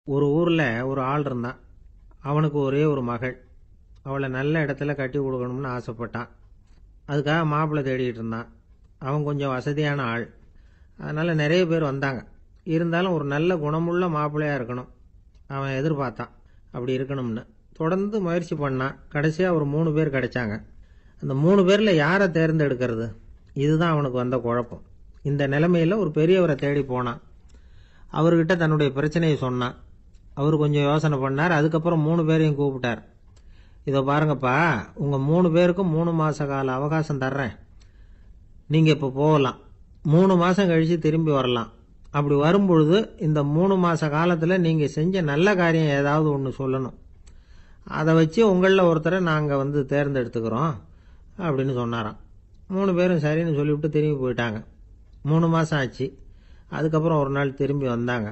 ஒரு ஊரில் ஒரு ஆள் இருந்தான். அவனுக்கு ஒரே ஒரு மகள். அவளை நல்ல இடத்துல கட்டி கொடுக்கணும்னு ஆசைப்பட்டான். அதுக்காக மாப்பிள்ளை தேடிட்டு இருந்தான். அவன் கொஞ்சம் வசதியான ஆள். அதனால் நிறைய பேர் வந்தாங்க. இருந்தாலும் ஒரு நல்ல குணமுள்ள மாப்பிள்ளையாக இருக்கணும் அவன் எதிர்பார்த்தான். அப்படி இருக்கணும்னு தொடர்ந்து முயற்சி பண்ணான். கடைசியாக ஒரு 3 பேர் கிடைச்சாங்க. அந்த 3 பேரில் யாரை தேர்ந்தெடுக்கிறது, இதுதான் அவனுக்கு வந்த குழப்பம். இந்த நிலைமையில் ஒரு பெரியவரை தேடி போனான். அவர்கிட்ட தன்னுடைய பிரச்சனையை சொன்னான். அவர் கொஞ்சம் யோசனை பண்ணார். அதுக்கப்புறம் 3 பேரையும் கூப்பிட்டார். இதோ பாருங்கப்பா, உங்கள் 3 பேருக்கும் 3 மாத கால அவகாசம் தர்றேன். நீங்கள் இப்போ போகலாம். 3 மாதம் கழித்து திரும்பி வரலாம். அப்படி வரும்பொழுது இந்த 3 மாத காலத்தில் நீங்கள் செஞ்ச நல்ல காரியம் ஏதாவது ஒன்று சொல்லணும். அதை வச்சு உங்களில் ஒருத்தரை நாங்கள் தேர்ந்தெடுத்துக்கிறோம் அப்படின்னு சொன்னாராம். 3 பேரும் சரின்னு சொல்லிவிட்டு திரும்பி போயிட்டாங்க. 3 மாதம் ஆச்சு. அதுக்கப்புறம் ஒரு நாள் திரும்பி வந்தாங்க.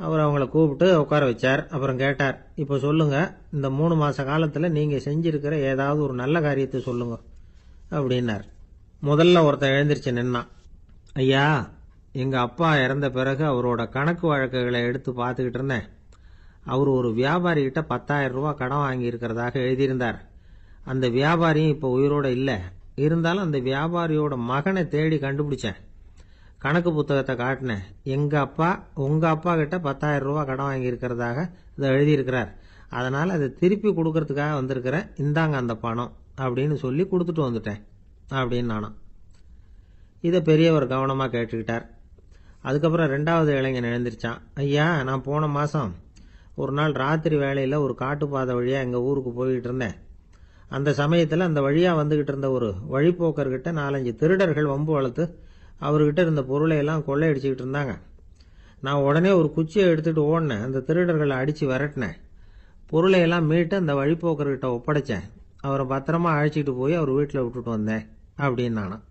அவர் அவங்கள கூப்பிட்டு உட்கார வச்சார். அப்புறம் கேட்டார், இப்போ சொல்லுங்கள், இந்த 3 மாத காலத்தில் நீங்கள் செஞ்சிருக்கிற ஏதாவது ஒரு நல்ல காரியத்தை சொல்லுங்க அப்படின்னார். முதல்ல ஒருத்தன் எழுந்திருச்சு நின்னான். ஐயா, எங்கள் அப்பா இறந்த பிறகு அவரோட கணக்கு வழக்குகளை எடுத்து பார்த்துக்கிட்டு இருந்தேன். அவர் ஒரு வியாபாரிகிட்ட 10,000 ரூபா கடன் வாங்கியிருக்கிறதாக எழுதியிருந்தார். அந்த வியாபாரியும் இப்போ உயிரோடு இல்லை. இருந்தாலும் அந்த வியாபாரியோட மகனை தேடி கண்டுபிடிச்சேன். கணக்கு புத்தகத்தை காட்டினேன். எங்கள் அப்பா உங்கள் அப்பா கிட்ட 10,000 ரூபா கடன் வாங்கியிருக்கிறதாக இதை எழுதியிருக்கிறார். அதனால் அதை திருப்பி கொடுக்கறதுக்காக வந்திருக்கிறேன். இந்தாங்க அந்த பணம் அப்படின்னு சொல்லி கொடுத்துட்டு வந்துட்டேன் அப்படின்னு நானும். இதை பெரியவர் கவனமாக கேட்டுக்கிட்டார். அதுக்கப்புறம் 2வது இளைஞன் எழுந்திருச்சான். ஐயா, நான் போன மாதம் ஒரு நாள் ராத்திரி வேளையில் ஒரு காட்டுப்பாதை வழியாக எங்கள் ஊருக்கு போய்கிட்டு இருந்தேன். அந்த சமயத்தில் அந்த வழியாக வந்துக்கிட்டு இருந்த ஒரு வழிப்போக்கர்கிட்ட 4-5 திருடர்கள் வம்பு வளர்த்து அவர்கிட்ட இருந்த பொருளை எல்லாம் கொள்ளையடிச்சிக்கிட்டு இருந்தாங்க. நான் உடனே ஒரு குச்சியை எடுத்துகிட்டு ஓடினேன். அந்த திருடர்களை அடித்து விரட்டினேன். பொருளை எல்லாம் மீட்டு அந்த வழிப்போக்கர்கிட்ட ஒப்படைச்சேன். அவரை பத்திரமா அழைச்சிட்டு போய் அவர் வீட்டில் விட்டுட்டு வந்தேன் அப்படின்னு நானும்.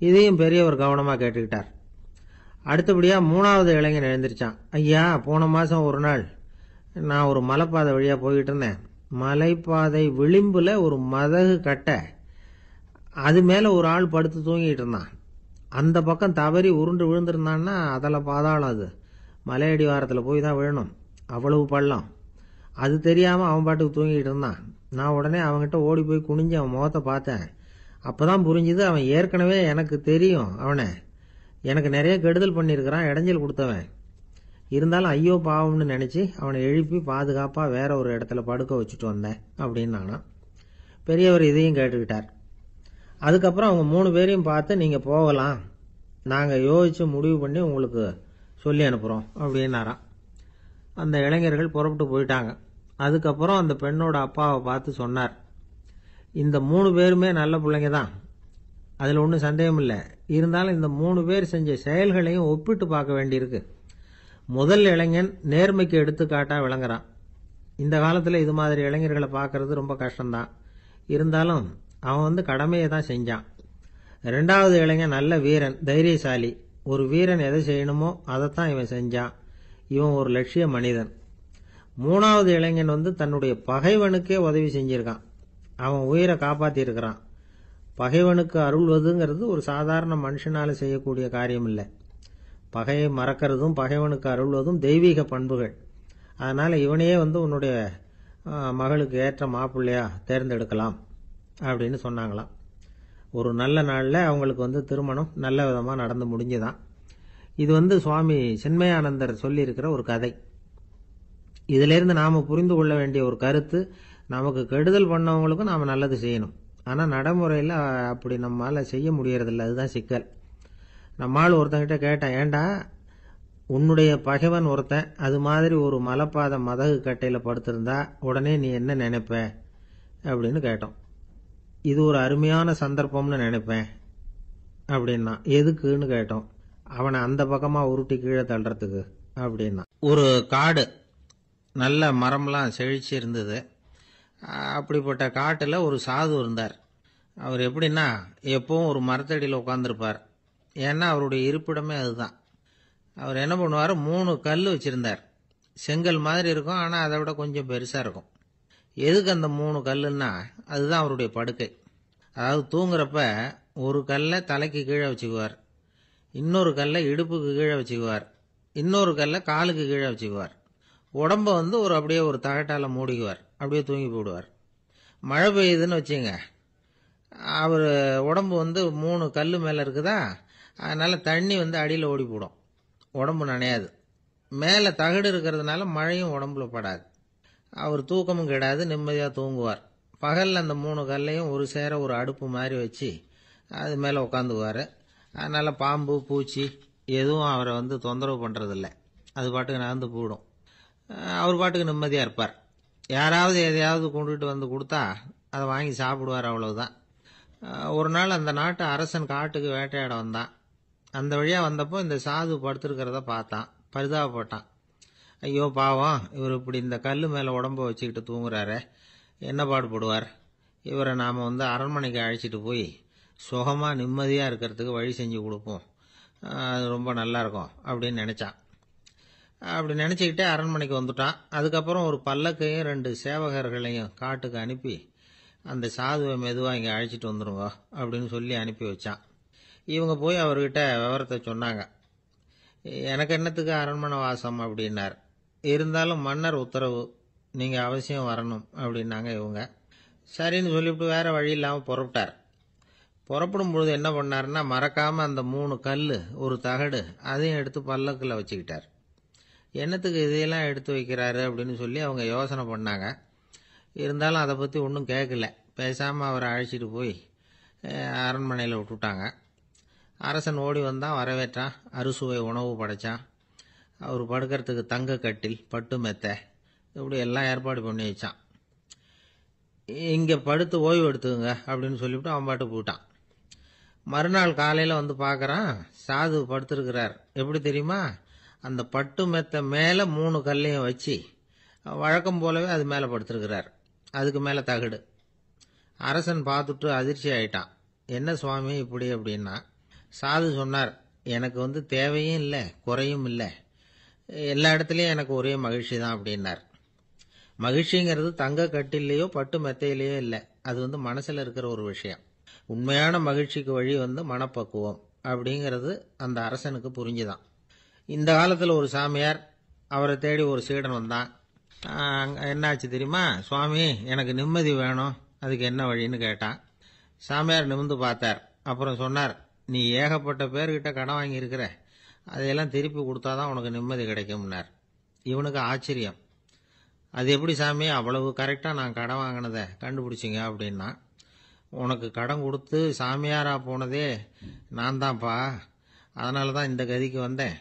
இதையும் பெரியவர் கவனமாக கேட்டுக்கிட்டார். அடுத்தபடியாக 3வது இளைஞன் எழுந்திருச்சான். ஐயா, போன மாதம் ஒரு நாள் நான் ஒரு மலைப்பாதை வழியாக போய்கிட்டு இருந்தேன். மலைப்பாதை விளிம்பில் ஒரு மதகு கட்டை, அது மேலே ஒரு ஆள் படுத்து தூங்கிட்டு இருந்தான். அந்த பக்கம் தவறி உருண்டு விழுந்திருந்தான்னா அதில் பாதாளம். அது மலையடி வாரத்தில் போய் தான் விழணும். அவ்வளவு பள்ளம். அது தெரியாமல் அவன் பாட்டுக்கு தூங்கிட்டு இருந்தான். நான் உடனே அவன்கிட்ட ஓடி போய் குனிஞ்சு அவன் முகத்தை பார்த்தேன். அப்போ தான் புரிஞ்சுது, அவன் ஏற்கனவே எனக்கு தெரியும். அவனை எனக்கு நிறைய கெடுதல் பண்ணியிருக்கிறான், இடைஞ்சல் கொடுத்தவன். இருந்தாலும் ஐயோ பாவம்னு நினச்சி அவனை எழுப்பி பாதுகாப்பாக வேற ஒரு இடத்துல படுக்க வச்சுட்டு வந்தேன் அப்படின்னு நானும். பெரியவர் இதையும் கேட்டுக்கிட்டார். அதுக்கப்புறம் அவங்க 3 பேரையும் பார்த்து, நீங்கள் போகலாம், நாங்கள் யோசித்து முடிவு பண்ணி உங்களுக்கு சொல்லி அனுப்புகிறோம் அப்படின்னாராம். அந்த இளைஞர்கள் புறப்பட்டு போயிட்டாங்க. அதுக்கப்புறம் அந்த பெண்ணோட அப்பாவை பார்த்து சொன்னார், இந்த 3 பேருமே நல்ல பிள்ளைங்க தான், அதில் ஒன்றும் சந்தேகம் இல்லை. இருந்தாலும் இந்த 3 பேர் செஞ்ச செயல்களையும் ஒப்பிட்டு பார்க்க வேண்டியிருக்கு. முதல் இளைஞன் நேர்மைக்கு எடுத்துக்காட்டாக விளங்குறான். இந்த காலத்தில் இது மாதிரி இளைஞர்களை பார்க்கறது ரொம்ப கஷ்டம்தான். இருந்தாலும் அவன் கடமையை தான் செஞ்சான். 2வது இளைஞன் நல்ல வீரன், தைரியசாலி. ஒரு வீரன் எதை செய்யணுமோ அதைத்தான் இவன் செஞ்சான். இவன் ஒரு லட்சிய மனிதன். 3வது இளைஞன் தன்னுடைய பகைவனுக்கே உதவி செஞ்சிருக்கான். அவன் உயிரை காப்பாற்றியிருக்கிறான். பகைவனுக்கு அருள்வதுங்கிறது ஒரு சாதாரண மனுஷனால் செய்யக்கூடிய காரியம் இல்லை. பகையை மறக்கிறதும் பகைவனுக்கு அருள்வதும் தெய்வீக பண்புகள். அதனால் இவனையே உன்னுடைய மகளுக்கு ஏற்ற மாப்பிள்ளையா தேர்ந்தெடுக்கலாம் அப்படின்னு சொன்னாங்களாம். ஒரு நல்ல நாளில் அவங்களுக்கு திருமணம் நல்ல விதமாக நடந்து முடிஞ்சுதான். இது சுவாமி சின்மயானந்தர் சொல்லியிருக்கிற ஒரு கதை. இதிலிருந்து நாம் புரிந்து கொள்ள வேண்டிய ஒரு கருத்து, நமக்கு கெடுதல் பண்ணவங்களுக்கும் நாம் நல்லது செய்யணும். ஆனால் நடைமுறையில் அப்படி நம்மளால் செய்ய முடியறதில்ல. அதுதான் சிக்கல். நம்மால் ஒருத்தங்கிட்ட கேட்டேன், ஏண்டா உன்னுடைய பகைவன் ஒருத்தன் அது மாதிரி ஒரு மலைப்பாதை மதகு கட்டையில் படுத்திருந்தா உடனே நீ என்ன நினைப்ப அப்படின்னு கேட்டோம். இது ஒரு அருமையான சந்தர்ப்பம்னு நினைப்பேன் அப்படின்னா. எதுக்குன்னு கேட்டோம். அவனை அந்த பக்கமாக உருட்டி கீழே தள்ளுறதுக்கு அப்படின்னா. ஒரு காடு, நல்ல மரம்லாம் செழிச்சு இருந்தது. அப்படிப்பட்ட காட்டில் ஒரு சாது இருந்தார். அவர் எப்படின்னா, எப்பவும் ஒரு மரத்தடியில் உட்காந்துருப்பார். ஏன்னா அவருடைய இருப்பிடமே அதுதான். அவர் என்ன பண்ணுவார், 3 கல் வச்சுருந்தார். செங்கல் மாதிரி இருக்கும், ஆனால் அதை விட கொஞ்சம் பெருசாக இருக்கும். எதுக்கு அந்த 3 கல்லுன்னா, அதுதான் அவருடைய படுக்கை. அதாவது தூங்குறப்ப ஒரு கல்லை தலைக்கு கீழே வச்சுக்குவார், இன்னொரு கல்லை இடுப்புக்கு கீழே வச்சுக்குவார், இன்னொரு கல்லை காலுக்கு கீழே வச்சுக்குவார். உடம்ப வந்து அப்படியே ஒரு தகட்டால மூடிக்குவார். அப்படியே தூங்கி போடுவார். மழை பெய்யுதுன்னு வச்சுங்க, அவர் உடம்பு வந்து 3 கல் மேலே இருக்குதா, அதனால தண்ணி வந்து அடியில் ஓடி போடும், உடம்பு நனையாது. மேலே தகடு இருக்கிறதுனால மழையும் உடம்புல படாது. அவர் தூக்கமும் கெடாது, நிம்மதியாக தூங்குவார். பகலில் அந்த 3 கல்லையும் ஒரு சேர ஒரு அடுப்பு மாதிரி வச்சு அது மேலே உட்காந்துக்குவார். அதனால் பாம்பு பூச்சி எதுவும் அவரை வந்து தொந்தரவு பண்ணுறதில்ல. அது பாட்டுக்கு நகர்ந்து போயிடும். அவர் பாட்டுக்கு நிம்மதியாக இருப்பார். யாராவது எதையாவது கொண்டுகிட்டு வந்து கொடுத்தா அதை வாங்கி சாப்பிடுவார், அவ்வளவுதான். ஒரு நாள் அந்த நாட்டு அரசன் காட்டுக்கு வேட்டையாட வந்தான். அந்த வழியாக வந்தப்போ இந்த சாது படுத்திருக்கிறத பார்த்தான். பரிதாபப்பட்டான். ஐயோ பாவம், இவர் இப்படி இந்த கல் மேலே உடம்ப வச்சுக்கிட்டு தூங்குறாரு, என்ன பாடுபடுவார். இவரை நாம் வந்து அரண்மனைக்கு அழைச்சிட்டு போய் சுகமாக நிம்மதியாக இருக்கிறதுக்கு வழி செஞ்சு கொடுப்போம், அது ரொம்ப நல்லாயிருக்கும் அப்படின்னு நினச்சான். அப்படி நினச்சிக்கிட்டே அரண்மனைக்கு வந்துட்டான். அதுக்கப்புறம் ஒரு பல்லக்கையும் 2 சேவகர்களையும் காட்டுக்கு அனுப்பி அந்த சாதுவை மெதுவாக இங்கே அழைச்சிட்டு வந்துடுங்க அப்படின்னு சொல்லி அனுப்பி வச்சான். இவங்க போய் அவர்கிட்ட விவரத்தை சொன்னாங்க. எனக்கு என்னத்துக்கு அரண்மனை வாசம் அப்படின்னார். இருந்தாலும் மன்னர் உத்தரவு, நீங்கள் அவசியம் வரணும் அப்படின்னாங்க இவங்க. சரின்னு சொல்லிவிட்டு வேற வழி இல்லாமல் புறப்பட்டார். புறப்படும் பொழுது என்ன பண்ணாருன்னா, மறக்காமல் அந்த 3 கல் ஒரு தகடு அதையும் எடுத்து பல்லக்கில் வச்சுக்கிட்டார். என்னத்துக்கு இதையெல்லாம் எடுத்து வைக்கிறாரு அப்படின்னு சொல்லி அவங்க யோசனை பண்ணாங்க. இருந்தாலும் அதை பற்றி ஒன்றும் கேட்கல. பேசாமல் அவரை அழைச்சிட்டு போய் அரண்மனையில் விட்டுட்டாங்க. அரசன் ஓடி வந்தான், வரவேற்றான், அறுசுவை உணவு படைச்சான். அவர் படுக்கிறதுக்கு தங்க கட்டில், பட்டு மெத்தை, இப்படி எல்லாம் ஏற்பாடு பண்ணி வச்சான். இங்கே படுத்து ஓய்வு எடுத்துங்க அப்படின்னு சொல்லிவிட்டு அவன் பாட்டு போயிட்டான். மறுநாள் காலையில் வந்து பார்க்குறான், சாது படுத்திருக்கிறார். எப்படி தெரியுமா, அந்த பட்டு மெத்தை மேலே 3 கல்லையும் வச்சு வழக்கம் போலவே அது மேலே படுத்திருக்கிறார். அதுக்கு மேலே தகடு. அரசன் பார்த்துட்டு அதிர்ச்சி ஆயிட்டான். என்ன சுவாமி இப்படி அப்படின்னா, சாது சொன்னார், எனக்கு வந்து தேவையும் இல்லை குறையும் இல்லை, எல்லா இடத்துலையும் எனக்கு ஒரே மகிழ்ச்சி தான் அப்படின்னார். மகிழ்ச்சிங்கிறது தங்க கட்டிலேயோ பட்டு மெத்தையிலேயோ இல்லை, அது வந்து மனசில் இருக்கிற ஒரு விஷயம். உண்மையான மகிழ்ச்சிக்கு வழி வந்து மனப்பக்குவம் அப்படிங்கிறது அந்த அரசனுக்கு புரிஞ்சுதான். இந்த காலத்தில் ஒரு சாமியார், அவரை தேடி ஒரு சீடன் வந்தான். என்னாச்சு தெரியுமா, சுவாமி எனக்கு நிம்மதி வேணும், அதுக்கு என்ன வழின்னு கேட்டான். சாமியார் நிமிர்ந்து பார்த்தார். அப்புறம் சொன்னார், நீ ஏகப்பட்ட பேர்கிட்ட கடன் வாங்கியிருக்கிற, அதையெல்லாம் திருப்பி கொடுத்தாதான் உனக்கு நிம்மதி கிடைக்கும்னார். இவனுக்கு ஆச்சரியம். அது எப்படி சாமி, அவ்வளவு கரெக்டாக நான் கடன் வாங்கினதை கண்டுபிடிச்சிங்க அப்படின்னா. உனக்கு கடன் கொடுத்து சாமியாராக போனதே நான் தான்ப்பா, அதனால தான் இந்த கதிக்கு வந்தேன்.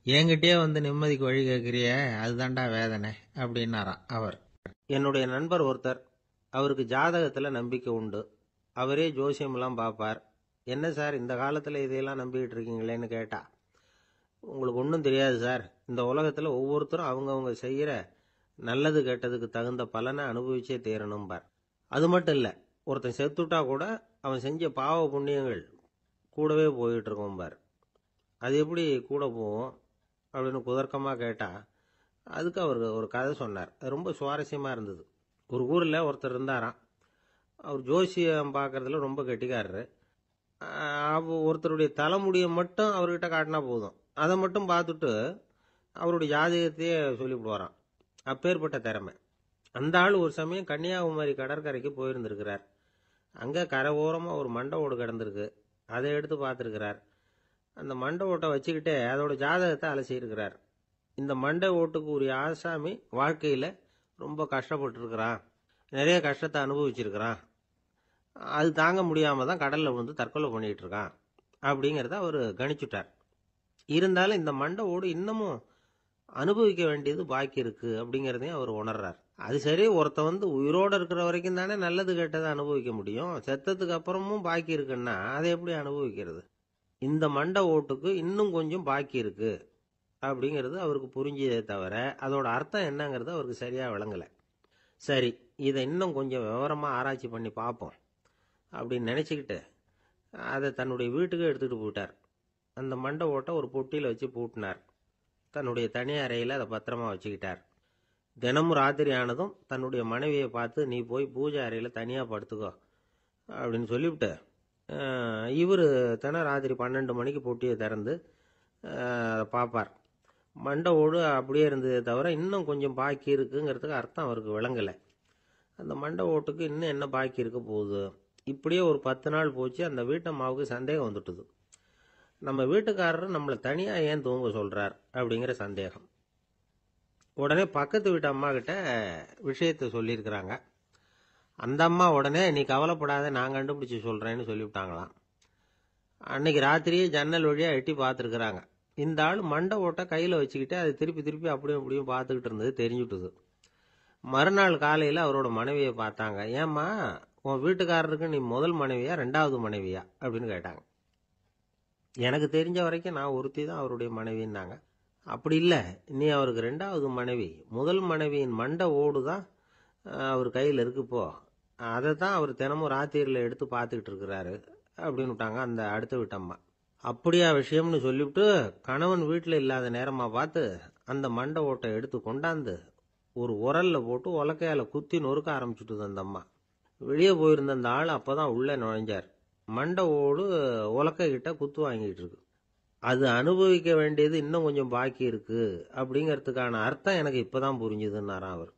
என்கிட்டயே வந்து நிம்மதிக்கு வழி கேட்குறிய, அதுதான்டா வேதனை அப்படின்னாராம் அவர். என்னுடைய நண்பர் ஒருத்தர், அவருக்கு ஜாதகத்தில் நம்பிக்கை உண்டு. அவரே ஜோசியமெல்லாம் பார்ப்பார். என்ன சார் இந்த காலத்தில் இதையெல்லாம் நம்பிக்கிட்டு இருக்கீங்களேன்னு கேட்டா, உங்களுக்கு ஒன்றும் தெரியாது சார், இந்த உலகத்தில் ஒவ்வொருத்தரும் அவங்கவுங்க செய்கிற நல்லது கெட்டதுக்கு தகுந்த பலனை அனுபவிச்சே தீரணும்பார். அது மட்டும் இல்லை, ஒருத்தன் செத்துட்டா கூட அவன் செஞ்ச பாவ புண்ணியங்கள் கூடவே போயிட்டு இருக்கோம்பார். அது எப்படி கூட போகும் அப்படின்னு குதர்க்கமாக கேட்டால், அதுக்கு அவர் ஒரு கதை சொன்னார். அது ரொம்ப சுவாரஸ்யமாக இருந்தது. ஒரு ஊரில் ஒருத்தர் இருந்தாராம். அவர் ஜோசியம் பார்க்குறதுல ரொம்ப கெட்டிக்காரரு. ஒருத்தருடைய தலைமுடியை மட்டும் அவர்கிட்ட காட்டினா போதும், அதை மட்டும் பார்த்துட்டு அவருடைய ஜாதகத்தையே சொல்லிவிடுவாராம். அப்பேற்பட்ட திறமை. அந்த ஆள் ஒரு சமயம் கன்னியாகுமரி கடற்கரைக்கு போயிருந்திருக்கிறார். அங்கே கரை ஓரமாக ஒரு மண்டை ஓடு கிடந்திருக்கு. அதை எடுத்து பார்த்துருக்கிறார். அந்த மண்டை ஓட்டை வச்சுக்கிட்டே அதோட ஜாதகத்தை அலசியிருக்கிறார். இந்த மண்டை ஓட்டுக்கு ஒரு ஆசாமி வாழ்க்கையில் ரொம்ப கஷ்டப்பட்டுருக்கிறான், நிறைய கஷ்டத்தை அனுபவிச்சிருக்கிறான், அது தாங்க முடியாமல் தான் கடலில் விழுந்து தற்கொலை பண்ணிகிட்டு இருக்கான் அப்படிங்கிறத அவர் கணிச்சுட்டார். இருந்தாலும் இந்த மண்டை ஓடு இன்னமும் அனுபவிக்க வேண்டியது பாக்கி இருக்கு அப்படிங்கிறதையும் அவர் உணர்றார். அது சரி, ஒருத்த வந்து உயிரோடு இருக்கிற வரைக்கும் தானே நல்லது கெட்டதை அனுபவிக்க முடியும், செத்ததுக்கு அப்புறமும் பாக்கி இருக்குன்னா அதை எப்படி அனுபவிக்கிறது? இந்த மண்டை ஓட்டுக்கு இன்னும் கொஞ்சம் பாக்கி இருக்கு அப்படிங்கிறது அவருக்கு புரிஞ்சதே தவிர அதோட அர்த்தம் என்னங்கிறது அவருக்கு சரியாக விளங்கலை. சரி, இதை இன்னும் கொஞ்சம் விவரமாக ஆராய்ச்சி பண்ணி பார்ப்போம் அப்படின்னு நினச்சிக்கிட்டு அதை தன்னுடைய வீட்டுக்கு எடுத்துகிட்டு போயிட்டார். அந்த மண்டை ஓட்டை ஒரு பொட்டியில் வச்சு பூட்டினார். தன்னுடைய தனி அறையில் அதை பத்திரமா வச்சுக்கிட்டார். தினமும் ராத்திரி ஆனதும் தன்னுடைய மனைவியை பார்த்து, நீ போய் பூஜை அறையில் தனியாக படுத்துக்கோ அப்படின்னு சொல்லிவிட்டு, இவர் ராத்திரி 12 மணிக்கு பொட்டியை திறந்து பார்ப்பார். மண்டை ஓடு அப்படியே இருந்ததே தவிர இன்னும் கொஞ்சம் பாக்கி இருக்குங்கிறதுக்கு அர்த்தம் அவருக்கு விளங்கலை. அந்த மண்டை ஓட்டுக்கு இன்னும் என்ன பாக்கி இருக்க போகுது. இப்படியே ஒரு 10 நாள் போச்சு. அந்த வீட்டம்மாவுக்கு சந்தேகம் வந்துட்டுது. நம்ம வீட்டுக்காரர் நம்மளை தனியாக ஏன் தூங்க சொல்கிறார் அப்படிங்கிற சந்தேகம். உடனே பக்கத்து வீட்டு அம்மா கிட்ட விஷயத்தை சொல்லியிருக்கிறாங்க. அந்த அம்மா உடனே நீ கவலைப்படாத, நான் கண்டுபிடிச்சி சொல்கிறேன்னு சொல்லிவிட்டாங்களாம். அன்னைக்கு ராத்திரியே ஜன்னல் வழியாக எட்டி பார்த்துருக்குறாங்க. இந்த ஆள் மண்டை ஓட்டை கையில் வச்சுக்கிட்டு அதை திருப்பி திருப்பி அப்படியும் அப்படியும் பார்த்துக்கிட்டு இருந்தது தெரிஞ்சுட்டுது. மறுநாள் காலையில் அவரோட மனைவியை பார்த்தாங்க. ஏம்மா, உன் வீட்டுக்காரருக்கு நீ முதல் மனைவியா 2வது மனைவியா அப்படின்னு கேட்டாங்க. எனக்கு தெரிஞ்ச வரைக்கும் நான் ஒருத்தி தான் அவருடைய மனைவின்னாங்க. அப்படி இல்லை, நீ அவருக்கு 2வது மனைவி. முதல் மனைவியின் மண்டை ஓடு தான் அவர் கையில் இருக்குப்போ, அதை தான் அவர் தினமும் ராத்திரியில் எடுத்து பார்த்துக்கிட்டு இருக்கிறாரு அப்படின்னு விட்டாங்க அந்த அடுத்த வீட்டம்மா. அப்படியா விஷயம்னு சொல்லிவிட்டு கணவன் வீட்டில் இல்லாத நேரமாக பார்த்து அந்த மண்டை ஓட்டை எடுத்து கொண்டாந்து ஒரு உரல்ல போட்டு உலக்கையால் குத்தி நொறுக்க ஆரம்பிச்சுட்டுது அந்த அம்மா. வெளியே போயிருந்த அந்த ஆள் அப்போ தான் உள்ளே நுழைஞ்சார். மண்டை ஓடு உலக்கை கிட்ட குத்து வாங்கிட்டு இருக்கு. அது அனுபவிக்க வேண்டியது இன்னும் கொஞ்சம் பாக்கி இருக்கு அப்படிங்கிறதுக்கான அர்த்தம் எனக்கு இப்போதான் புரிஞ்சுதுன்னாராம் அவர்.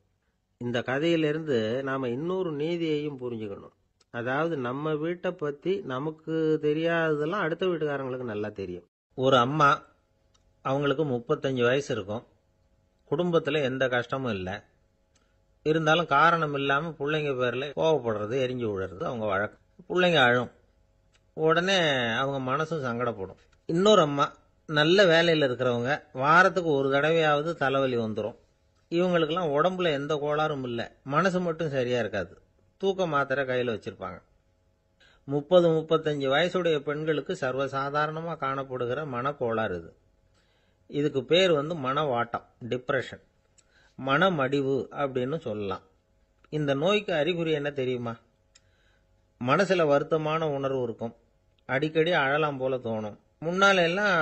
இந்த கதையிலிருந்து நாம் இன்னொரு நீதியையும் புரிஞ்சுக்கணும். அதாவது நம்ம வீட்டை பற்றி நமக்கு தெரியாததெல்லாம் அடுத்த வீட்டுக்காரங்களுக்கு நல்லா தெரியும். ஒரு அம்மா, அவங்களுக்கு 35 வயசு இருக்கும். குடும்பத்தில் எந்த கஷ்டமும் இல்லை. இருந்தாலும் காரணம் இல்லாமல் பிள்ளைங்க பேரில் கோவப்படுறது, எரிஞ்சு விழுறது அவங்க வழக்கம். பிள்ளைங்க அழும். உடனே அவங்க மனசும் சங்கடப்படும். இன்னொரு அம்மா, நல்ல வேலையில் இருக்கிறவங்க, வாரத்துக்கு ஒரு தடவையாவது தலைவலி வந்துடும். இவங்களுக்கெல்லாம் உடம்புல எந்த கோளாறும் இல்லை, மனசு மட்டும் சரியாக இருக்காது. தூக்க மாத்திரை கையில் வச்சுருப்பாங்க. 30-35 வயசுடைய பெண்களுக்கு சர்வசாதாரணமாக காணப்படுகிற மனக்கோளாறு இது. இதுக்கு பேர் மனவாட்டம், டிப்ரெஷன், மனமடிவு அப்படின்னு சொல்லலாம். இந்த நோய்க்கு அறிகுறி என்ன தெரியுமா? மனசில் வருத்தமான உணர்வு இருக்கும். அடிக்கடி அழலாம் போல தோணும். முன்னால எல்லாம்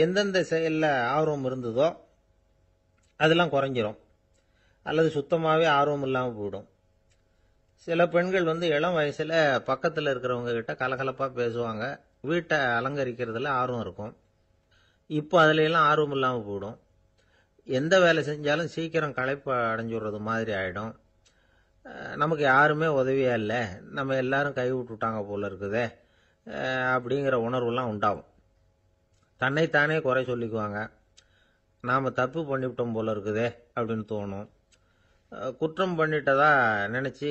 எந்தெந்த செயலில் ஆர்வம் இருந்ததோ அதெல்லாம் குறைஞ்சிரும், அல்லது சுத்தமாகவே ஆர்வம் இல்லாமல் போயிடும். சில பெண்கள் இளம் வயசில் பக்கத்தில் இருக்கிறவங்க கிட்ட கலகலப்பாக பேசுவாங்க, வீட்டை அலங்கரிக்கிறதுல ஆர்வம் இருக்கும். இப்போ அதுலெல்லாம் ஆர்வம் இல்லாமல் போயிடும். எந்த வேலை செஞ்சாலும் சீக்கிரம் களைப்பு அடைஞ்சுடுறது மாதிரி ஆகிடும். நமக்கு யாருமே உதவியாக இல்லை, நம்ம எல்லாரும் கை விட்டுட்டாங்க போல இருக்குதே அப்படிங்கிற உணர்வுலாம் உண்டாகும். தன்னைத்தானே குறை சொல்லிக்குவாங்க. நாம் தப்பு பண்ணிவிட்டோம் போல இருக்குதே அப்படின்னு தோணும். குற்றம் பண்ணிட்டதா நினச்சி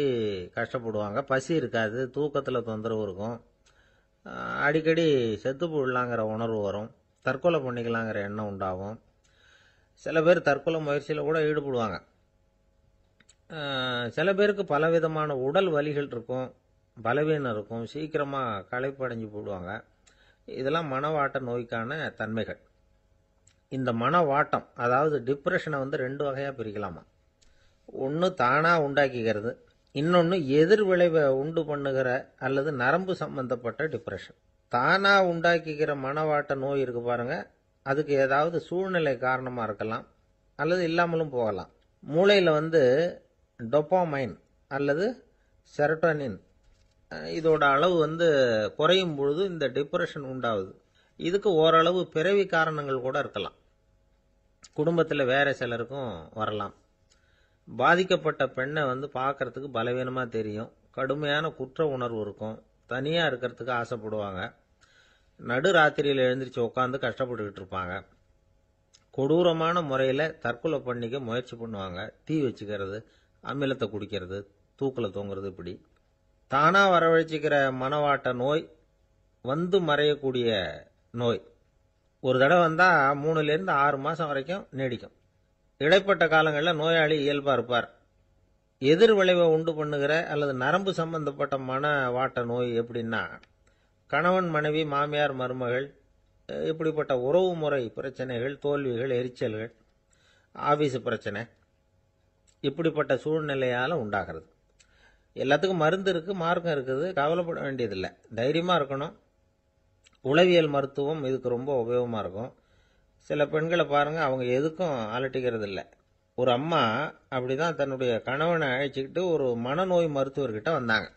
கஷ்டப்படுவாங்க. பசி இருக்காது, தூக்கத்தில் தொந்தரவு இருக்கும். அடிக்கடி செத்து போடலாங்கிற உணர்வு வரும். தற்கொலை பண்ணிக்கலாங்கிற எண்ணம் உண்டாகும். சில பேர் தற்கொலை முயற்சியில் கூட ஈடுபடுவாங்க. சில பேருக்கு பலவிதமான உடல் வலிகள் இருக்கும், பலவீனம் இருக்கும், சீக்கிரமாக களைப்படைஞ்சு போடுவாங்க. இதெல்லாம் மனவாட்ட நோய்க்கான தன்மைகள். இந்த மனவாட்டம், அதாவது டிப்ரெஷனை 2 வகையாக பிரிக்கலாமா. ஒன்று தானாக உண்டாக்கிக்கிறது, இன்னொன்று எதிர் விளைவை உண்டு பண்ணுகிற அல்லது நரம்பு சம்பந்தப்பட்ட டிப்ரெஷன். தானாக உண்டாக்கிக்கிற மனவாட்ட நோய் இருக்கு பாருங்க, அதுக்கு ஏதாவது சூழ்நிலை காரணமாக இருக்கலாம் அல்லது இல்லாமலும் போகலாம். மூளையில் டொப்பாமைன் அல்லது செரோட்டோனின் இதோட அளவு குறையும் பொழுது இந்த டிப்ரெஷன் உண்டாகுது. இதுக்கு ஓரளவு பிறவி காரணங்கள் கூட இருக்கலாம். குடும்பத்தில் வேற சிலருக்கும் வரலாம். பாதிக்கப்பட்ட பெண்ணை பார்க்கறதுக்கு பலவீனமாக தெரியும், கடுமையான குற்ற உணர்வு இருக்கும், தனியாக இருக்கிறதுக்கு ஆசைப்படுவாங்க, நடு ராத்திரியில் எழுந்திரிச்சு உட்காந்து கஷ்டப்பட்டுக்கிட்டு இருப்பாங்க, கொடூரமான முறையில் தற்கொலை பண்ணிக்க முயற்சி பண்ணுவாங்க, தீ வச்சுக்கிறது, அமிலத்தை குடிக்கிறது, தூக்கில் தொங்குறது. இப்படி தானாக வரவழைச்சிக்கிற மனவாட்ட நோய் மறையக்கூடிய நோய். ஒரு தடவை வந்தால் 3லேருந்து 6 மாதம் வரைக்கும் நீடிக்கும். இடைப்பட்ட காலங்களில் நோயாளி இயல்பாக இருப்பார். எதிர் விளைவை உண்டு பண்ணுகிற அல்லது நரம்பு சம்பந்தப்பட்ட மனவாட்ட நோய் எப்படின்னா, கணவன் மனைவி, மாமியார் மருமகள், இப்படிப்பட்ட உறவு முறை பிரச்சனைகள், தோல்விகள், எரிச்சல்கள், ஆபீஸ் பிரச்சனை, இப்படிப்பட்ட சூழ்நிலையால் உண்டாகிறது. எல்லாத்துக்கும் மருந்து இருக்குது, மார்க்கம் இருக்குது, கவலைப்பட வேண்டியதில்லை, தைரியமாக இருக்கணும். உளவியல் மருத்துவம் இதுக்கு ரொம்ப உபயோகமாக இருக்கும். சில பெண்களை பாருங்கள், அவங்க எதுக்கும் அலட்டிக்கிறது இல்லை. ஒரு அம்மா அப்படிதான் தன்னுடைய கணவனை அழைச்சிக்கிட்டு ஒரு மனநோய் மருத்துவர்கிட்ட வந்தாங்க.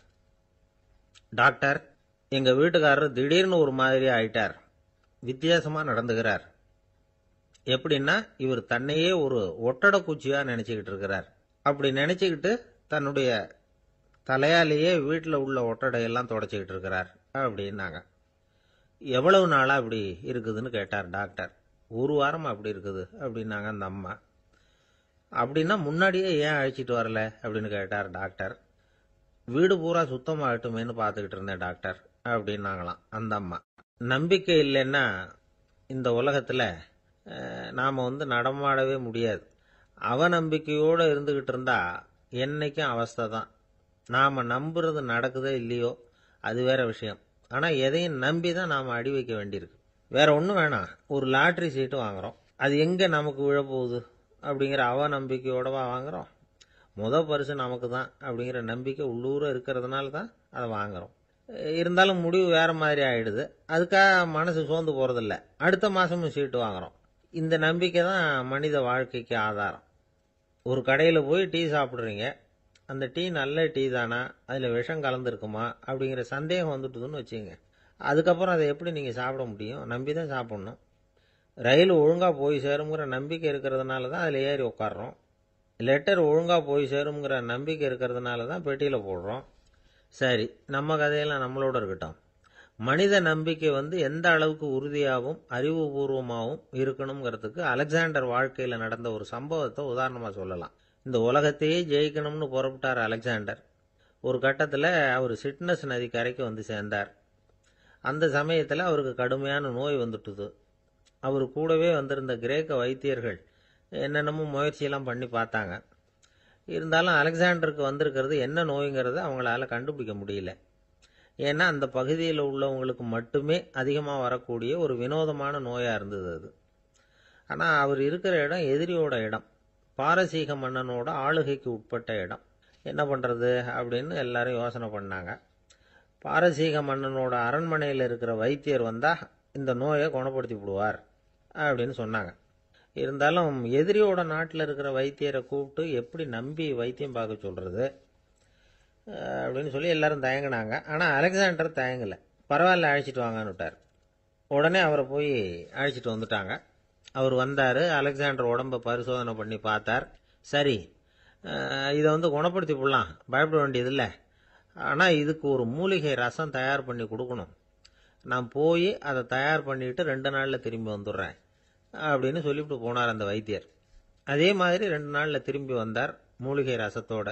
டாக்டர், எங்கள் வீட்டுக்காரர் திடீர்னு ஒரு மாதிரி ஆயிட்டார், வித்தியாசமாக நடந்துகிறார், எப்படின்னா, இவர் தன்னையே ஒரு ஒட்டட குச்சியா நினைச்சுக்கிட்டு இருக்கிறார். அப்படி நினைச்சுக்கிட்டு தன்னுடைய தலையாலேயே வீட்டில் உள்ள ஒட்டடையெல்லாம் தொடச்சிக்கிட்டு இருக்கிறார் அப்படின்னாங்க. எவ்வளவு நாளா அப்படி இருக்குதுன்னு கேட்டார் டாக்டர். ஒரு வாரம் அப்படி இருக்குது அப்படின்னாங்க அந்த அம்மா. அப்படின்னா முன்னாடியே ஏன் அழைச்சிட்டு வரல அப்படின்னு கேட்டார் டாக்டர். வீடு பூரா சுத்தமாகட்டுமேனு பார்த்துக்கிட்டு இருந்தேன் டாக்டர் அப்படின்னாங்களாம் அந்த அம்மா. நம்பிக்கை இல்லைன்னா இந்த உலகத்தில் நாம் நடமாடவே முடியாது. அவநம்பிக்கையோடு இருந்துக்கிட்டு இருந்தா என்னைக்கும் அவஸ்தை தான். நாம் நம்புறது நடக்குதோ இல்லையோ அது வேற விஷயம். ஆனால் எதையும் நம்பி தான் நாம் அடி வைக்க வேண்டியிருக்கு. வேற ஒன்றும் வேணாம், ஒரு லாட்ரி சீட்டு வாங்குறோம், அது எங்கே நமக்கு விழப்போகுது அப்படிங்கிற அவநம்பிக்கையோடவா வாங்குறோம்? பரிசு நமக்கு தான் அப்படிங்கிற நம்பிக்கை உள்ளூர இருக்கிறதுனால தான் அதை வாங்குறோம். இருந்தாலும் முடிவு வேற மாதிரி ஆயிடுது. அதுக்காக மனசு சோர்ந்து போறதில்ல, அடுத்த மாசமும் சீட்டு வாங்குறோம். இந்த நம்பிக்கை தான் மனித வாழ்க்கைக்கு ஆதாரம். ஒரு கடையில் போய் டீ சாப்பிட்றீங்க, அந்த டீ நல்ல டீ தானா, அதில் விஷம் கலந்துருக்குமா அப்படிங்கிற சந்தேகம் வந்துட்டுதுன்னு வச்சுங்க. அதுக்கப்புறம் அதை எப்படி நீங்கள் சாப்பிட முடியும்? நம்பி தான் சாப்பிட்ணும். ரயில் ஒழுங்காக போய் சேருங்கிற நம்பிக்கை இருக்கிறதுனால தான் அதில் ஏறி உட்காடுறோம். லெட்டர் ஒழுங்காக போய் சேருங்கிற நம்பிக்கை இருக்கிறதுனால தான் பெட்டியில் போடுறோம். சரி, நம்ம கதையெல்லாம் நம்மளோட இருக்கட்டும். மனித நம்பிக்கை எந்த அளவுக்கு உறுதியாகவும் அறிவுபூர்வமாகவும் இருக்கணுங்கிறதுக்கு அலெக்சாண்டர் வாழ்க்கையில் நடந்த ஒரு சம்பவத்தை உதாரணமாக சொல்லலாம். இந்த உலகத்தையே ஜெயிக்கணும்னு புறப்பட்டார் அலெக்சாண்டர். ஒரு கட்டத்தில் அவர் சிட்னஸ் நதி கரைக்கு சேர்ந்தார். அந்த சமயத்தில் அவருக்கு கடுமையான நோய் வந்துட்டுது. அவர் கூடவே வந்திருந்த கிரேக்க வைத்தியர்கள் என்னென்னமோ முயற்சியெல்லாம் பண்ணி பார்த்தாங்க. இருந்தாலும் அலெக்சாண்டருக்கு வந்திருக்கிறது என்ன நோய்ங்கிறத அவங்களால கண்டுபிடிக்க முடியல. ஏன்னா அந்த பகுதியில் உள்ளவங்களுக்கு மட்டுமே அதிகமாக வரக்கூடிய ஒரு வினோதமான நோயாக இருந்தது அது. ஆனால் அவர் இருக்கிற இடம் எதிரியோட இடம், பாரசீக மன்னனோட ஆளுகைக்கு உட்பட்ட இடம். என்ன பண்ணுறது அப்படின்னு எல்லாரும் யோசனை பண்ணாங்க. பாரசீக மன்னனோட அரண்மனையில் இருக்கிற வைத்தியர் வந்தால் இந்த நோயை குணப்படுத்தி விடுவார் அப்படின்னு சொன்னாங்க. இருந்தாலும் எதிரியோட நாட்டில் இருக்கிற வைத்தியரை கூப்பிட்டு எப்படி நம்பி வைத்தியம் பார்க்க சொல்கிறது அப்படின்னு சொல்லி எல்லாரும் தயங்கினாங்க. ஆனால் அலெக்சாண்டர் தயங்கலை. பரவாயில்ல, அழைச்சிட்டு வாங்கன்னு விட்டார். உடனே அவரை போய் அழைச்சிட்டு வந்துட்டாங்க. அவர் வந்தார். அலெக்சாண்டர் உடம்பை பரிசோதனை பண்ணி பார்த்தார். சரி, இதை குணப்படுத்தி விடலாம், பயப்பட வேண்டியதில்லை. ஆனால் இதுக்கு ஒரு மூலிகை ரசம் தயார் பண்ணி கொடுக்கணும். நான் போய் அதை தயார் பண்ணிட்டு 2 நாளில் திரும்பி வந்துடுறேன் அப்படின்னு சொல்லிவிட்டு போனார் அந்த வைத்தியர். அதே மாதிரி 2 நாளில் திரும்பி வந்தார் மூலிகை ரசத்தோட.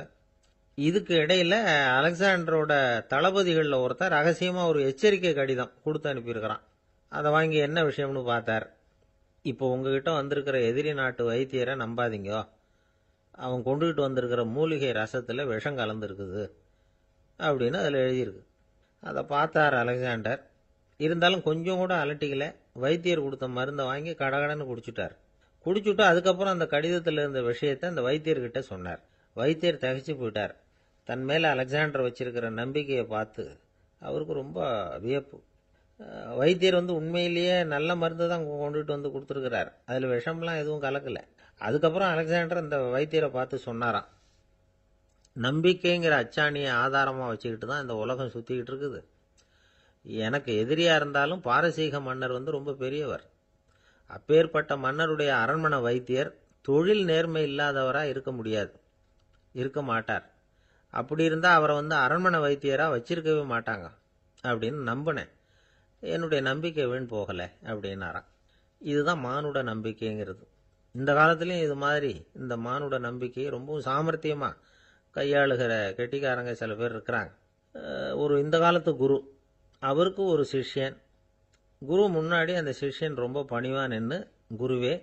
இதுக்கு இடையில அலெக்சாண்டரோட தளபதிகளில் ஒருத்தர் ரகசியமாக ஒரு எச்சரிக்கை கடிதம் கொடுத்து அனுப்பியிருக்கிறான். அதை வாங்கி என்ன விஷயம்னு பார்த்தார். இப்போ உங்ககிட்ட வந்திருக்கிற எதிரி நாட்டு வைத்தியரை நம்பாதீங்க, அவன் கொண்டுகிட்டு வந்திருக்கிற மூலிகை ரசத்தில் விஷம் கலந்துருக்குது அப்படின்னு அதில் எழுதியிருக்கு. அதை பார்த்தார் அலெக்சாண்டர். இருந்தாலும் கொஞ்சம் கூட அலட்டிக்கல. வைத்தியர் கொடுத்த மருந்தை வாங்கி கடகடன்னு குடிச்சுட்டார். குடிச்சுட்டு அதுக்கப்புறம் அந்த கடிதத்தில் இருந்த விஷயத்தை அந்த வைத்தியர்கிட்ட சொன்னார். வைத்தியர் தகைச்சு போயிட்டார். தன் மேலே அலெக்சாண்டர் வச்சிருக்கிற நம்பிக்கையை பார்த்து அவருக்கு ரொம்ப வியப்பு. வைத்தியர் உண்மையிலேயே நல்ல மருந்து தான் கொண்டுகிட்டு கொடுத்துருக்கிறார், அதில் விஷம்லாம் எதுவும் கலக்கலை. அதுக்கப்புறம் அலெக்சாண்டர் அந்த வைத்தியரை பார்த்து சொன்னாராம், நம்பிக்கைங்கிற அச்சாணியை ஆதாரமாக வச்சுக்கிட்டு தான் இந்த உலகம் சுற்றிக்கிட்டு இருக்குது. எனக்கு எதிரியாக இருந்தாலும் பாரசீக மன்னர் ரொம்ப பெரியவர். அப்பேற்பட்ட மன்னருடைய அரண்மனை வைத்தியர் தொழில் நேர்மை இல்லாதவராக இருக்க முடியாது, இருக்க மாட்டார். அப்படி இருந்தால் அவரை அரண்மனை வைத்தியராக வச்சிருக்கவே மாட்டாங்க அப்படின்னு நம்பினேன். என்னுடைய நம்பிக்கை வீண் போகலை அப்படின்னாராம். இதுதான் மானுட நம்பிக்கைங்கிறது. இந்த காலத்துலேயும் இது மாதிரி இந்த மானுட நம்பிக்கையை ரொம்பவும் சாமர்த்தியமாக கையாளுகிற கெட்டிக்காரங்க சில பேர் இருக்கிறாங்க. ஒரு இந்த காலத்து குரு, அவருக்கு ஒரு சிஷ்யன். குரு முன்னாடி அந்த சிஷ்யன் ரொம்ப பணிவாக நின்று, குருவே,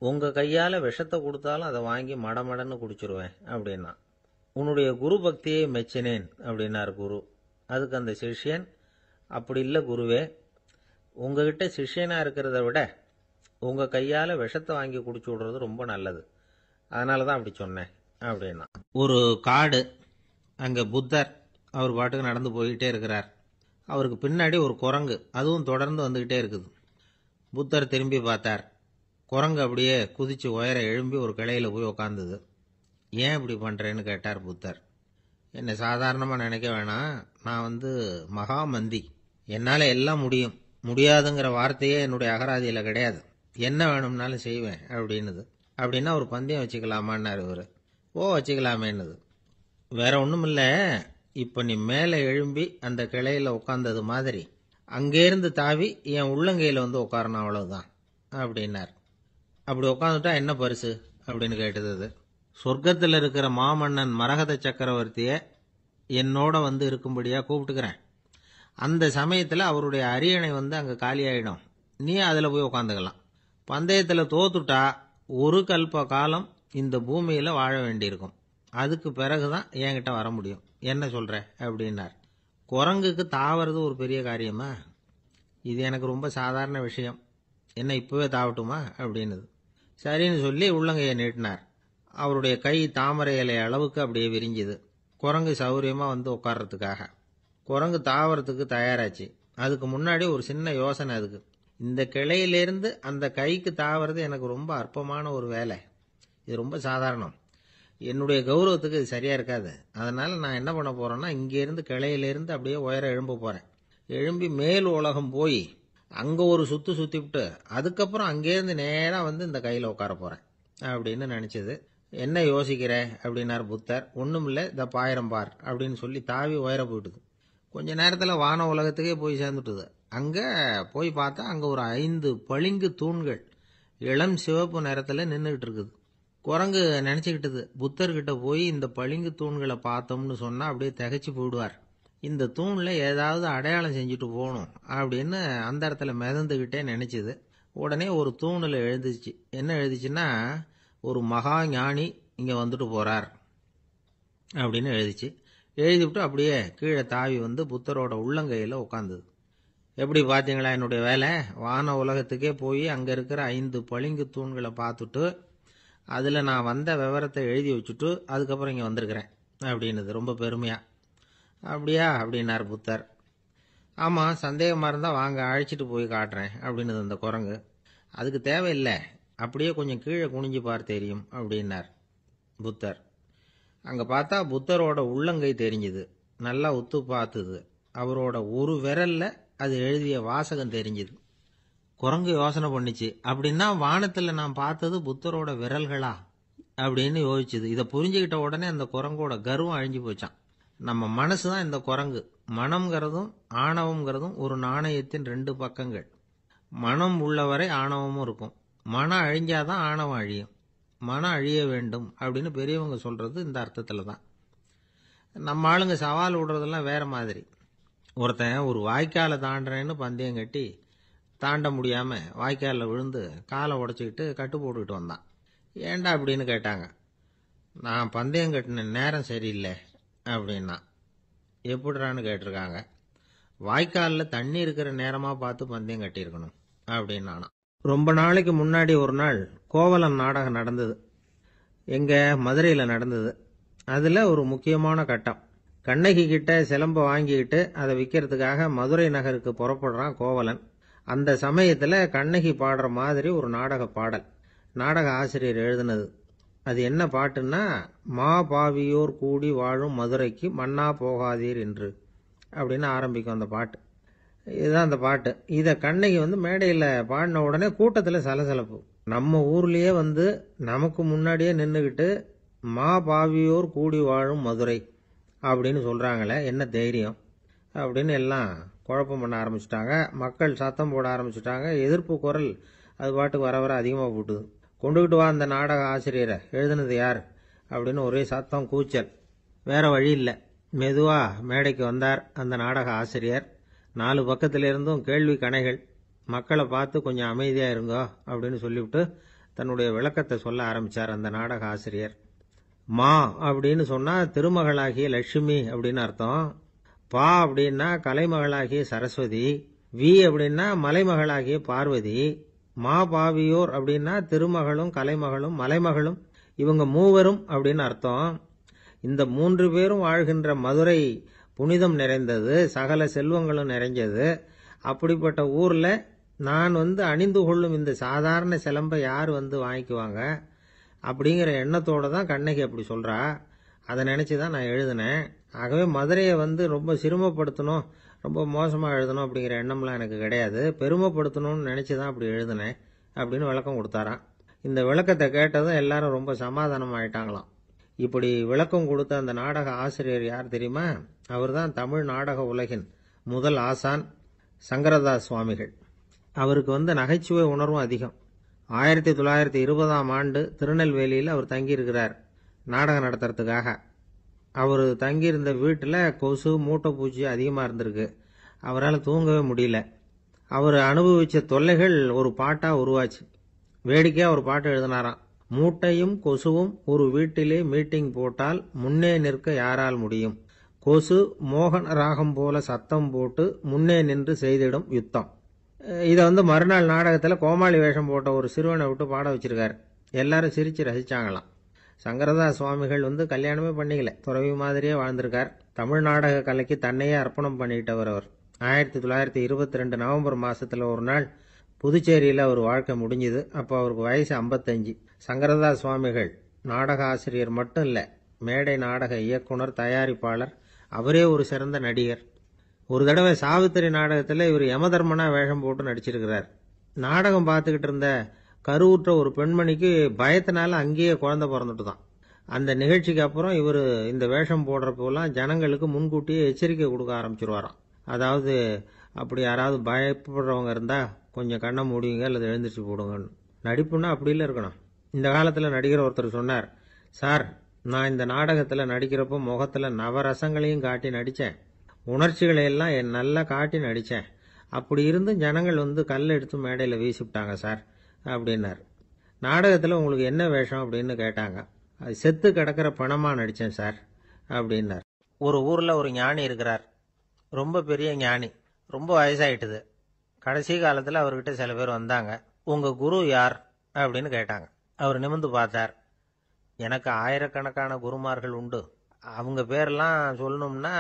உங்கள் கையால் விஷத்தை கொடுத்தாலும் அதை வாங்கி மடமடன்னு குடிச்சிருவேன் அப்படின்னா. உன்னுடைய குரு பக்தியை மெச்சினேன் அப்படின்னார் குரு. அதுக்கு அந்த சிஷ்யன், அப்படி இல்லை குருவே, உங்ககிட்ட சிஷ்யனாக இருக்கிறத விட உங்கள் கையால் விஷத்தை வாங்கி குடிச்சு விடுறது ரொம்ப நல்லது, அதனால தான் அப்படி சொன்னேன் அப்படின்னா. ஒரு காடு, அங்கே புத்தர் அவர் பாட்டுக்கு நடந்து போய்கிட்டே இருக்கிறார். அவருக்கு பின்னாடி ஒரு குரங்கு, அதுவும் தொடர்ந்து வந்துக்கிட்டே இருக்குது. புத்தர் திரும்பி பார்த்தார். குரங்கு அப்படியே குதிச்சு உயர எழும்பி ஒரு கிளையில் போய் உக்காந்துது. ஏன் இப்படி பண்ணுறேன்னு கேட்டார் புத்தர். என்னை சாதாரணமாக நினைக்க வேணாம், நான் மகாமந்தி, என்னால் எல்லாம் முடியும், முடியாதுங்கிற வார்த்தையே என்னுடைய அகராதியில் கிடையாது. என்ன வேணும்னாலும் செய்வேன் அப்படின்னுது. அப்படின்னா ஒரு பந்தயம் வச்சுக்கலாமான்னாரு இவர். ஓ வச்சுக்கலாமேன்னுது. வேற ஒன்றும் இல்லை, இப்போ நீ மேலே எழும்பி அந்த கிளையில் உட்காந்தது மாதிரி அங்கேருந்து தாவி என் உள்ளங்கையில் வந்து உட்காரணும், அவ்வளவுதான் அப்படின்னார். அப்படி உட்காந்துட்டா என்ன பரிசு அப்படின்னு கேட்டது அது. சொர்க்கத்தில் இருக்கிற மாமன்னன் மரகத சக்கரவர்த்தியை என்னோட வந்து இருக்கும்படியாக கூப்பிட்டுக்கிறேன். அந்த சமயத்தில் அவருடைய அரியணை வந்து அங்கே காலியாயிடும், நீ அதில் போய் உட்காந்துக்கலாம். பந்தயத்தில் தோத்துட்டா ஒரு கல்ப காலம் இந்த பூமியில் வாழ வேண்டியிருக்கும். அதுக்கு பிறகுதான் என்கிட்ட வர முடியும். என்ன சொல்ற அப்படின்னார். குரங்குக்கு தாவறது ஒரு பெரிய காரியமா? இது எனக்கு ரொம்ப சாதாரண விஷயம், என்ன இப்பவே தாவட்டுமா அப்படின்னுது. சரின்னு சொல்லி உள்ளங்கையை நீட்டினார். அவருடைய கை தாமரை இலை அளவுக்கு அப்படியே விரிஞ்சுது. குரங்கு சௌரியமா வந்து உட்கார்றதுக்காக. குரங்கு தாவறதுக்கு தயாராச்சு. அதுக்கு முன்னாடி ஒரு சின்ன யோசனை அதுக்கு. இந்த கிளையிலேருந்து அந்த கைக்கு தாவறது எனக்கு ரொம்ப அற்பமான ஒரு வேலை, இது ரொம்ப சாதாரணம், என்னுடைய கௌரவத்துக்கு இது சரியா இருக்காது. அதனால நான் என்ன பண்ண போறேன்னா, இங்கேருந்து கிளையிலேருந்து அப்படியே உயர எழும்ப போறேன். எழும்பி மேல் உலகம் போய் அங்க ஒரு சுத்து சுத்திவிட்டு அதுக்கப்புறம் அங்கேருந்து நேரா வந்து இந்த கையில உட்கார போறேன் அப்படின்னு நினைச்சது. என்ன யோசிக்கிற அப்படின்னார் புத்தர். ஒண்ணுமில்ல, இந்த பாயிரம் பார் அப்படின்னு சொல்லி தாவி உயர போயிட்டுது. கொஞ்ச நேரத்துல வான உலகத்துக்கே போய் சேர்ந்துட்டுது. அங்க போய் பார்த்தா அங்க ஒரு 5 பளிங்கு தூண்கள் இளம் சிவப்பு நிறத்துல நின்றுகிட்டு இருக்குது. குரங்கு நினைச்சுக்கிட்டது, புத்தர்கிட்ட போய் இந்த பளிங்கு தூண்களை பார்த்தோம்னு சொன்னா அப்படியே திகைச்சு போயிடுவார், இந்த தூண்ல ஏதாவது அடையாளம் செஞ்சுட்டு போகணும் அப்படின்னு அந்த இடத்துல மிதந்துகிட்டே நினைச்சுது. உடனே ஒரு தூணில் எழுந்துச்சு. என்ன எழுதிச்சுன்னா, ஒரு மகா ஞானி இங்க வந்துட்டு போறார் அப்படின்னு எழுதிச்சு. எழுதிவிட்டு அப்படியே கீழே தாவி வந்து புத்தரோட உள்ளங்கையில உட்காந்துது. எப்படி பார்த்தீங்களா என்னுடைய வேலை? வான உலகத்துக்கே போய் அங்க இருக்கிற 5 பளிங்கு தூண்களை பார்த்துட்டு அதுல நான் வந்த விவரத்தை எழுதி வச்சுட்டு அதுக்கப்புறம் இங்க வந்திருக்கிறேன் அப்படின்னுது ரொம்ப பெருமையா. அப்படியா அப்படின்னார் புத்தர். ஆமா, சந்தேகமா இருந்தா வாங்க அழைச்சிட்டு போய் காட்டுறேன் அப்படின்னுது அந்த குரங்கு. அதுக்கு தேவையில்லை, அப்படியே கொஞ்சம் கீழே குனிஞ்சு பார் தெரியும் அப்படின்னார் புத்தர். அங்க பார்த்தா புத்தரோட உள்ளங்கை தெரிஞ்சுது. நல்லா உத்து பார்த்துது. அவரோட ஒரு விரல்ல அது எழுதிய வாசகம் தெரிஞ்சுது. குரங்கு யோசனை பண்ணிச்சு, அப்படின்னா வானத்துல நான் பார்த்தது புத்தரோட விரல்களா அப்படின்னு யோசிச்சுது. இதை புரிஞ்சுக்கிட்ட உடனே அந்த குரங்கோட கர்வம் அழிஞ்சு போச்சான். நம்ம மனசுதான் இந்த குரங்கு. மனம்ங்கிறதும் ஆணவம்ங்கிறதும் ஒரு நாணயத்தின் 2 பக்கங்கள். மனம் உள்ளவரை ஆணவமும் இருக்கும். மனம் அழிஞ்சாதான் ஆணவம் அழியும். மனம் அழிய வேண்டும் அப்படின்னு பெரியவங்க சொல்றது இந்த அர்த்தத்துல தான். நம்ம ஆளுங்க சவால் விடுறதெல்லாம் வேற மாதிரி. ஒருத்தன் ஒரு வாய்க்காலை தாண்டுறேன்னு பந்தயம் கட்டி தாண்ட முடியாம வாய்க்காலில் விழுந்து காலை உடைச்சிக்கிட்டு கட்டு போட்டுக்கிட்டு வந்தான். ஏண்டா அப்படின்னு கேட்டாங்க. நான் பந்தயம் கட்டின நேரம் சரியில்லை அப்படின்னா. எப்படிறான்னு கேட்டிருக்காங்க. வாய்க்காலில் தண்ணி இருக்கிற நேரமா பார்த்து பந்தயம் கட்டியிருக்கணும் அப்படின்னானா. ரொம்ப நாளைக்கு முன்னாடி ஒரு நாள் கோவலன் நாடகம் நடந்தது. எங்க மதுரையில் நடந்தது. அதுல ஒரு முக்கியமான கட்டம். கண்ணகி கிட்ட சிலம்ப வாங்கிக்கிட்டு அதை விற்கிறதுக்காக மதுரை நகருக்கு புறப்படுறான் கோவலன். அந்த சமயத்துல கண்ணகி பாடுற மாதிரி ஒரு நாடக பாடல். நாடக ஆசிரியர் எழுதினது. அது என்ன பாட்டுன்னா, மா பாவியோர் கூடி வாழும் மதுரைக்கு மன்னா போகாதீர் என்று அப்படின்னு ஆரம்பிக்கும் அந்த பாட்டு. இதுதான் அந்த பாட்டு. இதை கண்ணகி வந்து மேடையில் பாடின உடனே கூட்டத்தில் சலசலப்பு. நம்ம ஊர்லயே வந்து நமக்கு முன்னாடியே நின்றுக்கிட்டு மா பாவியோர் கூடி வாழும் மதுரை அப்படின்னு சொல்றாங்களே, என்ன தைரியம் அப்படின்னு எல்லாம் குழப்பம் பண்ண ஆரம்பிச்சிட்டாங்க. மக்கள் சத்தம் போட ஆரம்பிச்சிட்டாங்க. எதிர்ப்பு குரல் அது பாட்டுக்கு வர வர அதிகமாக போட்டுது. கொண்டுகிட்டு வா அந்த நாடக ஆசிரியரை, எழுதுனது யார் அப்படின்னு ஒரே சத்தம் கூச்சல். வேற வழி இல்லை. மெதுவா மேடைக்கு வந்தார் அந்த நாடக ஆசிரியர். 4 பக்கத்திலிருந்தும் கேள்வி கணைகள். மக்களை பார்த்து கொஞ்சம் அமைதியா இருங்கோ அப்படின்னு சொல்லிவிட்டு தன்னுடைய விளக்கத்தை சொல்ல ஆரம்பிச்சார் அந்த நாடக ஆசிரியர். மா அப்படின்னு சொன்னா திருமகளாகிய லட்சுமி அப்படின்னு அர்த்தம். பா அப்படின்னா கலைமகளாகிய சரஸ்வதி. வி அப்படின்னா மலைமகளாகிய பார்வதி. மா பாவியோர் அப்படின்னா திருமகளும் கலைமகளும் மலைமகளும், இவங்க மூவரும் அப்படின்னு அர்த்தம். இந்த 3 பேரும் வாழ்கின்ற மதுரை புனிதம் நிறைந்தது, சகல செல்வங்களும் நிறைஞ்சது. அப்படிப்பட்ட ஊர்ல நான் வந்து அணிந்து கொள்ளும் இந்த சாதாரண சிலம்பை யார் வந்து வாங்கிக்குவாங்க அப்படிங்கிற எண்ணத்தோட தான் கண்ணகி அப்படி சொல்றா. அதை நினைச்சுதான் நான் எழுதினேன். ஆகவே மதுரையை வந்து ரொம்ப சிரமப்படுத்தணும், ரொம்ப மோசமா எழுதணும் அப்படிங்கிற எண்ணம்லாம் எனக்கு கிடையாது. பெருமைப்படுத்தணும்னு நினைச்சுதான் அப்படி எழுதினேன் அப்படின்னு விளக்கம் கொடுத்தாராம். இந்த விளக்கத்தை கேட்டதும் எல்லாரும் ரொம்ப சமாதானம் ஆயிட்டாங்களாம். இப்படி விளக்கம் கொடுத்த அந்த நாடக ஆசிரியர் யார் தெரியுமா? அவர்தான் தமிழ் நாடக உலகின் முதல் ஆசான் சங்கரதாஸ் சுவாமிகள். அவருக்கு நகைச்சுவை உணர்வும் அதிகம். 1920ஆம் ஆண்டு திருநெல்வேலியில் அவர் தங்கியிருக்கிறார் நாடகம் நடத்துறதுக்காக. அவர் தங்கியிருந்த வீட்டில் கொசு மூட்டை பூச்சி அதிகமாக இருந்திருக்கு. அவரால் தூங்கவே முடியல. அவர் அனுபவித்த தொல்லைகள் ஒரு பாட்டாக உருவாச்சு. வேடிக்கையாக ஒரு பாட்டு எழுதினாராம். மூட்டையும் கொசுவும் ஒரு வீட்டிலே மீட்டிங் போட்டால் முன்னே நிற்க யாரால் முடியும்? கொசு மோகன ராகம் போல சத்தம் போட்டு முன்னே நின்று செய்திடும் யுத்தம். இதை மறுநாள் நாடகத்தில் கோமாளி வேஷம் போட்ட ஒரு சிறுவனை விட்டு பாட வச்சிருக்காரு. எல்லாரும் சிரிச்சு ரசிச்சாங்களாம். சங்கரதாஸ் சுவாமிகள் கல்யாணமே பண்ணிக்கல, துறவி மாதிரியே வாழ்ந்திருக்கார். தமிழ் நாடக கலைக்கு தன்னையே அர்ப்பணம் பண்ணிட்டவர் அவர். 1922 நவம்பர் மாசத்துல ஒரு நாள் புதுச்சேரியில் அவர் வாழ்க்கை முடிஞ்சுது. அப்போ அவருக்கு வயசு 55. சங்கரதாஸ் சுவாமிகள் நாடக ஆசிரியர் மட்டும் இல்லை, மேடை நாடக இயக்குனர், தயாரிப்பாளர். அவரே ஒரு சிறந்த நடிகர். ஒரு தடவை சாவித்திரி நாடகத்தில் இவர் யமதர்மனா வேஷம் போட்டு நடிச்சிருக்கிறார். நாடகம் பார்த்துக்கிட்டு இருந்த கருவுற்ற ஒரு பெண்மணிக்கு பயத்தினால அங்கேயே குழந்தை பிறந்துட்டு தான். அந்த நிகழ்ச்சிக்கு அப்புறம் இவர் இந்த வேஷம் போடுறப்போலாம் ஜனங்களுக்கு முன்கூட்டியே எச்சரிக்கை கொடுக்க ஆரம்பிச்சிருவாராம். அதாவது அப்படி யாராவது பயப்படுறவங்க இருந்தா கொஞ்சம் கண்ணை மூடிங்க அல்லது எழுந்திரிச்சு போடுங்கன்னு. நடிப்புன்னா அப்படில இருக்கணும். இந்த காலத்தில் நடிகர் ஒருத்தர் சொன்னார், சார் நான் இந்த நாடகத்தில் நடிக்கிறப்போ முகத்தில் நவரசங்களையும் காட்டி நடித்தேன், உணர்ச்சிகளை எல்லாம் நல்லா காட்டி நடித்தேன். அப்படி இருந்தும் ஜனங்கள் கல் எடுத்து மேடையில் வீசிவிட்டாங்க சார் அப்படின்னார். நாடகத்தில் உங்களுக்கு என்ன வேஷம் அப்படின்னு கேட்டாங்க. அது செத்து கிடக்கிற பணமாக நடித்தேன் சார் அப்படின்னார். ஒரு ஊரில் ஒரு ஞானி இருக்கிறார். ரொம்ப பெரிய ஞானி. ரொம்ப வயசாயிட்டுது. கடைசி காலத்தில் அவர்கிட்ட சில பேர் வந்தாங்க. உங்கள் குரு யார் அப்படின்னு கேட்டாங்க. அவர் நிமிர்ந்து பார்த்தார். எனக்கு ஆயிரக்கணக்கான குருமார்கள் உண்டு. அவங்க பேரெல்லாம் சொல்லணும்னா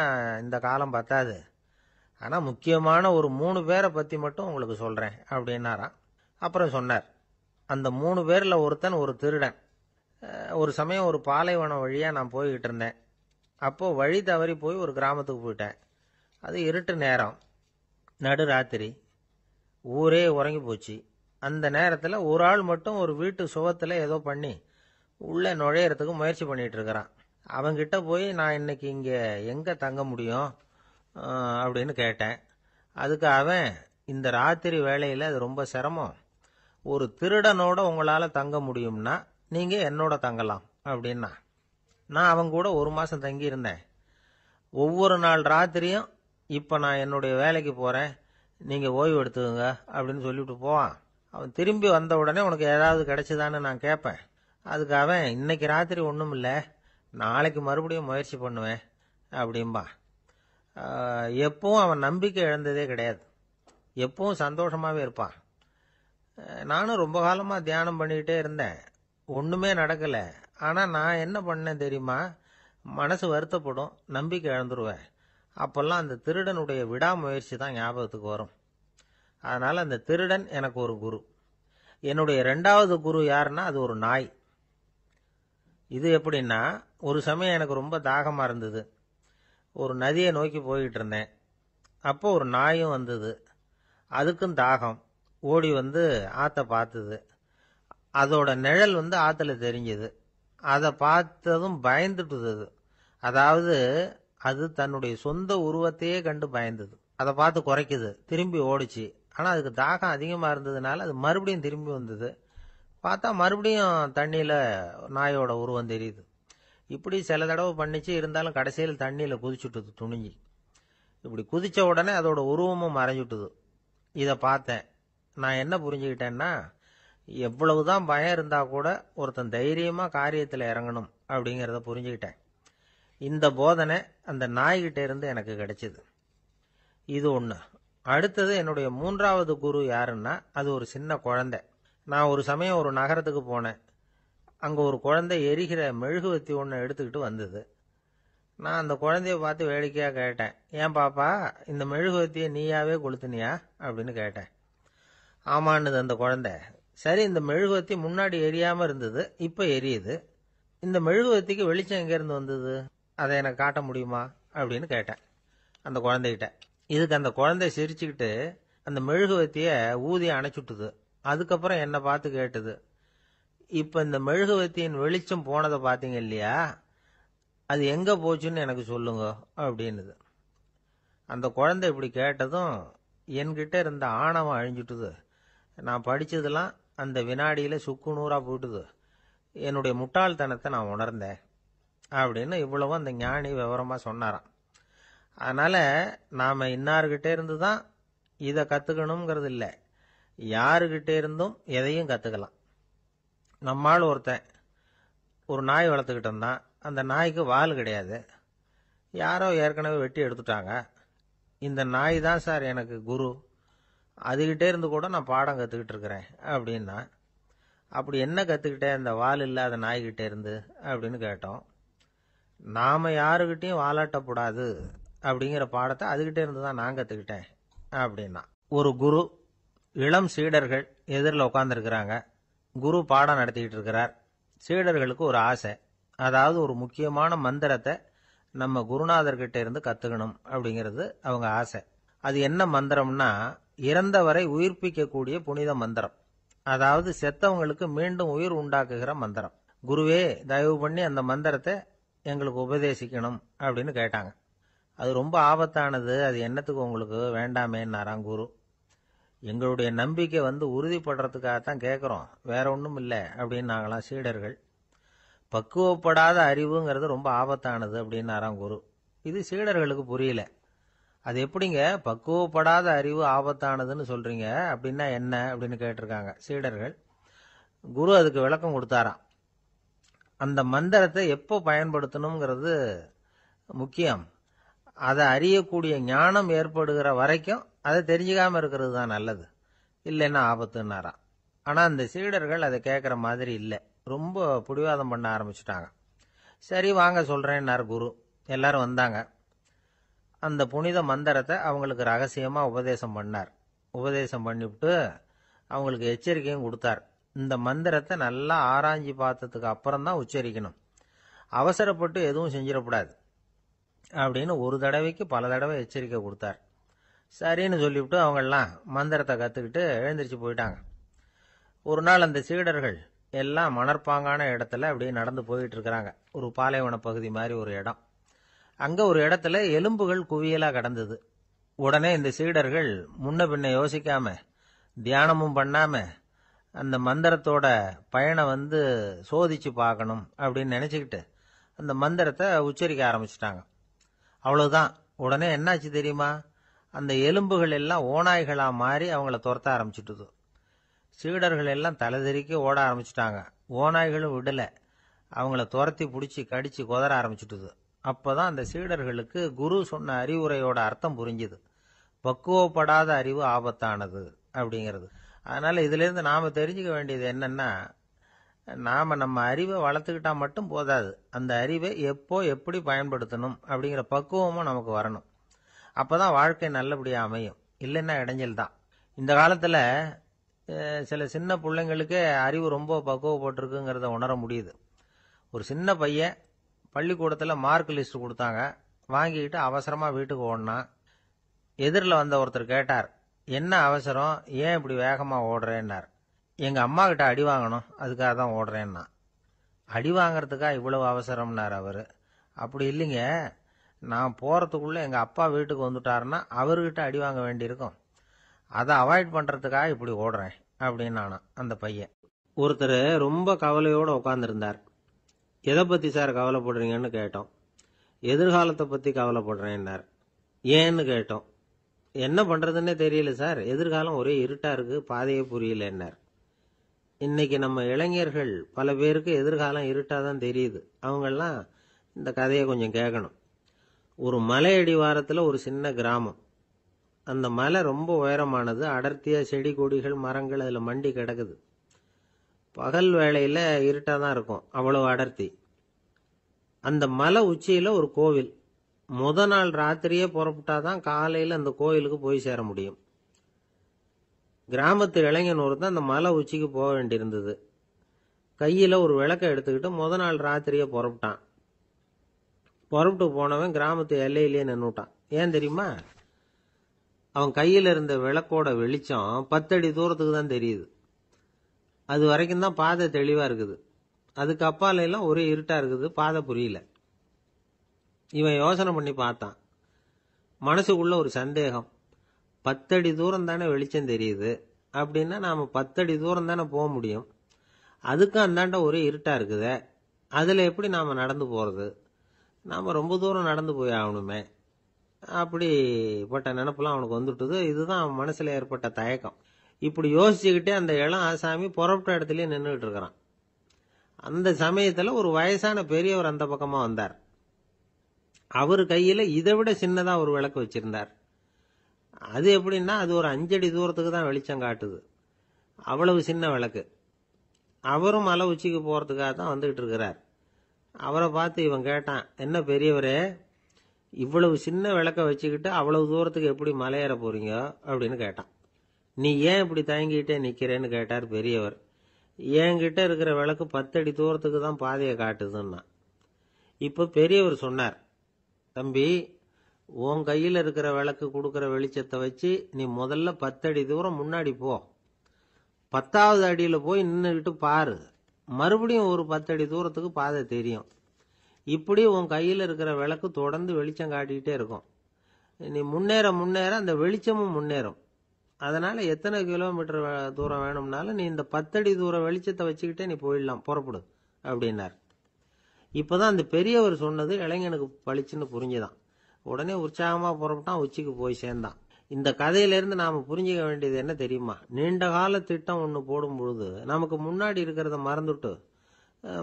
இந்த காலம் பத்தாது. ஆனால் முக்கியமான ஒரு 3 பேரை பற்றி மட்டும் உங்களுக்கு சொல்கிறேன் அப்படின்னாராம். அப்புறம் சொன்னார், அந்த 3 பேரில் ஒருத்தன் ஒரு திருடன். ஒரு சமயம் ஒரு பாலைவனம் வழியாக நான் போய்கிட்டு இருந்தேன். அப்போது வழி தவறி போய் ஒரு கிராமத்துக்கு போயிட்டேன். அது இருட்டு நேரம், நடுராத்திரி, ஊரே உறங்கி போச்சு. அந்த நேரத்தில் ஒரு ஆள் மட்டும் ஒரு வீட்டு சுவத்தில் ஏதோ பண்ணி உள்ளே நுழையிறதுக்கு முயற்சி பண்ணிட்டு இருக்கிறான். அவங்கிட்ட போய் நான் இன்னைக்கு இங்கே எங்கே தங்க முடியும் அப்படின்னு கேட்டேன். அதுக்கு அவன், இந்த ராத்திரி வேளையில் அது ரொம்ப சிரமம், ஒரு திருடனோட உங்களால் தங்க முடியும்னா நீங்கள் என்னோட தங்கலாம் அப்படின்னா. நான் அவங்க கூட 1 மாதம் தங்கியிருந்தேன். ஒவ்வொரு நாள் ராத்திரியும் இப்போ நான் என்னுடைய வேலைக்கு போகிறேன், நீங்கள் ஓய்வு எடுத்துக்கோங்க அப்படின்னு சொல்லிவிட்டு போவான். அவன் திரும்பி வந்த உடனே உனக்கு ஏதாவது கிடைச்சிதான்னு நான் கேட்பேன். அதுக்கு அவன், இன்னைக்கு ராத்திரி ஒன்றும் இல்லை, நாளைக்கு மறுபடியும் முயற்சி பண்ணுவேன் அப்படின்பா. எப்பவும் அவன் நம்பிக்கை இழந்ததே கிடையாது. எப்பவும் சந்தோஷமாகவே இருப்பான். நானும் ரொம்ப காலமாக தியானம் பண்ணிக்கிட்டே இருந்தேன். ஒன்றுமே நடக்கலை. ஆனால் நான் என்ன பண்ணேன் தெரியுமா? மனசு வருத்தப்படும், நம்பிக்கை இழந்துருவேன். அப்போல்லாம் அந்த திருடனுடைய விடாமுயற்சி தான் ஞாபகத்துக்கு வரும். அதனால் அந்த திருடன் எனக்கு ஒரு குரு. என்னுடைய 2வது குரு யாருன்னா அது ஒரு நாய். இது எப்படின்னா, ஒரு சமயம் எனக்கு ரொம்ப தாகமாக இருந்தது. ஒரு நதியை நோக்கி போய்கிட்டு இருந்தேன். அப்போ ஒரு நாயும் வந்தது. அதுக்கும் தாகம். ஓடி ஆற்றை பார்த்தது. அதோட நிழல் ஆற்றுல தெரிஞ்சது. அதை பார்த்ததும் பயந்துட்டுது. அதாவது அது தன்னுடைய சொந்த உருவத்தையே கண்டு பயந்தது. அதை பார்த்து குறைக்குது, திரும்பி ஓடிச்சு. ஆனால் அதுக்கு தாகம் அதிகமாக இருந்ததுனால அது மறுபடியும் திரும்பி வந்தது. பார்த்தா மறுபடியும் தண்ணியில் நாயோட உருவம் தெரியுது. இப்படி சில தடவை பண்ணிச்சு. இருந்தாலும் கடைசியில் தண்ணியில் குதிச்சுட்டுது துணிஞ்சி. இப்படி குதித்த உடனே அதோட உருவமும் மறைஞ்சுட்டுது. இதை பார்த்தேன். நான் என்ன புரிஞ்சுக்கிட்டேன்னா, எவ்வளவுதான் பயம் இருந்தால் கூட ஒருத்தன் தைரியமாக காரியத்தில் இறங்கணும் அப்படிங்கிறத புரிஞ்சுக்கிட்டேன். இந்த போதனை அந்த நாய்கிட்ட இருந்து எனக்கு கிடைச்சிது. இது ஒன்று. அடுத்தது என்னுடைய 3வது குரு யாருன்னா அது ஒரு சின்ன குழந்தை. நான் ஒரு சமயம் ஒரு நகரத்துக்கு போனேன். அங்கே ஒரு குழந்தை எரிகிற மெழுகுவத்தி ஒன்று எடுத்துக்கிட்டு வந்தது. நான் அந்த குழந்தைய பார்த்து வேடிக்கையாக கேட்டேன், ஏன் பாப்பா இந்த மெழுகுவத்தியை நீயாவே கொளுத்துனியா அப்படின்னு கேட்டேன். ஆமான்னுது அந்த குழந்தை. சரி, இந்த மெழுகுவத்தி முன்னாடி எரியாமல் இருந்தது, இப்போ எரியுது. இந்த மெழுகுவத்திக்கு வெளிச்சம் எங்கேருந்து வந்தது, அதை எனக்கு காட்ட முடியுமா அப்படின்னு கேட்டேன் அந்த குழந்தைகிட்ட. இதுக்கு அந்த குழந்தை சிரிச்சுக்கிட்டு அந்த மெழுகுவத்தியை ஊதி அணைச்சுட்டுது. அதுக்கப்புறம் என்னை பார்த்து கேட்டது, இப்ப இந்த மெழுகுவர்த்தியின் வெளிச்சம் போனதை பார்த்தீங்க இல்லையா, அது எங்க போச்சுன்னு எனக்கு சொல்லுங்க அப்படின்னுது. அந்த குழந்தை இப்படி கேட்டதும் என்கிட்ட இருந்த ஆணவம் அழிஞ்சுட்டுது. நான் படிச்சதெல்லாம் அந்த வினாடியில சுக்கு நூறா போயிட்டுது. என்னுடைய முட்டாள்தனத்தை நான் உணர்ந்தேன் அப்படின்னு இவ்வளவும் அந்த ஞானி விவரமா சொன்னாராம். அதனால நாம இன்னார்கிட்ட இருந்து தான் இதை கத்துக்கணுங்கிறது இல்லை, யாருகிட்ட இருந்தும் எதையும் கத்துக்கலாம். நம்மால் ஒருத்தன் ஒரு நாய் வளர்த்துக்கிட்டு இருந்தான். அந்த நாய்க்கு வால் கிடையாது. யாரோ ஏற்கனவே வெட்டி எடுத்துட்டாங்க. இந்த நாய் தான் சார் எனக்கு குரு, அதுகிட்டே இருந்து கூட நான் பாடம் கற்றுக்கிட்டு இருக்கிறேன் அப்படின்னா. அப்படி என்ன கற்றுக்கிட்டேன் அந்த வால் இல்லாத நாய்கிட்டே இருந்து அப்படின்னு கேட்டோம். நாம் யாருக்கிட்டையும் வாலாட்டக்கூடாது அப்படிங்கிற பாடத்தை அதுகிட்டே இருந்து தான் நான் கற்றுக்கிட்டேன் அப்படின்னா. ஒரு குரு, இளம் சீடர்கள் எதிரில் உட்காந்துருக்கிறாங்க. குரு பாடம் நடத்திக்கிட்டு இருக்கிறார். சீடர்களுக்கு ஒரு ஆசை, அதாவது ஒரு முக்கியமான மந்திரத்தை நம்ம குருநாதர்கிட்ட இருந்து கற்றுக்கணும் அப்படிங்கிறது அவங்க ஆசை. அது என்ன மந்திரம்னா, இறந்தவரை உயிர்ப்பிக்கக்கூடிய புனித மந்திரம், அதாவது செத்தவங்களுக்கு மீண்டும் உயிர் உண்டாக்குகிற மந்திரம். குருவே, தயவு பண்ணி அந்த மந்திரத்தை எங்களுக்கு உபதேசிக்கணும் அப்படின்னு கேட்டாங்க. அது ரொம்ப ஆபத்தானது, அது என்னத்துக்கு உங்களுக்கு வேண்டாமேன்னாராம் குரு. எங்களுடைய நம்பிக்கை உறுதிப்படுறதுக்காகத்தான் கேட்குறோம், வேற ஒன்றும் இல்லை அப்படின்னாங்களாம் சீடர்கள். பக்குவப்படாத அறிவுங்கிறது ரொம்ப ஆபத்தானது அப்படின்னாராம் குரு. இது சீடர்களுக்கு புரியல. அது எப்படிங்க பக்குவப்படாத அறிவு ஆபத்தானதுன்னு சொல்றீங்க, அப்படின்னா என்ன அப்படின்னு கேட்டிருக்காங்க சீடர்கள். குரு அதுக்கு விளக்கம் கொடுத்தாராம். அந்த மந்திரத்தை எப்போ பயன்படுத்தணுங்கிறது முக்கியம். அதை அறியக்கூடிய ஞானம் ஏற்படுகிற வரைக்கும் அதை தெரிஞ்சுக்காம இருக்கிறது தான் நல்லது, இல்லைன்னா ஆபத்துன்னாராம். ஆனா அந்த சீடர்கள் அதை கேட்குற மாதிரி இல்லை, ரொம்ப பிடிவாதம் பண்ண ஆரம்பிச்சுட்டாங்க. சரி வாங்க சொல்றேன்னார் குரு. எல்லாரும் வந்தாங்க. அந்த புனித மந்திரத்தை அவங்களுக்கு ரகசியமா உபதேசம் பண்ணார். உபதேசம் பண்ணிவிட்டு அவங்களுக்கு எச்சரிக்கையும் கொடுத்தார். இந்த மந்திரத்தை நல்லா ஆராய்ச்சி பார்த்ததுக்கு அப்புறம் தான் உச்சரிக்கணும், அவசரப்பட்டு எதுவும் செஞ்சிடக்கூடாது அப்படின்னு ஒரு தடவைக்கு பல தடவை எச்சரிக்கை கொடுத்தார். சரின்னு சொல்லிவிட்டு அவங்கெல்லாம் மந்திரத்தை கற்றுக்கிட்டு எழுந்திரிச்சு போயிட்டாங்க. ஒரு நாள் அந்த சீடர்கள் எல்லாம் மணற்பாங்கான இடத்துல அப்படியே நடந்து போயிட்டு இருக்கிறாங்க. ஒரு பாலைவன பகுதி மாதிரி ஒரு இடம். அங்க ஒரு இடத்துல எலும்புகள் குவியலா கிடந்தது. உடனே இந்த சீடர்கள் முன்ன பின்ன யோசிக்காம, தியானமும் பண்ணாம, அந்த மந்திரத்தோட பயனை சோதிச்சு பார்க்கணும் அப்படின்னு நினைச்சுக்கிட்டு அந்த மந்திரத்தை உச்சரிக்க ஆரம்பிச்சிட்டாங்க. அவ்வளவுதான். உடனே என்னாச்சு தெரியுமா, அந்த எலும்புகள் எல்லாம் ஓநாய்களா மாறி அவங்கள துரத்த ஆரம்பிச்சுட்டுது. சீடர்கள் எல்லாம் தலைதெறிக்க ஓட ஆரம்பிச்சுட்டாங்க. ஓநாய்களும் விடல, அவங்கள துரத்தி பிடிச்சி கடிச்சு கொதற ஆரம்பிச்சுட்டுது. அப்பதான் அந்த சீடர்களுக்கு குரு சொன்ன அறிவுரையோட அர்த்தம் புரிஞ்சுது. பக்குவப்படாத அறிவு ஆபத்தானது அப்படிங்கிறது. அதனால இதுல இருந்து நாம தெரிஞ்சுக்க வேண்டியது என்னன்னா, நாம நம்ம அறிவை வளர்த்துக்கிட்டா மட்டும் போதாது, அந்த அறிவை எப்போ எப்படி பயன்படுத்தணும் அப்படிங்கிற பக்குவமும் நமக்கு வரணும். அப்பதான் வாழ்க்கை நல்லபடியா அமையும், இல்லைன்னா இடைஞ்சல் தான். இந்த காலத்துல சில சின்ன பிள்ளைங்களுக்கே அறிவு ரொம்ப பக்குவப்பட்டிருக்குங்கிறத உணர முடியுது. ஒரு சின்ன பையன் பள்ளிக்கூடத்தில் மார்க் லிஸ்ட் கொடுத்தாங்க, வாங்கிக்கிட்டு அவசரமா வீட்டுக்கு ஓடினான். எதிரில் வந்த ஒருத்தர் கேட்டார், என்ன அவசரம், ஏன் இப்படி வேகமா ஓடுறேன்னார். எங்க அம்மா கிட்ட அடி வாங்கணும், அதுக்காக தான் ஓடுறேன்னா. அடி வாங்கறதுக்கா இவ்வளவு அவசரம்னார் அவரு. அப்படி இல்லைங்க, நான் போறதுக்குள்ள எங்க அப்பா வீட்டுக்கு வந்துட்டாருன்னா அவர்கிட்ட அடி வாங்க வேண்டியிருக்கும், அதை அவாய்ட் பண்றதுக்காக இப்படி ஓடுறேன் அப்படின்னு அந்த பையன். ஒருத்தர் ரொம்ப கவலையோட உட்காந்துருந்தார். எதை பத்தி சார் கவலைப்படுறீங்கன்னு கேட்டோம். எதிர்காலத்தை பத்தி கவலைப்படுறேன்னார். ஏன்னு கேட்டோம். என்ன பண்றதுன்னே தெரியல சார், எதிர்காலம் ஒரே இருட்டா இருக்கு, பாதையே புரியலன்னார். இன்னைக்கு நம்ம இளைஞர்கள் பல பேருக்கு எதிர்காலம் இருட்டா தான் தெரியுது. அவங்கெல்லாம் இந்த கதையை கொஞ்சம் கேட்கணும். ஒரு மலை அடிவாரத்துல ஒரு சின்ன கிராமம். அந்த மலை ரொம்ப உயரமானது, அடர்த்தியா செடி கொடிகள் மரங்கள் அதுல மண்டி கிடக்குது. பகல் வேளையில இருட்டா தான் இருக்கும், அவ்வளவு அடர்த்தி. அந்த மலை உச்சியில ஒரு கோவில். முத நாள் ராத்திரியே புறப்பட்டாதான் காலையில அந்த கோயிலுக்கு போய் சேர முடியும். கிராமத்து இளைஞன் ஒருத்தன் அந்த மலை உச்சிக்கு போக வேண்டியிருந்தது. கையில ஒரு விளக்கை எடுத்துக்கிட்டு முத நாள் ராத்திரியே புறப்பட்டான். புறப்பட்டு போனவன் கிராமத்து எல்லையிலேயே நின்னுட்டான். ஏன் தெரியுமா, அவன் கையில இருந்த விளக்கோட வெளிச்சம் 10 அடி தூரத்துக்கு தான் தெரியுது. அது வரைக்கும் தான் பாதை தெளிவா இருக்குது. அதுக்கு அப்பால எல்லாம் ஒரே இருட்டா இருக்குது, பாதை புரியல. இவன் யோசனை பண்ணி பார்த்தான். மனசுக்குள்ள ஒரு சந்தேகம். 10 அடி தூரம் தானே வெளிச்சம் தெரியுது, அப்படின்னா நாம 10 அடி தூரம் தானே போக முடியும். அதுக்கும் அந்தாண்ட ஒரே இருட்டா இருக்குதே, அதுல எப்படி நாம நடந்து போறது? நாம ரொம்ப தூரம் நடந்து போய் ஆகணுமே. அப்படிப்பட்ட நினைப்பெல்லாம் அவனுக்கு வந்துட்டுது. இதுதான் அவன் மனசுல ஏற்பட்ட தயக்கம். இப்படி யோசிச்சுக்கிட்டே அந்த இளம் ஆசாமி புறப்பட்ட இடத்துலயே நின்றுகிட்டு இருக்கிறான். அந்த சமயத்துல ஒரு வயசான பெரியவர் அந்த பக்கமா வந்தார். அவர் கையில இதை விட சின்னதா ஒரு விளக்கு வச்சிருந்தார். அது எப்படின்னா அது ஒரு 5 அடி தூரத்துக்கு தான் வெளிச்சம் காட்டுது. அவ்வளவு சின்ன விளக்கு. அவரும் மலை உச்சிக்கு போறதுக்காக தான் வந்துகிட்டு இருக்கிறார். அவரை பார்த்து இவன் கேட்டான், என்ன பெரியவரே, இவ்வளவு சின்ன விளக்க வச்சுக்கிட்டு அவ்வளவு தூரத்துக்கு எப்படி மலையேற போறீங்க அப்படின்னு கேட்டான். நீ ஏன் இப்படி தயங்கிட்டே நிக்கிறேன்னு கேட்டார் பெரியவர். என்கிட்ட இருக்கிற விளக்கு 10 அடி தூரத்துக்கு தான் பாதையை காட்டுதுன்னா. இப்ப பெரியவர் சொன்னார், தம்பி, உன் கையில் இருக்கிற விளக்கு கொடுக்கிற வெளிச்சத்தை வச்சு நீ முதல்ல 10 அடி தூரம் முன்னாடி போ. 10வது அடியில போய் நின்றுகிட்டு பாரு. மறுபடியும் ஒரு 10 அடி தூரத்துக்கு பாதை தெரியும். இப்படி உன் கையில் இருக்கிற விளக்கு தொடர்ந்து வெளிச்சம் காட்டிக்கிட்டே இருக்கும். நீ முன்னேற முன்னேற அந்த வெளிச்சமும் முன்னேறும். அதனால எத்தனை கிலோமீட்டர் தூரம் வேணும்னாலும் நீ இந்த 10 அடி தூரம் வெளிச்சத்தை வச்சுக்கிட்டே நீ போயிடலாம், புறப்படு அப்படின்னார். இப்பதான் அந்த பெரியவர் சொன்னது இளைஞனுக்கு பளிச்சுன்னு புரிஞ்சுதான். உடனே உற்சாகமா புறப்பட்டான், உச்சிக்கு போய் சேர்ந்தான். இந்த கதையிலிருந்து நாம புரிஞ்சுக்க வேண்டியது என்ன தெரியுமா? நீண்ட கால திட்டம் ஒண்ணு போடும் பொழுது நமக்கு முன்னாடி இருக்கிறத மறந்துட்டு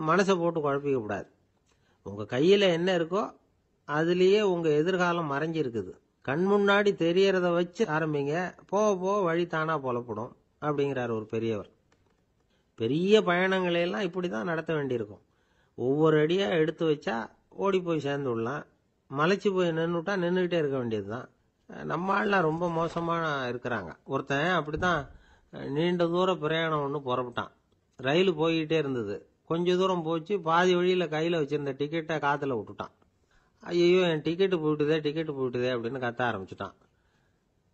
மனசை போட்டு குழப்பிக்க கூடாது. உங்க கையில என்ன இருக்கோ அதுலயே உங்க எதிர்காலம் மறைஞ்சி இருக்குது. கண் முன்னாடி தெரியறத வச்சு ஆரம்பிங்க, போக போக வழி தானா புலப்படும் அப்படிங்கிறார் ஒரு பெரியவர். பெரிய பயணங்களை எல்லாம் இப்படிதான் நடத்த வேண்டியிருக்கும். ஒவ்வொரு அடியா எடுத்து வச்சா ஓடி போய் சேர்ந்து விடலாம். மலைச்சு போய் நின்றுட்டா நின்றுகிட்டே இருக்க வேண்டியதுதான். நம்ம ஆள்லாம் ரொம்ப மோசமா இருக்கிறாங்க. ஒருத்தன் அப்படிதான் நீண்ட தூர பிரயாணம் ஒன்று புறப்பட்டான். ரயில் போய்கிட்டே இருந்தது. கொஞ்ச தூரம் போச்சு, பாதி வழியில கையில வச்சிருந்த டிக்கெட்டை காத்துல விட்டுட்டான். ஐயோ, என் டிக்கெட்டு போயிட்டுதே அப்படின்னு கத்த ஆரம்பிச்சுட்டான்.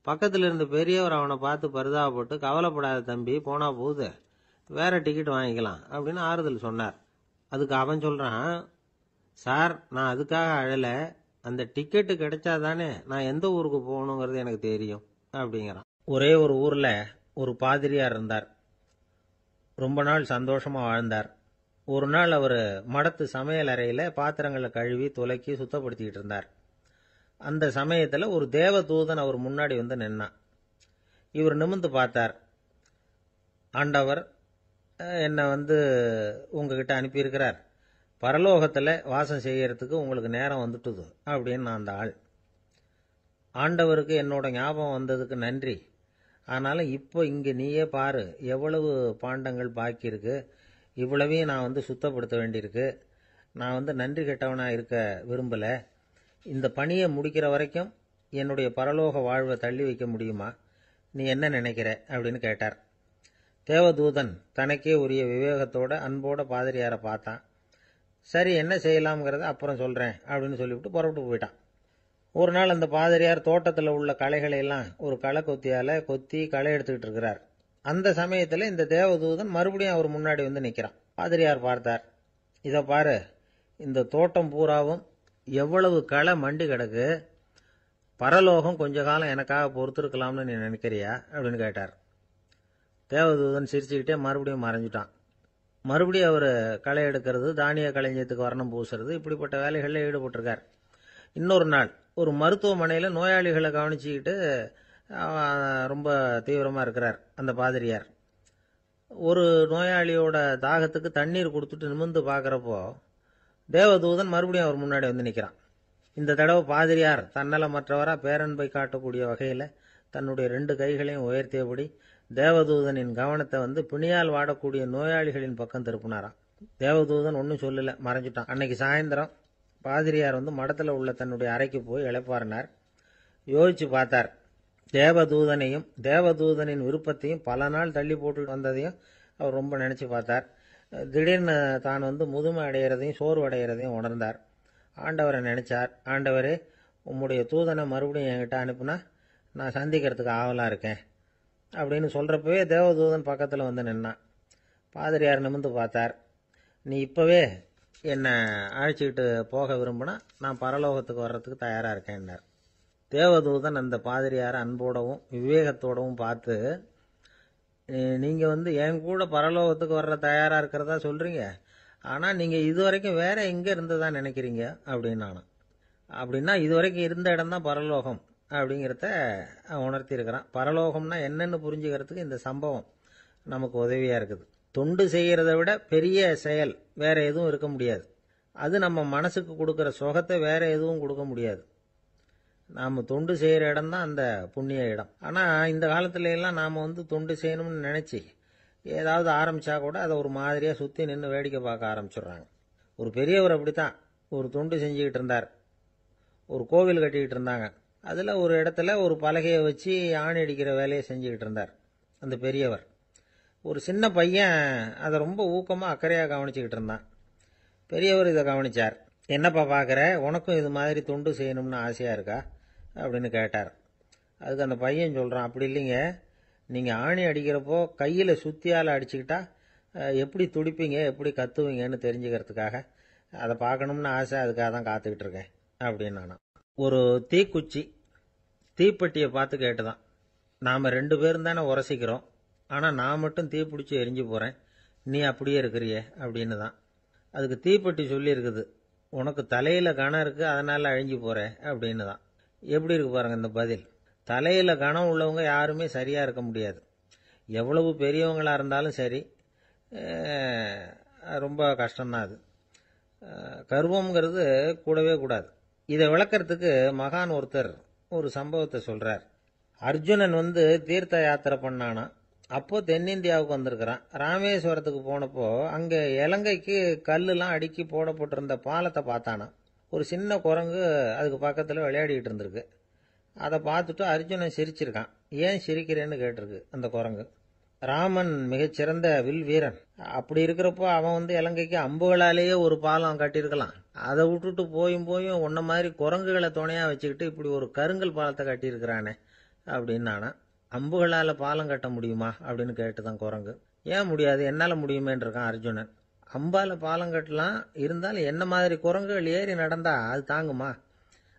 பக்கத்துல இருந்த பெரியவர் அவனை பார்த்து பரிதாபப்பட்டு, கவலைப்படாத தம்பி, போனா போகுது, வேற டிக்கெட் வாங்கிக்கலாம் அப்படின்னு ஆறுதல் சொன்னார். அதுக்கு அவன் சொல்றான், சார், நான் அதுக்காக அழல, அந்த டிக்கெட்டு கிடைச்சாதானே நான் எந்த ஊருக்கு போகணுங்கிறது எனக்கு தெரியும் அப்படிங்கிறான். ஒரே ஒரு ஊர்ல ஒரு பாதிரியார் இருந்தார். ரொம்ப நாள் சந்தோஷமா வாழ்ந்தார். ஒரு நாள் அவர் மடத்து சமையல் அறையில பாத்திரங்களை கழுவி துலக்கி சுத்தப்படுத்திக்கிட்டு இருந்தார். அந்த சமயத்துல ஒரு தேவதூதன் அவர் முன்னாடி வந்து நின்னான். இவர் நிமிர்ந்து பார்த்தார். ஆண்டவர் என்னை உங்ககிட்ட அனுப்பியிருக்கிறார். பரலோகத்துல வாசம் செய்யறதுக்கு உங்களுக்கு நேரம் வந்துட்டுது அப்படின்னு அந்த ஆள். ஆண்டவருக்கு என்னோட ஞாபகம் வந்ததுக்கு நன்றி. ஆனாலும் இப்போ இங்க நீயே பாரு, எவ்வளவு பாண்டங்கள் பாக்கி இருக்கு. இவ்வளவையும் நான் சுத்தப்படுத்த வேண்டியிருக்கு. நான் நன்றி கெட்டவனா இருக்க விரும்பல. இந்த பணியை முடிக்கிற வரைக்கும் என்னுடைய பரலோக வாழ்வை தள்ளி வைக்க முடியுமா? நீ என்ன நினைக்கிற அப்படின்னு கேட்டார். தேவதூதன் தனக்கே உரிய விவேகத்தோட அன்போட பாதிரியாரை பார்த்தான். சரி, என்ன செய்யலாம்ங்கிறத அப்புறம் சொல்றேன் அப்படின்னு சொல்லிவிட்டு புறப்பட்டு போயிட்டான். ஒரு நாள் அந்த பாதிரியார் தோட்டத்தில் உள்ள களைகளை எல்லாம் ஒரு களை கொத்தியால கொத்தி களை எடுத்துக்கிட்டு இருக்கிறார். அந்த சமயத்துல இந்த தேவதூதன் மறுபடியும் அவர் முன்னாடி வந்து நிக்கிறான். பாதிரியார் பார்த்தார். இத பாரு, இந்த தோட்டம் பூராவும் எவ்வளவு களை மண்டி கிடக்கு. பரலோகம் கொஞ்ச காலம் எனக்காக பொறுத்திருக்கலாம்னு நீ நினைக்கிறியா அப்படின்னு கேட்டார். தேவதூதன் சிரிச்சுக்கிட்டே மறுபடியும் மறைஞ்சிட்டான். மறுபடியும் அவர் களை எடுக்கிறது, தானிய களஞ்சியத்துக்கு வர்ணம் பூசுறது, இப்படிப்பட்ட வேலைகளில் ஈடுபட்டிருக்கார். இன்னொரு நாள் ஒரு மருத்துவமனையில் நோயாளிகளை கவனிச்சுக்கிட்டு ரொம்ப தீவிரமாக இருக்கிறார் அந்த பாதிரியார். ஒரு நோயாளியோட தாகத்துக்கு தண்ணீர் கொடுத்துட்டு நிமிர்ந்து பார்க்குறப்போ தேவதூதன் மறுபடியும் அவர் முன்னாடி வந்து நிற்கிறான். இந்த தடவை பாதிரியார் தன்னலமற்றவரா பேரன்பை காட்டக்கூடிய வகையில் தன்னுடைய 2 கைகளையும் உயர்த்தியபடி தேவதூதனின் கவனத்தை பிணியால் வாடக்கூடிய நோயாளிகளின் பக்கம் திருப்பினாராம். தேவதூதன் ஒன்றும் சொல்லல, மறைஞ்சிட்டான். அன்னைக்கு சாயந்தரம் பாதிரியார் மடத்துல உள்ள தன்னுடைய அறைக்கு போய் இளைப்பாறினார். யோசிச்சு பார்த்தார். தேவதூதனையும் தேவதூதனின் விருப்பத்தையும் பல நாள் தள்ளி போட்டு வந்ததையும் அவர் ரொம்ப நினைச்சு பார்த்தார். திடீர்னு தான் முதுமை அடைகிறதையும் சோர்வு அடைகிறதையும் உணர்ந்தார். ஆண்டவரை நினைச்சார். ஆண்டவரே, உம்முடைய தூதனை மறுபடியும் என்கிட்ட அனுப்புனா நான் சந்திக்கிறதுக்கு ஆவலா இருக்கேன் அப்படின்னு சொல்றப்பவே தேவதூதன் பக்கத்துல வந்து நின்னான். பாதிரியார் நிமிர்ந்து பார்த்தார். நீ இப்போவே என்னை அழைச்சிக்கிட்டு போக விரும்பினா நான் பரலோகத்துக்கு வர்றதுக்கு தயாராக இருக்கேன்னார். தேவதூதன் அந்த பாதிரியாரை அன்போடவும் விவேகத்தோடவும் பார்த்து, நீங்கள் என் கூட பரலோகத்துக்கு வர்ற தயாராக இருக்கிறதா சொல்கிறீங்க, ஆனால் நீங்கள் இதுவரைக்கும் வேற எங்கே இருந்ததா நினைக்கிறீங்க அப்படின்னு நானும். அப்படின்னா இதுவரைக்கும் இருந்த இடம் தான் பரலோகம் அப்படிங்கிறத உணர்த்தியிருக்கிறான். பரலோகம்னா என்னன்னு புரிஞ்சுக்கிறதுக்கு இந்த சம்பவம் நமக்கு உதவியாக இருக்குது. தொண்டு செய்கிறத விட பெரிய செயல் வேற எதுவும் இருக்க முடியாது. அது நம்ம மனசுக்கு கொடுக்குற சுகத்தை வேற எதுவும் கொடுக்க முடியாது. நாம் தொண்டு செய்கிற இடம் தான் அந்த புண்ணிய இடம். ஆனால் இந்த காலத்துல எல்லாம் நாம் தொண்டு செய்யணும்னு நினச்சி ஏதாவது ஆரம்பித்தா கூட அதை ஒரு மாதிரியாக சுற்றி நின்று வேடிக்கை பார்க்க ஆரம்பிச்சிடுறாங்க. ஒரு பெரியவர் அப்படித்தான் ஒரு தொண்டு செஞ்சுக்கிட்டு இருந்தார். ஒரு கோவில் கட்டிக்கிட்டு இருந்தாங்க. அதில் ஒரு இடத்துல ஒரு பலகையை வச்சு ஆணி அடிக்கிற வேலையை செஞ்சுக்கிட்டு இருந்தார் அந்த பெரியவர். ஒரு சின்ன பையன் அதை ரொம்ப ஊக்கமாக அக்கறையாக கவனிச்சுக்கிட்டு இருந்தான். பெரியவர் இதை கவனிச்சார். என்னப்பா பார்க்குற, உனக்கும் இது மாதிரி தொண்டு செய்யணும்னு ஆசையாக இருக்கா அப்படின்னு கேட்டார். அதுக்கு அந்த பையன் சொல்கிறான், அப்படி இல்லைங்க, நீங்கள் ஆணி அடிக்கிறப்போ கையில் சுத்தியால் அடிச்சுக்கிட்டா எப்படி துடிப்பீங்க எப்படி கத்துவீங்கன்னு தெரிஞ்சுக்கிறதுக்காக அதை பார்க்கணும்னு ஆசை, அதுக்காக தான் காத்துக்கிட்டு இருக்கேன் அப்படின்னு நானும். ஒரு தீக்குச்சி தீப்பெட்டியை பார்த்து கேட்டுதான், நாம் 2 பேரும் தானே உரசிக்கிறோம், ஆனால் நான் மட்டும் தீப்பிடிச்சி எரிஞ்சு போகிறேன், நீ அப்படியே இருக்கிறியே அப்படின்னு தான். அதுக்கு தீப்பெட்டி சொல்லியிருக்குது, உனக்கு தலையில் கணம் இருக்குது அதனால் அழிஞ்சு போகிற அப்படின்னு தான். எப்படி இருக்கு பாருங்க இந்த பதில். தலையில் கணம் உள்ளவங்க யாருமே சரியாக இருக்க முடியாது. எவ்வளவு பெரியவங்களாக இருந்தாலும் சரி, ரொம்ப கஷ்டம்தான் அது. கர்வம்ங்கிறது கூடவே கூடாது. இதை விளக்கறதுக்கு மகான் ஒருத்தர் ஒரு சம்பவத்தை சொல்கிறார். அர்ஜுனன் தீர்த்த யாத்திரை பண்ணானா. அப்போ தென்னிந்தியாவுக்கு வந்திருக்கிறான். ராமேஸ்வரத்துக்கு போனப்போ அங்கே இலங்கைக்கு கல்லுலாம் அடுக்கி போடப்பட்டிருந்த பாலத்தை பார்த்தானா. ஒரு சின்ன குரங்கு அதுக்கு பக்கத்தில் விளையாடிக்கிட்டு இருந்திருக்கு. அதை பார்த்துட்டு அர்ஜுனன் சிரிச்சிருக்கான். ஏன் சிரிக்கிறேன்னு கேட்டிருக்கு அந்த குரங்கு. ராமன் மிகச்சிறந்த வில் வீரன். அப்படி இருக்கிறப்போ அவன் இலங்கைக்கு அம்புகளாலேயே ஒரு பாலம் கட்டியிருக்கலாம். அதை விட்டுட்டு போயும் உன்ன மாதிரி குரங்குகளை துணையாக வச்சுக்கிட்டு இப்படி ஒரு கருங்கல் பாலத்தை கட்டியிருக்கிறானே அப்படின்னு நானா. அம்புகளால் பாலம் கட்ட முடியுமா அப்படின்னு கேட்டுதான் குரங்கு. ஏன் முடியாது, என்னால் முடியுமேன்னு இருக்கான் அர்ஜுனன். அம்பால் பாலம் கட்டலாம், இருந்தாலும் என்ன மாதிரி குரங்குகள் ஏறி நடந்தா அது தாங்குமா?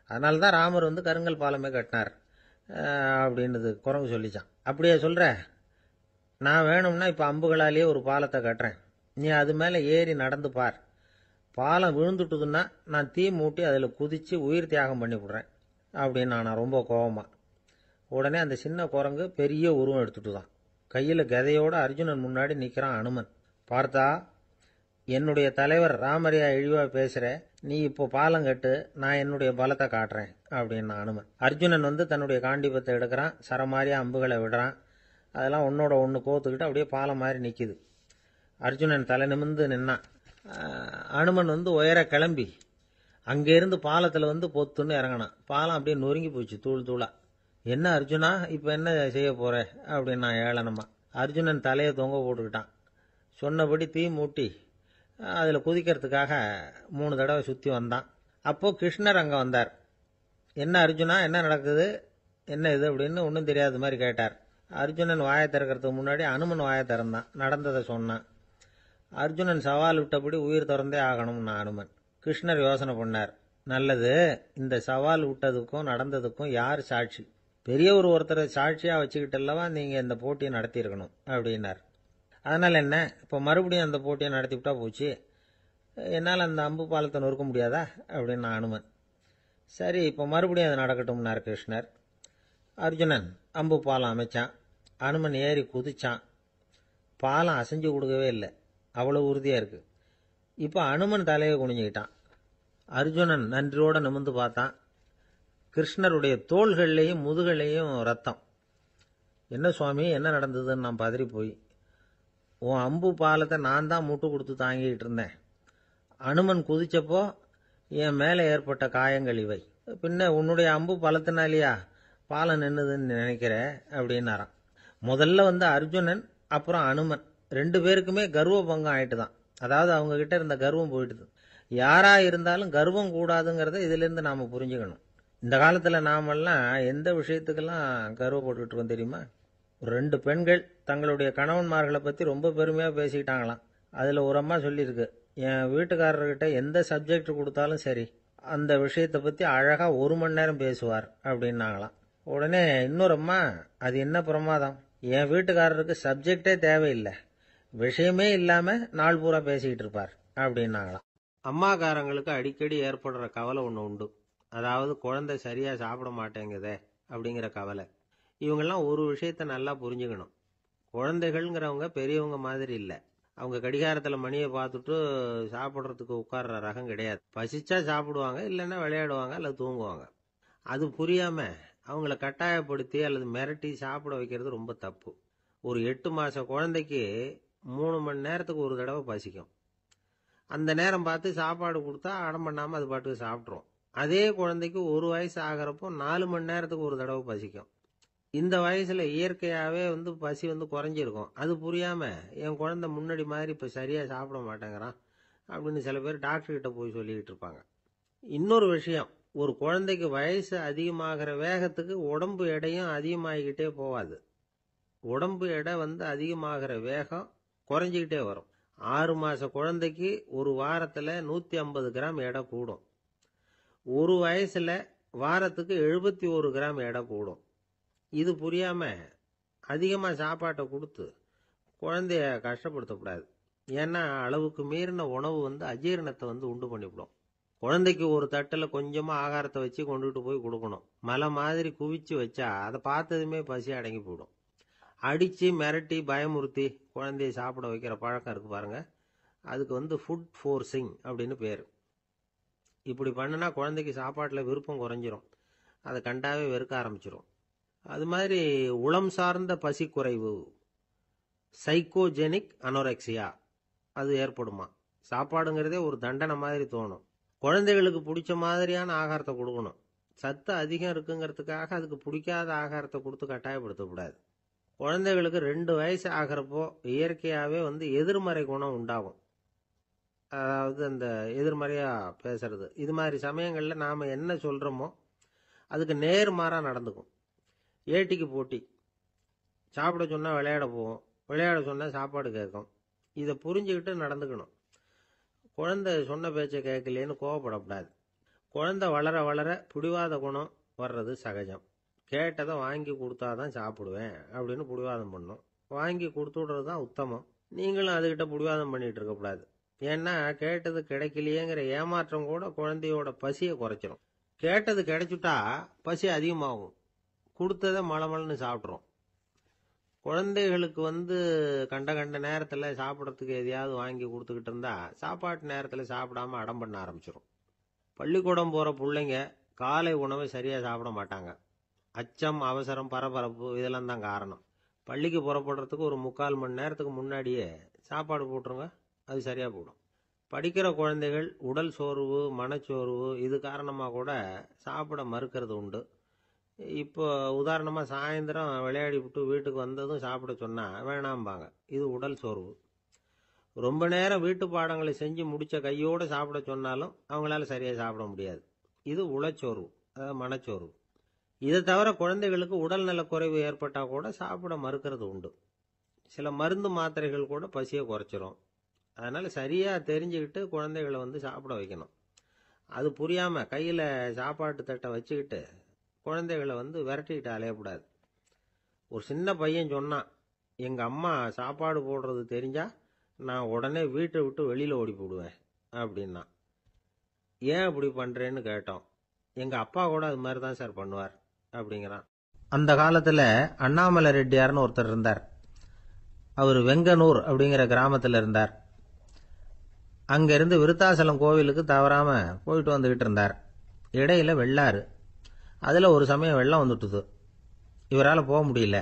அதனால தான் ராமர் கருங்கல் பாலமே கட்டினார் அப்படின்னுது குரங்கு சொல்லிச்சான். அப்படியே சொல்கிற, நான் வேணும்னா இப்போ அம்புகளாலேயே ஒரு பாலத்தை கட்டுறேன், நீ அது மேலே ஏறி நடந்து பார். பாலம் விழுந்துட்டுதுன்னா நான் தீ மூட்டி அதில் குதித்து உயிர் தியாகம் பண்ணி விடுறேன் அப்படின்னு நான் ரொம்ப கோபமா. உடனே அந்த சின்ன குரங்கு பெரிய உருவம் எடுத்துட்டு தான் கையில் கதையோடு அர்ஜுனன் முன்னாடி நிற்கிறான் அனுமன். பார்த்தா, என்னுடைய தலைவர் ராமரையா இழிவாக பேசுகிற, நீ இப்போ பாலம் கட்டு, நான் என்னுடைய பலத்தை காட்டுறேன் அப்படின்னு அனுமன். அர்ஜுனன் தன்னுடைய காண்டிபத்தை எடுக்கிறான், சரமாரியா அம்புகளை விடுறான். அதெல்லாம் ஒன்னோட ஒன்று கோத்துக்கிட்டு அப்படியே பாலம் மாதிரி நிற்கிது. அர்ஜுனன் தலை நிமிர்ந்து நின்னான். அனுமன் உயர கிளம்பி அங்கேருந்து பாலத்தில் பொத்துன்னு இறங்கினான். பாலம் அப்படியே நொறுங்கி போச்சு தூள் தூளா. என்ன அர்ஜுனா, இப்போ என்ன செய்ய போற அப்படின்னு நான் ஏளனமா. அர்ஜுனன் தலையை தொங்க போட்டுக்கிட்டான். சொன்னபடி தீ மூட்டி அதில் குதிக்கிறதுக்காக 3 தடவை சுற்றி வந்தான். அப்போது கிருஷ்ணர் அங்கே வந்தார். என்ன அர்ஜுனா, என்ன நடக்குது, என்ன இது அப்படின்னு ஒன்றும் தெரியாத மாதிரி கேட்டார். அர்ஜுனன் வாயை திறக்கிறதுக்கு முன்னாடி அனுமன் வாயை திறந்தான், நடந்ததை சொன்னான். அர்ஜுனன் சவால் விட்டபடி உயிர் திறந்தே ஆகணும்னா அனுமன். கிருஷ்ணர் யோசனை பண்ணார். நல்லது, இந்த சவால் விட்டதுக்கும் நடந்ததுக்கும் யார் சாட்சி? பெரிய ஒருத்தரை சாட்சியாக வச்சுக்கிட்டல்லவா நீங்கள் இந்த போட்டியை நடத்தியிருக்கணும் அப்படின்னார். அதனால் என்ன, இப்போ மறுபடியும் அந்த போட்டியை நடத்திவிட்டா போச்சு, என்னால் அந்த அம்பு பாலத்தை நொறுக்க முடியாதா அப்படின்னு அனுமன். சரி, இப்போ மறுபடியும் அது நடக்கட்டும்னார் கிருஷ்ணர். அர்ஜுனன் அம்பு பாலம் அமைச்சான். அனுமன் ஏறி குதிச்சான். பாலம் அசைஞ்சு கொடுக்கவே இல்லை, அவ்வளோ உறுதியாக இருக்குது. இப்போ அனுமன் தலையை குனிஞ்சுக்கிட்டான். அர்ஜுனன் நன்றியோடு நிமிர்ந்து பார்த்தான். கிருஷ்ணருடைய தோள்கள்லேயும் முதுகள்லேயும் ரத்தம். என்ன சுவாமி, என்ன நடந்ததுன்னு நான் பதறி போய், உன் அம்பு பாலத்தை நான் தான் முட்டு கொடுத்து தாங்கிட்டு இருந்தேன். அனுமன் குதிச்சப்போ என் மேலே ஏற்பட்ட காயங்கள் இவை. பின்ன உன்னுடைய அம்பு பலத்தினாலேயா பாலம் நின்னுதுன்னு நினைக்கிற அப்படின்னாரான். முதல்ல அர்ஜுனன் அப்புறம் அனுமன் 2 பேருக்குமே கர்வ பங்கம் ஆயிட்டு தான். அதாவது அவங்க கிட்ட இருந்த கர்வம் போயிட்டுது. யாரா இருந்தாலும் கர்வம் கூடாதுங்கிறத இதிலிருந்து நாம புரிஞ்சுக்கணும். இந்த காலத்துல நாமெல்லாம் எந்த விஷயத்துக்கெல்லாம் கர்வப்பட்டுட்டு இருக்கோம் தெரியுமா? 2 பெண்கள் தங்களுடைய கணவன்மார்களை பற்றி ரொம்ப பெருமையாக பேசிக்கிட்டாங்களாம். அதில் ஒரு அம்மா சொல்லியிருக்கு, என் வீட்டுக்காரர்கிட்ட எந்த சப்ஜெக்ட் கொடுத்தாலும் சரி அந்த விஷயத்தை பற்றி அழகாக 1 மணி நேரம் பேசுவார் அப்படின்னாங்களாம். உடனே இன்னொரு அம்மா, அது என்ன பிரமாதம், என் வீட்டுக்காரருக்கு சப்ஜெக்டே தேவையில்லை, விஷயமே இல்லாமல் நாள் பூரா பேசிக்கிட்டு இருப்பார் அப்படின்னாங்களாம். அம்மாக்காரங்களுக்கு அடிக்கடி ஏற்படுற கவலை ஒன்று உண்டு. அதாவது குழந்தை சரியாக சாப்பிட மாட்டேங்குதே அப்படிங்கிற கவலை. இவங்கெல்லாம் ஒரு விஷயத்தை நல்லா புரிஞ்சுக்கணும். குழந்தைகள்ங்கிறவங்க பெரியவங்க மாதிரி இல்லை. அவங்க கடிகாரத்தில் மணியை பார்த்துட்டு சாப்பிட்றதுக்கு உட்கார்ற ரகம் கிடையாது. பசிச்சா சாப்பிடுவாங்க, இல்லைன்னா விளையாடுவாங்க அல்லது தூங்குவாங்க. அது புரியாமல் அவங்கள கட்டாயப்படுத்தி அல்லது மிரட்டி சாப்பிட வைக்கிறது ரொம்ப தப்பு. ஒரு 8 மாத குழந்தைக்கு 3 மணி நேரத்துக்கு ஒரு தடவை பசிக்கும். அந்த நேரம் பார்த்து சாப்பாடு கொடுத்தா அடம் பண்ணாமல் அது பாட்டுக்கு சாப்பிட்ரும். அதே குழந்தைக்கு 1 வயசு ஆகிறப்போ 4 மணி நேரத்துக்கு ஒரு தடவை பசிக்கும். இந்த வயசில் இயற்கையாகவே பசி குறைஞ்சிருக்கும். அது புரியாமல் என் குழந்தை முன்னாடி மாதிரி இப்போ சரியாக சாப்பிட மாட்டேங்கிறான் அப்படின்னு சில பேர் டாக்டர்கிட்ட போய் சொல்லிக்கிட்டு இருப்பாங்க. இன்னொரு விஷயம், ஒரு குழந்தைக்கு வயசு அதிகமாகிற வேகத்துக்கு உடம்பு எடையும் அதிகமாகிக்கிட்டே போகாது. உடம்பு எடை அதிகமாகிற வேகம் குறைஞ்சிக்கிட்டே வரும். 6 மாத குழந்தைக்கு ஒரு வாரத்தில் 150 கிராம் எடை கூடும். ஒரு வயசில் வாரத்துக்கு 71 கிராம் எடை கூடும். இது புரியாமல் அதிகமாக சாப்பாட்டை கொடுத்து குழந்தைய கஷ்டப்படுத்தக்கூடாது. ஏன்னா அளவுக்கு மீறின உணவு அஜீரணத்தை உண்டு பண்ணிவிடும். குழந்தைக்கு ஒரு தட்டில் கொஞ்சமாக ஆகாரத்தை வச்சு கொண்டுகிட்டு போய் கொடுக்கணும். மலை மாதிரி குவிச்சு வச்சா அதை பார்த்ததுமே பசி அடங்கி போயிடும். அடித்து மிரட்டி பயமுறுத்தி குழந்தைய சாப்பிட வைக்கிற பழக்கம் இருக்குது பாருங்கள், அதுக்கு ஃபுட் ஃபோர்ஸிங் அப்படின்னு பேர். இப்படி பண்ணினா குழந்தைக்கு சாப்பாட்டில் விருப்பம் குறைஞ்சிரும், அதை கண்டாவே வெறுக்க ஆரம்பிச்சிடும். அது மாதிரி உளம் சார்ந்த பசி குறைவு, சைக்கோஜெனிக் அனோரெக்சியா, அது ஏற்படுமா. சாப்பாடுங்கிறதே ஒரு தண்டனை மாதிரி தோணும். குழந்தைகளுக்கு பிடிச்ச மாதிரியான ஆகாரத்தை கொடுக்கணும். சத்து அதிகம் இருக்குங்கிறதுக்காக அதுக்கு பிடிக்காத ஆகாரத்தை கொடுத்து கட்டாயப்படுத்தக்கூடாது. குழந்தைகளுக்கு 2 வயசு ஆகிறப்போ இயற்கையாகவே எதிர்மறை குணம் உண்டாகும். அதாவது அந்த எதிர்மறையாக பேசுறது. இது மாதிரி சமயங்களில் நாம் என்ன சொல்கிறோமோ அதுக்கு நேர்மாறாக நடந்துக்கும். ஏட்டிக்கு போட்டி. சாப்பிட சொன்னால் விளையாட போவோம், விளையாட சொன்னால் சாப்பாடு கேட்கும். இதை புரிஞ்சுக்கிட்டு நடந்துக்கணும். குழந்தை சொன்ன பேச்சை கேட்கலேன்னு கோவப்படக்கூடாது. குழந்தை வளர வளர பிடிவாத குணம் வர்றது சகஜம். கேட்டதை வாங்கி கொடுத்தாதான் சாப்பிடுவேன் அப்படின்னு பிடிவாதம் பண்ணும். வாங்கி கொடுத்து விடுறது தான் உத்தமம். நீங்களும் அதுக்கிட்ட பிடிவாதம் பண்ணிகிட்டு இருக்கக்கூடாது. ஏன்னா கேட்டது கிடைக்கலையேங்கிற ஏமாற்றம் கூட குழந்தையோட பசியை குறைச்சிரும். கேட்டது கிடைச்சிட்டா பசி அதிகமாகும், கொடுத்ததை மலமலன்னு சாப்பிட்றோம். குழந்தைகளுக்கு கண்ட நேரத்தில் சாப்பிட்றதுக்கு எதையாவது வாங்கி கொடுத்துக்கிட்டு இருந்தா சாப்பாட்டு நேரத்தில் சாப்பிடாம அடம் பண்ண ஆரம்பிச்சிடும். பள்ளிக்கூடம் போகிற பிள்ளைங்க காலை உணவை சரியாக சாப்பிட மாட்டாங்க. அச்சம், அவசரம், பரபரப்பு இதெல்லாம் தான் காரணம். பள்ளிக்கு புறப்படுறதுக்கு ஒரு 3/4 மணி நேரத்துக்கு முன்னாடியே சாப்பாடு போட்டுருங்க, அது சரியாக போடும். படிக்கிற குழந்தைகள் உடல் சோர்வு, மனச்சோர்வு இது காரணமாக கூட சாப்பிட மறுக்கிறது உண்டு. இப்போ உதாரணமாக சாயந்தரம் விளையாடி விட்டு வீட்டுக்கு வந்ததும் சாப்பிட சொன்னால் வேணாம்பாங்க. இது உடல் சோர்வு. ரொம்ப நேரம் வீட்டு பாடங்களை செஞ்சு முடித்த கையோடு சாப்பிட சொன்னாலும் அவங்களால சரியாக சாப்பிட முடியாது. இது உளச்சோர்வு, அதாவது மனச்சோர்வு. இதை தவிர குழந்தைகளுக்கு உடல் நலக்குறைவு ஏற்பட்டால் கூட சாப்பிட மறுக்கிறது உண்டு. சில மருந்து மாத்திரைகள் கூட பசியை குறைச்சிரும். அதனால் சரியாக தெரிஞ்சுக்கிட்டு குழந்தைகளை சாப்பிட வைக்கணும். அது புரியாமல் கையில் சாப்பாட்டு தட்டை வச்சுக்கிட்டு குழந்தைகளை விரட்டிக்கிட்டு அலையக்கூடாது. ஒரு சின்ன பையன் சொன்னான், எங்கள் அம்மா சாப்பாடு போடுறது தெரிஞ்சால் நான் உடனே வீட்டை விட்டு வெளியில் ஓடி போடுவேன் அப்படின்னா. ஏன் அப்படி பண்ணுறேன்னு கேட்டோம். எங்கள் அப்பா கூட அது மாதிரி தான் சார் பண்ணுவார் அப்படிங்கிறான். அந்த காலத்தில் அண்ணாமலை ரெட்டியார்னு ஒருத்தர் இருந்தார். அவர் வெங்கனூர் அப்படிங்கிற கிராமத்தில் இருந்தார். அங்கேருந்து விருத்தாசலம் கோவிலுக்கு தவறாமல் போயிட்டு வந்துக்கிட்டு இருந்தார். இடையில வெள்ளாறு. அதில் ஒரு சமயம் வெள்ளம் வந்துட்டுது. இவரால் போக முடியல.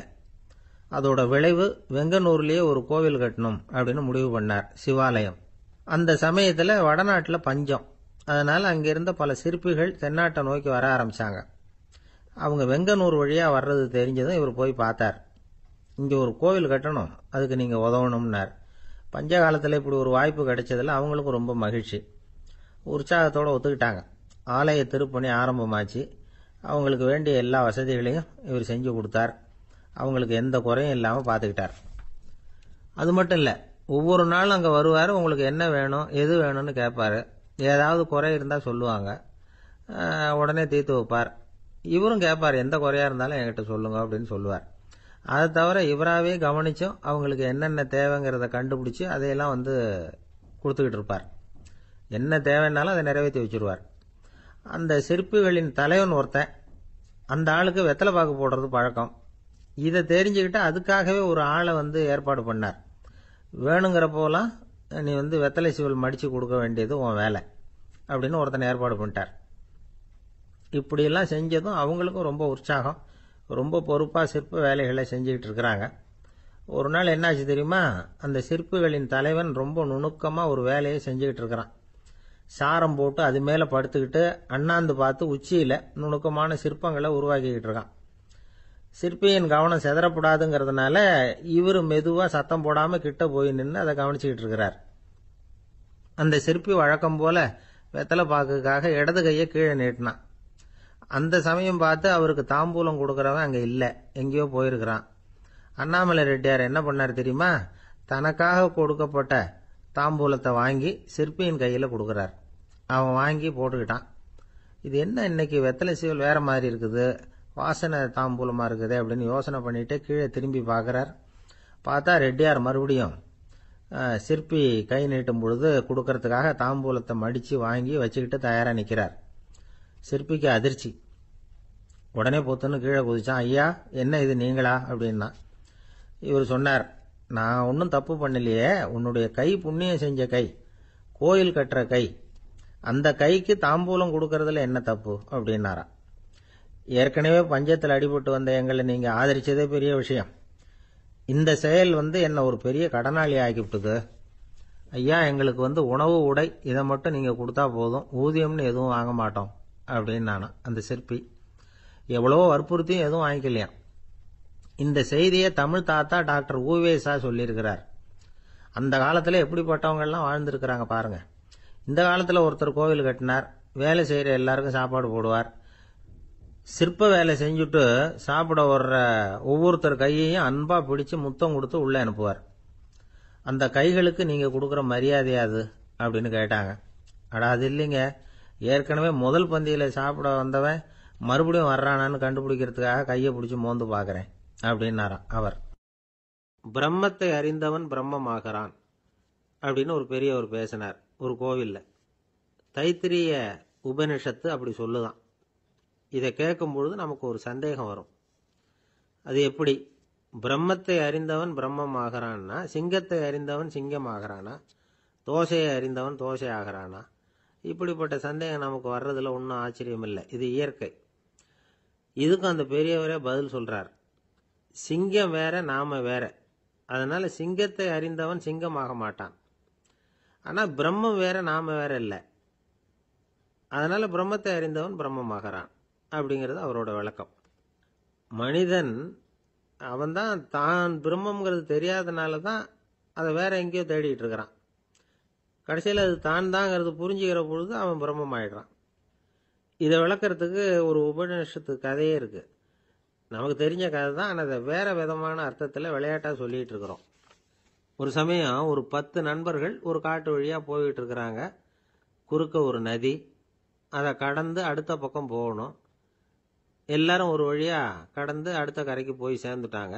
அதோட விளைவு வெங்கனூர்லேயே ஒரு கோவில் கட்டணும் அப்படின்னு முடிவு பண்ணார், சிவாலயம். அந்த சமயத்தில் வடநாட்டில் பஞ்சம். அதனால் அங்கே இருந்த பல சிற்பிகள் தென்னாட்டை நோக்கி வர ஆரம்பித்தாங்க. அவங்க வெங்கனூர் வழியாக வர்றது தெரிஞ்சதும் இவர் போய் பார்த்தார். இங்கே ஒரு கோவில் கட்டணும், அதுக்கு நீங்கள் உதவணும்னார். பஞ்ச காலத்தில் இப்படி ஒரு வாய்ப்பு கிடைச்சதில் அவங்களுக்கும் ரொம்ப மகிழ்ச்சி. உற்சாகத்தோடு ஒத்துக்கிட்டாங்க. ஆலய திருப்பணி ஆரம்பமாச்சு. அவங்களுக்கு வேண்டிய எல்லா வசதிகளையும் இவர் செஞ்சு கொடுத்தார். அவங்களுக்கு எந்த குறையும் இல்லாமல் பார்த்துக்கிட்டார். அது மட்டும் இல்லை, ஒவ்வொரு நாளும் அங்கே வருவார். உங்களுக்கு என்ன வேணும், எது வேணும்னு கேட்பாரு. ஏதாவது குறை இருந்தால் சொல்லுவாங்க, உடனே தீர்த்து வைப்பார். இவரும் கேட்பார், எந்த குறையா இருந்தாலும் என்கிட்ட சொல்லுங்க அப்படின்னு சொல்லுவார். அதை தவிர இவராகவே கவனிச்சும் அவங்களுக்கு என்னென்ன தேவைங்கிறத கண்டுபிடிச்சி அதையெல்லாம் கொடுத்துக்கிட்டு இருப்பார். என்ன தேவைன்னாலும் அதை நிறைவேற்றி வச்சுருவார். அந்த சிற்பிகளின் தலைவன் ஒருத்தன், அந்த ஆளுக்கு வெத்தலை பாக்கு போடுறது பழக்கம். இதை தெரிஞ்சுக்கிட்டு அதுக்காகவே ஒரு ஆளை ஏற்பாடு பண்ணார். வேணுங்கிறப்போலாம் நீ வெத்தலை சீவல் மடித்து கொடுக்க வேண்டியது உன் வேலை அப்படின்னு ஒருத்தனை ஏற்பாடு பண்ணிட்டார். இப்படியெல்லாம் செஞ்சதும் அவங்களுக்கும் ரொம்ப உற்சாகம். ரொம்ப பொறுப்பாக சிற்ப வேலைகளை செஞ்சுக்கிட்டு இருக்கிறாங்க. ஒரு நாள் என்னாச்சு தெரியுமா, அந்த சிற்பிகளின் தலைவன் ரொம்ப நுணுக்கமாக ஒரு வேலையை செஞ்சுக்கிட்டு இருக்கிறான். சாரம் போட்டு அது மேலே படுத்துக்கிட்டு அண்ணாந்து பார்த்து உச்சியில் நுணுக்கமான சிற்பங்களை உருவாக்கிக்கிட்டு இருக்கான். சிற்பியின் கவனம் செதறப்படாதுங்கிறதுனால இவர் மெதுவாக சத்தம் போடாமல் கிட்ட போய் நின்று அதை கவனிச்சுக்கிட்டு இருக்கிறார். அந்த சிற்பி வழக்கம் போல வெத்தலை பாக்குக்காக இடது கையை கீழே நீட்டினான். அந்த சமயம் பார்த்து அவருக்கு தாம்பூலம் கொடுக்கறவன் அங்கே இல்லை, எங்கேயோ போயிருக்கிறான். அண்ணாமலை ரெட்டியார் என்ன பண்ணார் தெரியுமா, தனக்காக கொடுக்கப்பட்ட தாம்பூலத்தை வாங்கி சிற்பியின் கையில் கொடுக்குறார். அவன் வாங்கி போட்டுக்கிட்டான். இது என்ன இன்னைக்கு வெத்தலை சீவல் வேற மாதிரி இருக்குது, வாசனை தாம்பூலமாக இருக்குது அப்படின்னு யோசனை பண்ணிட்டு கீழே திரும்பி பார்க்குறார். பார்த்தா ரெட்டியார் மறுபடியும் சிற்பி கை நீட்டும் பொழுது கொடுக்கறதுக்காக தாம்பூலத்தை மடித்து வாங்கி வச்சுக்கிட்டு தயாராக நிற்கிறார். சிற்பிக்கு அதிர்ச்சி. உடனே பொத்துன்னு கீழே குதிச்சான். ஐயா, என்ன இது நீங்களா அப்படின்னா. இவர் சொன்னார், நான் ஒன்றும் தப்பு பண்ணலையே, உன்னுடைய கை புண்ணியம் செஞ்ச கை, கோயில் கட்டுற கை, அந்த கைக்கு தாம்பூலம் கொடுக்கறதுல என்ன தப்பு அப்படின்னாராம். ஏற்கனவே பஞ்சத்தில் அடிபட்டு வந்த எங்களை நீங்கள் ஆதரிச்சதே பெரிய விஷயம். இந்த செயல் என்னை ஒரு பெரிய கடனாளி ஆக்கிவிட்டுது. ஐயா, எங்களுக்கு உணவு உடை இதை மட்டும் நீங்கள் கொடுத்தா போதும், ஊதியம்னு எதுவும் வாங்க மாட்டோம் அப்படின்னு நானா. அந்த சிற்பி எவ்வளவோ வற்புறுத்தியும் எதுவும் வாங்கிக்கலையாம். இந்த செய்தியை தமிழ் தாத்தா டாக்டர் ஊவேசா சொல்லியிருக்கிறார். அந்த காலத்தில் எப்படிப்பட்டவங்கெல்லாம் வாழ்ந்துருக்கிறாங்க பாருங்க. இந்த காலத்தில் ஒருத்தர் கோவில் கட்டினார், வேலை செய்கிற எல்லாருக்கும் சாப்பாடு போடுவார். சிற்ப வேலை செஞ்சுட்டு சாப்பிட வர்ற ஒவ்வொருத்தர் கையையும் அன்பாக பிடிச்சு முத்தம் கொடுத்து உள்ளே அனுப்புவார். அந்த கைகளுக்கு நீங்கள் கொடுக்குற மரியாதையாது அப்படின்னு கேட்டாங்க. அடா, அது இல்லைங்க, ஏற்கனவே முதல் பந்தியில் சாப்பிட வந்தவன் மறுபடியும் வர்றானான்னு கண்டுபிடிக்கிறதுக்காக கையை பிடிச்சி மோந்து பார்க்குறேன் அப்படின்னாராம் அவர். பிரம்மத்தை அறிந்தவன் பிரம்மமாகிறான் அப்படின்னு ஒரு பெரியவர் பேசினார் ஒரு கோவிலில். தைத்திரிய உபனிஷத்து அப்படி சொல்லுதான். இதை கேட்கும் பொழுது நமக்கு ஒரு சந்தேகம் வரும். அது எப்படி? பிரம்மத்தை அறிந்தவன் பிரம்மம் ஆகிறான்னா, சிங்கத்தை அறிந்தவன் சிங்கம் ஆகிறானா, தோசையை அறிந்தவன் தோசை ஆகிறானா? இப்படிப்பட்ட சந்தேகம் நமக்கு வர்றதுல ஒன்றும் ஆச்சரியம் இல்லை. இது இயற்கை. இதுக்கும் அந்த பெரியவரே பதில் சொல்றார். சிங்கம் வேற, நாம வேற. அதனால சிங்கத்தை அறிந்தவன் சிங்கம் ஆக மாட்டான். ஆனா பிரம்மம் வேற, நாம வேற இல்லை. அதனால பிரம்மத்தை அறிந்தவன் பிரம்மமாகறான் அப்படிங்கிறது அவரோட விளக்கம். மனிதன் அவன்தான் தான் பிரம்மங்கிறது தெரியாதனால தான் அதை வேற எங்கேயோ தேடிட்டு இருக்கிறான். கடைசியில் அது தான் தாங்கிறது புரிஞ்சுக்கிற பொழுது அவன் பிரம்மம் ஆயிடுறான். இதை விளக்கறதுக்கு ஒரு உபநிஷத்து கதையே இருக்கு. நமக்கு தெரிஞ்ச கதை தான், ஆனால் அதை வேற விதமான அர்த்தத்தில் விளையாட்டாக சொல்லிட்டு இருக்கிறோம். ஒரு சமயம் ஒரு 10 நண்பர்கள் ஒரு காட்டு வழியாக போயிட்டு இருக்கிறாங்க. குறுக்க ஒரு நதி, அதை கடந்து அடுத்த பக்கம் போகணும். எல்லாரும் ஒரு வழியாக கடந்து அடுத்த கரைக்கு போய் சேர்ந்துட்டாங்க.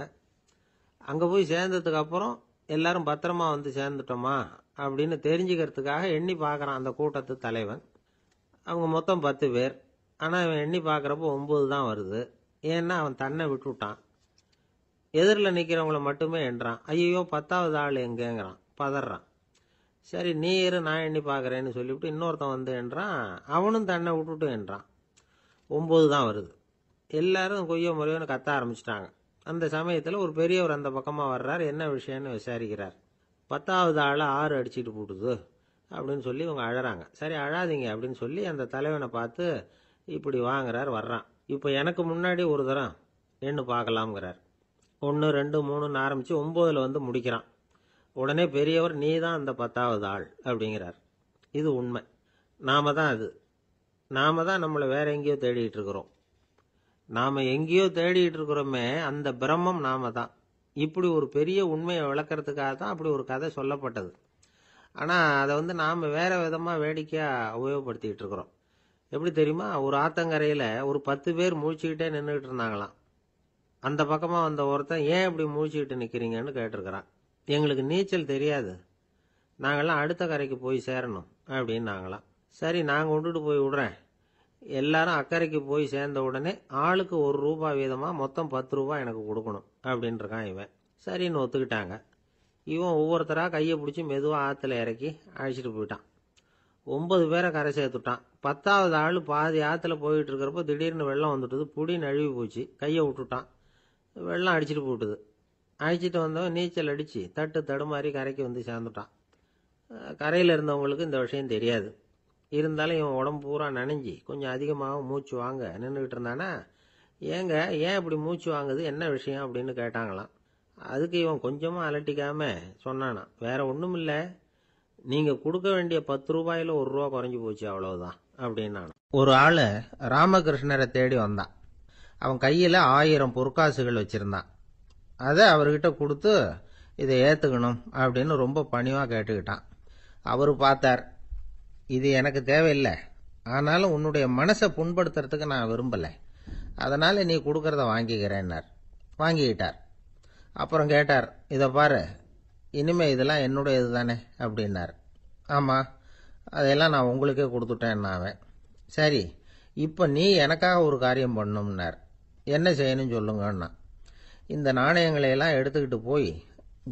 அங்கே போய் சேர்ந்ததுக்கு அப்புறம் எல்லாரும் பத்திரமா சேர்ந்துட்டோமா அப்படின்னு தெரிஞ்சுக்கிறதுக்காக எண்ணி பார்க்குறான் அந்த கூட்டத்து தலைவன். அவங்க மொத்தம் 10 பேர். ஆனால் அவன் எண்ணி பார்க்குறப்போ 9 தான் வருது. ஏன்னா அவன் தன்னை விட்டுவிட்டான். எதிரில் நிற்கிறவங்கள மட்டுமே எண்றான். ஐயோ 10வது ஆள் எங்கேங்கிறான், பதறான். சரி நீ இரு, நான் எண்ணி பார்க்குறேன்னு சொல்லிவிட்டு இன்னொருத்தன் எண்றான். அவனும் தன்னை விட்டுட்டு எண்றான். 9 தான் வருது. எல்லாரும் கொய்ய முறையோன்னு கத்த ஆரம்பிச்சிட்டாங்க. அந்த சமயத்தில் ஒரு பெரியவர் அந்த பக்கமாக வர்றார். என்ன விஷயம்னு விசாரிக்கிறார். 10வது ஆளை 6 அடிச்சுட்டு போட்டுது அப்படின்னு சொல்லி இவங்க அழறாங்க. சரி அழாதீங்க அப்படின்னு சொல்லி அந்த தலைவனை பார்த்து இப்படி வாங்குறார். வர்றான். இப்போ எனக்கு முன்னாடி ஒரு தரம் எண்ணு பார்க்கலாம்ங்கிறார். 1 2 3ன்னு ஆரம்பித்து 9ல் முடிக்கிறான். உடனே பெரியவர் நீ தான் அந்த 10வது ஆள் அப்படிங்கிறார். இது உண்மை. நாம தான் அது. நாம தான் நம்மளை வேற எங்கேயோ தேடிட்டு இருக்கிறோம். நாம எங்கேயோ தேடிட்டு இருக்கிறோமே, அந்த பிரம்மம் நாம தான். இப்படி ஒரு பெரிய உண்மையை விளக்கறதுக்காக தான் அப்படி ஒரு கதை சொல்லப்பட்டது. ஆனால் அதை நாம் வேற விதமாக வேடிக்கையாக உபயோகப்படுத்திக்கிட்டு இருக்கிறோம். எப்படி தெரியுமா? ஒரு ஆத்தங்கரையில் ஒரு 10 பேர் முழிச்சுக்கிட்டே நின்றுக்கிட்டு இருந்தாங்களாம். அந்த பக்கமாக வந்த ஒருத்தன், ஏன் இப்படி முழிச்சுக்கிட்டு நிற்கிறீங்கன்னு கேட்டிருக்கிறான். எங்களுக்கு நீச்சல் தெரியாது, நாங்கள்லாம் அடுத்த கரைக்கு போய் சேரணும் அப்படின்னாங்களாம். சரி, நாங்கள் விட்டுட்டு போய் விடுறேன். எல்லாரும் அக்கறைக்கு போய் சேர்ந்த உடனே ஆளுக்கு ₹1 வீதமாக மொத்தம் ₹10 எனக்கு கொடுக்கணும் அப்படின்ட்டுருக்கான் இவன். சரின்னு ஒத்துக்கிட்டாங்க. இவன் ஒவ்வொருத்தராக கையை பிடிச்சி மெதுவாக ஆற்றுல இறக்கி அழைச்சிட்டு போயிட்டான். 9 பேரை கரை சேர்த்துட்டான். 10வது ஆள் பாதி ஆற்றுல போயிட்டு இருக்கிறப்போ திடீர்னு வெள்ளம் வந்துட்டுது. புடி நழுவி போச்சு. கையை விட்டுட்டான். வெள்ளம் அடிச்சிட்டு போட்டுது. அழைச்சிட்டு வந்தவன் நீச்சல் அடித்து தட்டு தடுமாறி கரைக்கு வந்து சேர்ந்துட்டான். கரையில் இருந்தவங்களுக்கு இந்த விஷயம் தெரியாது. இருந்தாலும் இவன் உடம்பு பூரா நனைஞ்சி கொஞ்சம் அதிகமாக மூச்சு வாங்க நின்றுக்கிட்டு இருந்தானா, ஏங்க ஏன் இப்படி மூச்சு வாங்குது, என்ன விஷயம் அப்படின்னு கேட்டாங்களாம். அதுக்கு இவன் கொஞ்சமாக அலட்டிக்காம சொன்னானா, வேற ஒன்றும் இல்லை, நீங்கள் கொடுக்க வேண்டிய ₹10 ₹1 குறைஞ்சி போச்சு, அவ்வளவுதான் அப்படின்னான். ஒரு ஆள் ராமகிருஷ்ணரை தேடி வந்தான். அவன் கையில் 1000 பொற்காசுகள் வச்சுருந்தான். அதை அவர்கிட்ட கொடுத்து இதை ஏற்றுக்கணும் அப்படின்னு ரொம்ப பணிவாக கேட்டுக்கிட்டான். அவர் பார்த்தார், இது எனக்கு தேவையில்லை, ஆனாலும் உன்னுடைய மனசை புண்படுத்துறதுக்கு நான் விரும்பலை, அதனால் நீ கொடுக்கறத வாங்கிக்கிறேன்னார். வாங்கிக்கிட்டார். அப்புறம் கேட்டார், இதை பாரு, இனிமே இதெல்லாம் என்னுடையது தானே அப்படின்னார். ஆமாம், அதையெல்லாம் நான் உங்களுக்கே கொடுத்துட்டேன்னா அவன். சரி, இப்போ நீ எனக்காக ஒரு காரியம் பண்ணணும்னார். என்ன செய்யணும்னு சொல்லுங்கன்னா, இந்த நாணயங்களையெல்லாம் எடுத்துக்கிட்டு போய்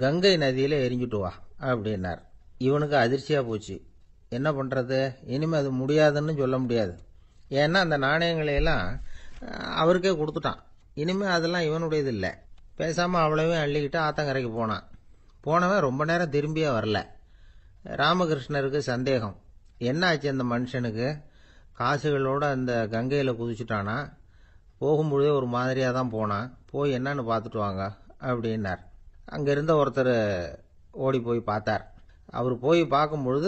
கங்கை நதியில் எரிஞ்சுட்டு வா அப்படின்னார். இவனுக்கு அதிர்ச்சியாக போச்சு. என்ன பண்ணுறது, இனிமேல் அது முடியாதுன்னு சொல்ல முடியாது. ஏன்னா அந்த நாணயங்களையெல்லாம் அவருக்கே கொடுத்துட்டான். இனிமேல் அதெல்லாம் இவனுடையது இல்லை. பேசாமல் அவ்வளவையும் அள்ளிக்கிட்டு ஆத்தங்கரைக்கு போனான். போனவன் ரொம்ப நேரம் திரும்பியே வரல. ராமகிருஷ்ணருக்கு சந்தேகம், என்ன ஆச்சு அந்த மனுஷனுக்கு, காசுகளோடு அந்த கங்கையில் குதிச்சுட்டானா, போகும்பொழுதே ஒரு மாதிரியாக தான் போனான், போய் என்னன்னு பார்த்துட்டு வாங்க அப்படின்னார். அங்கே இருந்த ஒருத்தர் ஓடி போய் பார்த்தார். அவர் போய் பார்க்கும் பொழுது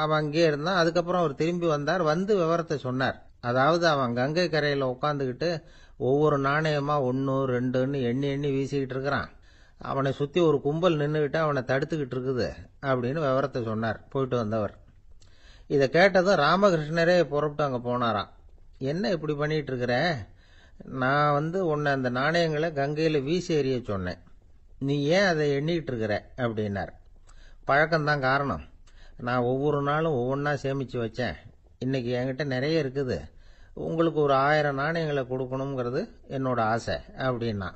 அவன் அங்கேயே இருந்தான். அதுக்கப்புறம் அவர் திரும்பி வந்தார். வந்து விவரத்தை சொன்னார். அதாவது அவன் கங்கை கரையில் உட்காந்துக்கிட்டு ஒவ்வொரு நாணயமா 1 2ன்னு எண்ணி எண்ணி வீசிக்கிட்டு இருக்கிறான். அவனை சுற்றி ஒரு கும்பல் நின்றுக்கிட்டு அவனை தடுத்துக்கிட்டு இருக்குது அப்படின்னு விவரத்தை சொன்னார் போயிட்டு வந்தவர். இதை கேட்டதும் ராமகிருஷ்ணரே புறப்பட்டு அங்கே போனாராம். என்ன இப்படி பண்ணிகிட்டு இருக்கிற, நான் உன்னை அந்த நாணயங்களை கங்கையில் வீசி எறிய சொன்னேன், நீ ஏன் அதை எண்ணிக்கிட்டு இருக்கிற அப்படின்னார். பழக்கம்தான் காரணம், நான் ஒவ்வொரு நாளும் ஒவ்வொன்றா சேமித்து வச்சேன், இன்றைக்கி என்கிட்ட நிறைய இருக்குது, உங்களுக்கு ஒரு 1000 நாணயங்களை கொடுக்கணுங்கிறது என்னோட ஆசை அப்படின்னா.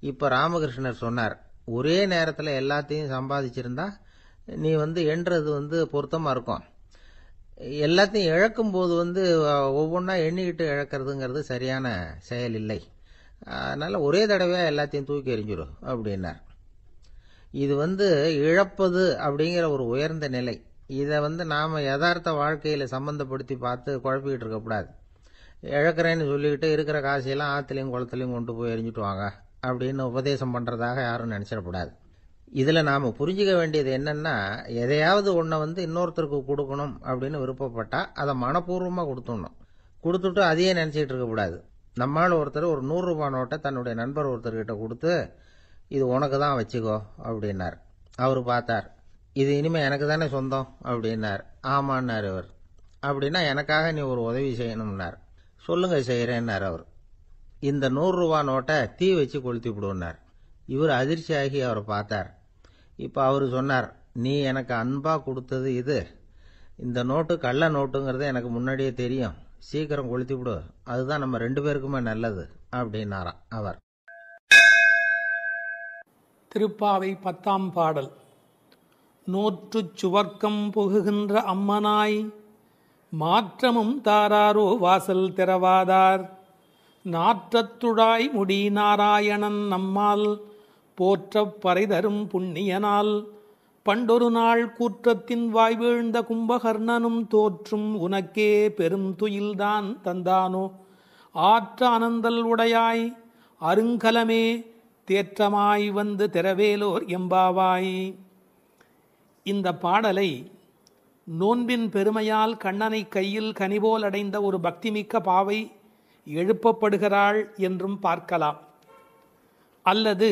இப்போ ராமகிருஷ்ணர் சொன்னார், ஒரே நேரத்தில் எல்லாத்தையும் சம்பாதிச்சிருந்தா நீ எண்ணுறது பொருத்தமாக இருக்கும், எல்லாத்தையும் இழக்கும்போது ஒவ்வொன்றா எண்ணிக்கிட்டு இழக்கிறதுங்கிறது சரியான செயல் இல்லை, அதனால் ஒரே தடவையாக எல்லாத்தையும் தூக்கி எறிஞ்சிடும் அப்படின்னார். இது இழப்பது அப்படிங்கிற ஒரு உயர்ந்த நிலை. இதை நாம் யதார்த்த வாழ்க்கையில் சம்பந்தப்படுத்தி பார்த்து குழப்பிக்கிட்டு இருக்கக்கூடாது. இழக்கிறேன்னு சொல்லிக்கிட்டு இருக்கிற காசையெல்லாம் ஆற்றுலையும் குளத்துலையும் கொண்டு போய் எரிஞ்சுட்டு வாங்க அப்படின்னு உபதேசம் பண்ணுறதாக யாரும் நினச்சிடக்கூடாது. இதில் நாம் புரிஞ்சிக்க வேண்டியது என்னென்னா, எதையாவது ஒன்றை இன்னொருத்தருக்கு கொடுக்கணும் அப்படின்னு விருப்பப்பட்டால் அதை மனப்பூர்வமாக கொடுத்துடணும். கொடுத்துட்டு அதையே நினச்சிக்கிட்டு இருக்கக்கூடாது. நம்மால் ஒருத்தர் ஒரு ₹100 நோட்டை தன்னுடைய நண்பர் ஒருத்தர்கிட்ட கொடுத்து, இது உனக்கு தான் வச்சுக்கோ அப்படின்னார். அவர் பார்த்தார், இது இனிமேல் எனக்கு தானே சொந்தம் அப்படின்னார். ஆமான்னார் அவர். அப்படின்னா எனக்காக நீ ஒரு உதவி செய்யணும்னார். சொல்லுங்க செய்கிறேன்னார் அவர். இந்த ₹100 நோட்டை தீ வச்சு கொளுத்தி விடுன்னார். இவர் அதிர்ச்சியாகி அவரை பார்த்தார். இப்போ அவர் சொன்னார், நீ எனக்கு அன்பாக கொடுத்தது இது, இந்த நோட்டு கள்ள நோட்டுங்கிறது எனக்கு முன்னாடியே தெரியும், சீக்கிரம் கொளுத்தி விடு, அதுதான் நம்ம 2 பேருக்குமே நல்லது அப்படின்னாராம் அவர். திருப்பாவை 10ஆம் பாடல். நோற்றுச் சுவர்க்கம் புகுகின்ற அம்மனாய் மாற்றமும் தாராரோ வாசல் திறவாதார், நாற்றத்துழாய் முடி நாராயணன் நம்மால் போற்றப் பறைதரும் புண்ணியனால், பண்டொரு நாள் கூற்றத்தின் வாய் வீழ்ந்த கும்பகர்ணனும் தோற்றும் உனக்கே பெரும் துயில்தான் தந்தானோ, ஆற்ற அனந்தல் உடையாய் அருங்கலமே தேற்றமாய் வந்து திறவேலோர் எம்பாவாய். இந்த பாடலை நோன்பின் பெருமையால் கண்ணனை கையில் கனிபோல் அடைந்த ஒரு பக்திமிக்க பாவை எழுப்பப்படுகிறாள் என்றும் பார்க்கலாம். அல்லது